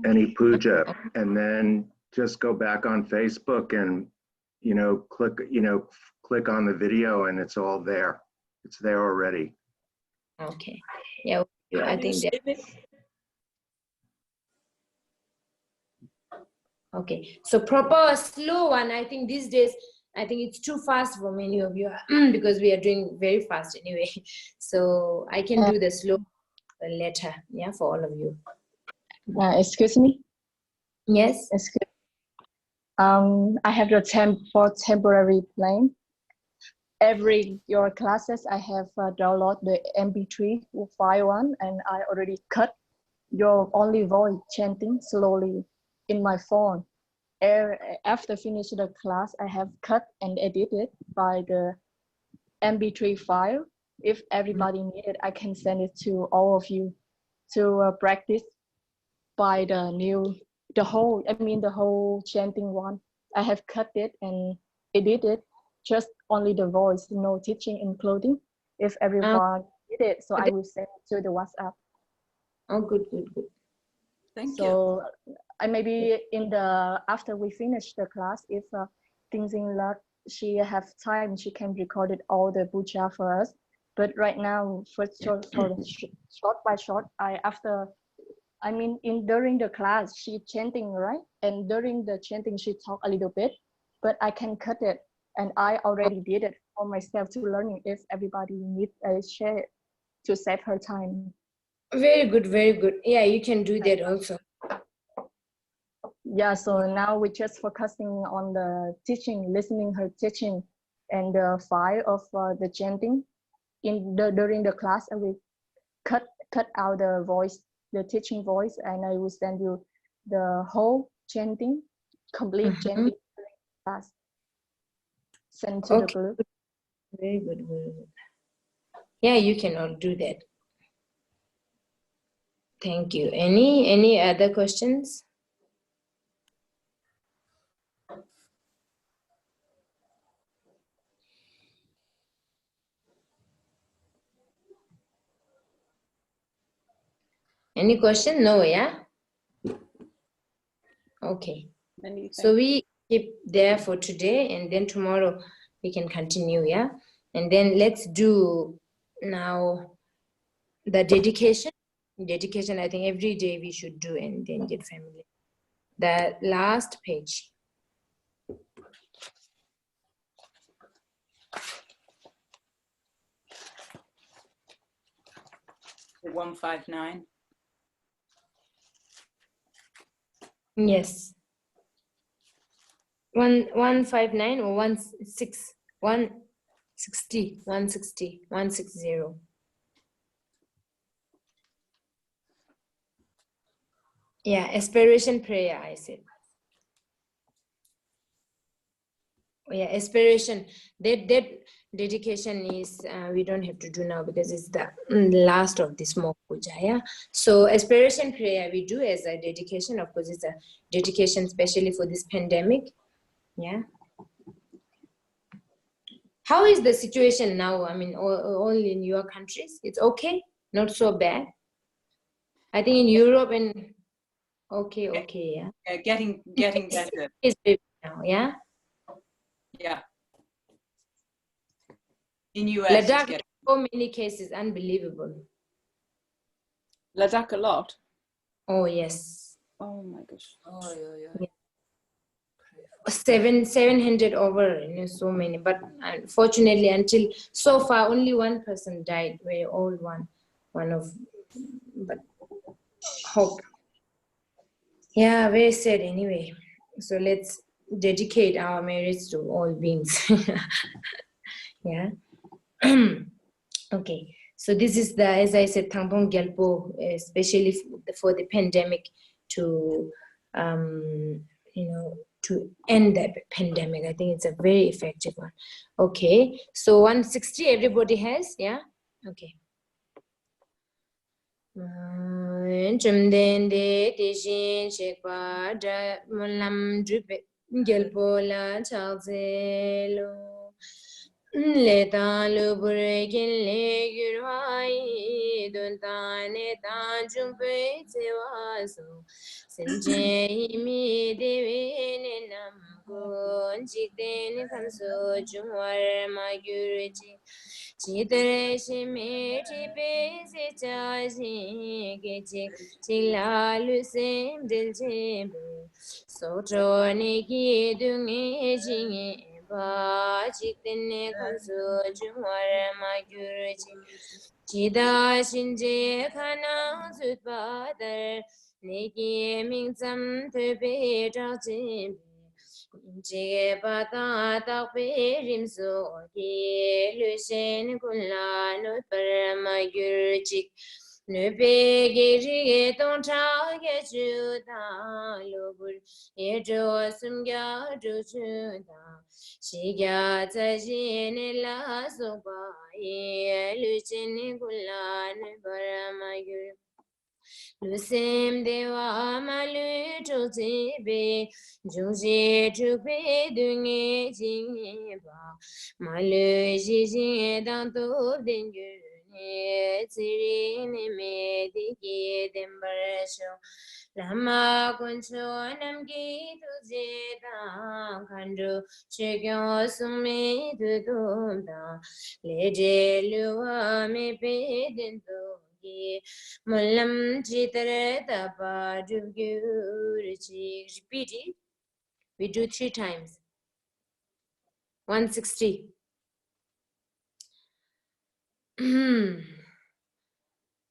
any puja, and then just go back on Facebook and click on the video, and it's all there. It's there already. Okay. Yeah, I think that. Okay, so proper slow one. I think these days, I think it's too fast for many of you because we are doing very fast anyway. So I can do the slow letter, yeah, for all of you. Excuse me. Yes. Excuse. I have the temporary plan. Every your classes, I have download the MP3 file one, and I already cut your only voice chanting slowly in my phone. After finish the class, I have cut and edited by the MP3 file. If everybody need it, I can send it to all of you to practice by the whole chanting one. I have cut it and edited just only the voice, no teaching including. If everyone did it, so I will send it to the WhatsApp. Oh, good. Thank you. So I maybe after we finish the class, if Tingzing Luck, she have time, she can record it all the puja for us. But right now, short by short, during the class, she chanting, right? And during the chanting, she talk a little bit, but I can cut it. And I already did it for myself to learning if everybody need share it to save her time. Very good. Yeah, you can do that also. Yeah, so now we're just focusing on the teaching, listening her teaching, and the file of the chanting. During the class, I will cut out the voice, the teaching voice, and I will send you the whole chanting complete change class. Send to the group. Very good, very good. Yeah, you can all do that. Thank you. Any other questions? Any question? No, yeah? Okay. So we keep there for today, and then tomorrow we can continue, yeah? And then let's do now the dedication. Dedication, I think every day we should do, and then get familiar. The last page. 159. Yes. 159 or 16, 160, 160, 160. Yeah, aspiration prayer, I said. Yeah, aspiration. That dedication is we don't have to do now because it's the last of this mock puja. Yeah. So aspiration prayer we do as a dedication. Of course, it's a dedication especially for this pandemic. Yeah. How is the situation now? I mean, all in your countries, it's okay, not so bad. I think in Europe and okay, yeah. Yeah, getting better. It's better now, yeah. Yeah. In US, Ladakh, so many cases, unbelievable. Ladakh a lot. Oh yes. Oh my gosh. Oh, yeah. 700 over, so many. But unfortunately, until so far, only one person died. We're all one of, but hope. Yeah, very sad anyway. So let's dedicate our marriage to all beings. Yeah. Okay. So this is the, as I said, Tangpong Gyalpo, especially for the pandemic to, to end that pandemic. I think it's a very effective one. Okay. So 160 everybody has, yeah? Okay. Chumdende tishin shekpa da mulam drupe gelpola chalzelo le ta lu burekin le yurwai dun ta ne ta jumpe sewaso senje mi dewe ne nam gun jikden kanso jumwar ma gyurji Chidare shime chipe se chaji geche chilalu sem dil chebe sotro ne ki dunge jinge ba chitne kanso jumar ma gyurji chida shinje khana zutpadar ne ki ming zam tebe chachimbe Jie bata ta pe rim so ye lu shen kun la no par ma gyur chik ne pe ge ri ge tong cha ge chu ta lo bur ye jo sum gya ju chu ta shi gya za ji ne la so ba ye lu shen kun la no par ma gyur Lusem dewa malu chozibe Jungje chupe dunge jingeba Malu jijinge dang top dengu Tsiri me diki dembarsho Lama kuncho namgi tuje dang Kandru chekyo sume tutum dang Leje luwa me pe dento Mulam chitare tapa jubgyurchi. Repeat it. We do 3 times. 160.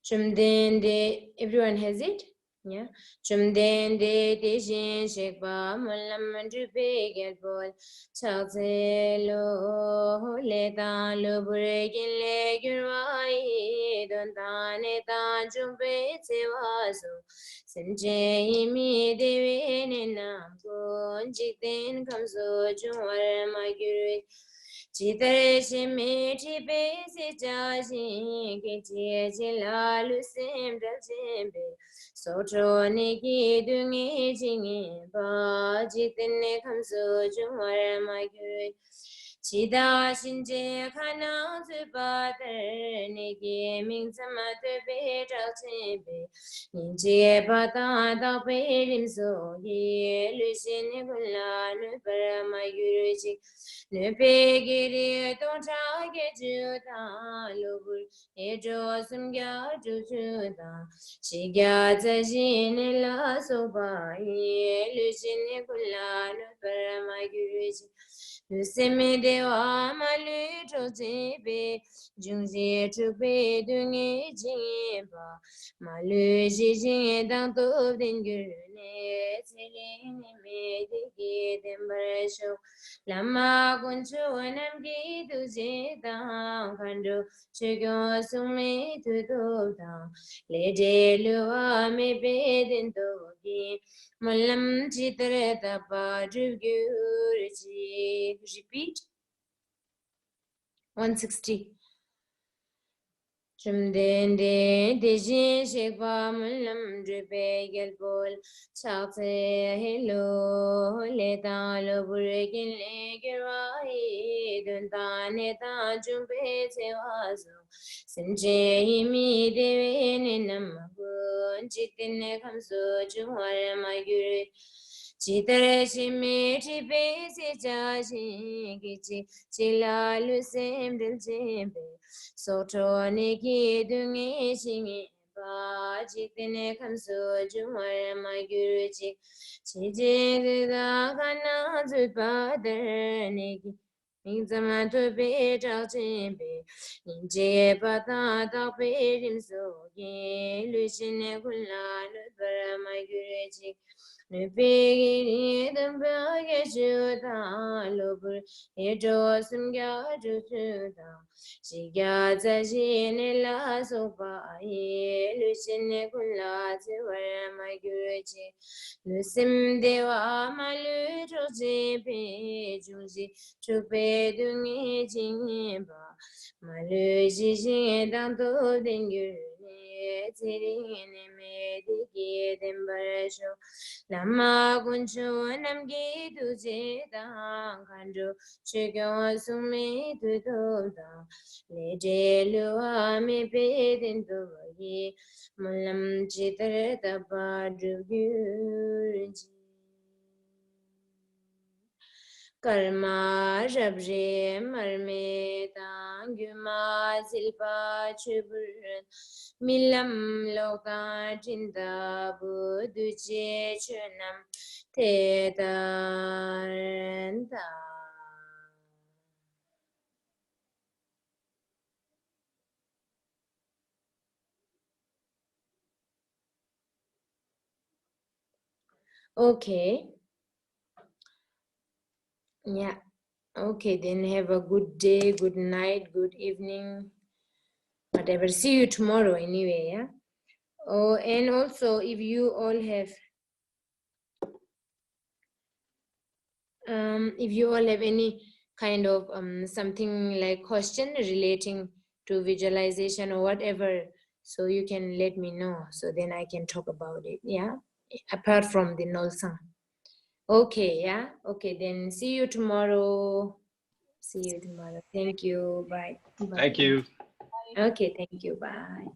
Chumdende. Everyone has it? Yeah. Chumden de Dijin Shekba Mulam Drupe Gelbol Chakzelo Leta Lubrekin Legurwai Dontane Tan Jumpe Sewaso Sinje mi Devin Nam Jiten Kamso Jumar Maguri Chitare Shime Chipe Sijaji Kichi Chilalu Sim Dalchimbe Soto Niki Dungi Jingi Ba Jitine Kamso Jumar Maguri Chida Shinje Kana Zubatar Niki Ming Samata Be Dalchimbe Ninje Bata Da Perim So Ye Lucine Gula Nupara Maguri Nepegiri Tonta Gejuta Lubur Ejo Sumga Jujuta Shiga Zajin La Soba Lucine Kulano Paramaguriji Luseme Dewa Malu Josebe Junzi Trupe Dungi Jimba Malu Jijin Danto Dingurne Selene Mediki Dembaresho Lama Gunchu Namgi Tuji Dang Kandu Chigyo Sumi Tutu Dang Lede Lua Me Bedin Togi Mulam Chitreta Padrugurji. Repeat 160. Chumden de Dijin Shekwa Mulam Dripe Gelbol Chakse Hello Leta Loburekin Legirai Duntane Ta Jumpe Sewazo Sinje mi Devin Namagun Chitine Kamso Jumar Maguri Chitare Shime Chipe Sijaji Kichi Chilalu Sem Dil Jimbe Soto Niki Dungi Shingi Ba Jitine Kamso Jumar Maguruchi Chiji Gida Kana Zupadar Niki Mingzamato Be Jimbe Ninje Pata Da Perim Sogi Lucine Kula Nupara Maguruchi Nupigiri Dumbaya Juda Lubur Ejo Sumga Juda Shiga Zajin La Sopa Lucine Kula Tiwara Maguruchi Lusim Dewa Malu Joji Juji Chupe Dungi Jimba Malu Jijin Danto Dingur Tirin Mediki Dembarasho Lama Gunchu Namgi Tuji Dang Kandu Chigyo Sumi Tutu Dang Lede Lua Me Pedin Tuyi Mulam Chitreta Padrugurji Karma Jabje Marme Tanguma Silpa Chubur Milam Loka Chinda Buduche Chunam Tetarenta. Okay. Yeah. Okay, then have a good day, good night, good evening, whatever. See you tomorrow anyway, yeah? Oh, and also if you all have any kind of something like question relating to visualization or whatever, so you can let me know, so then I can talk about it, yeah? Apart from the Nolsang. Okay, yeah? Okay, then see you tomorrow. See you tomorrow. Thank you. Bye. Bye. Thank you. Okay, thank you. Bye.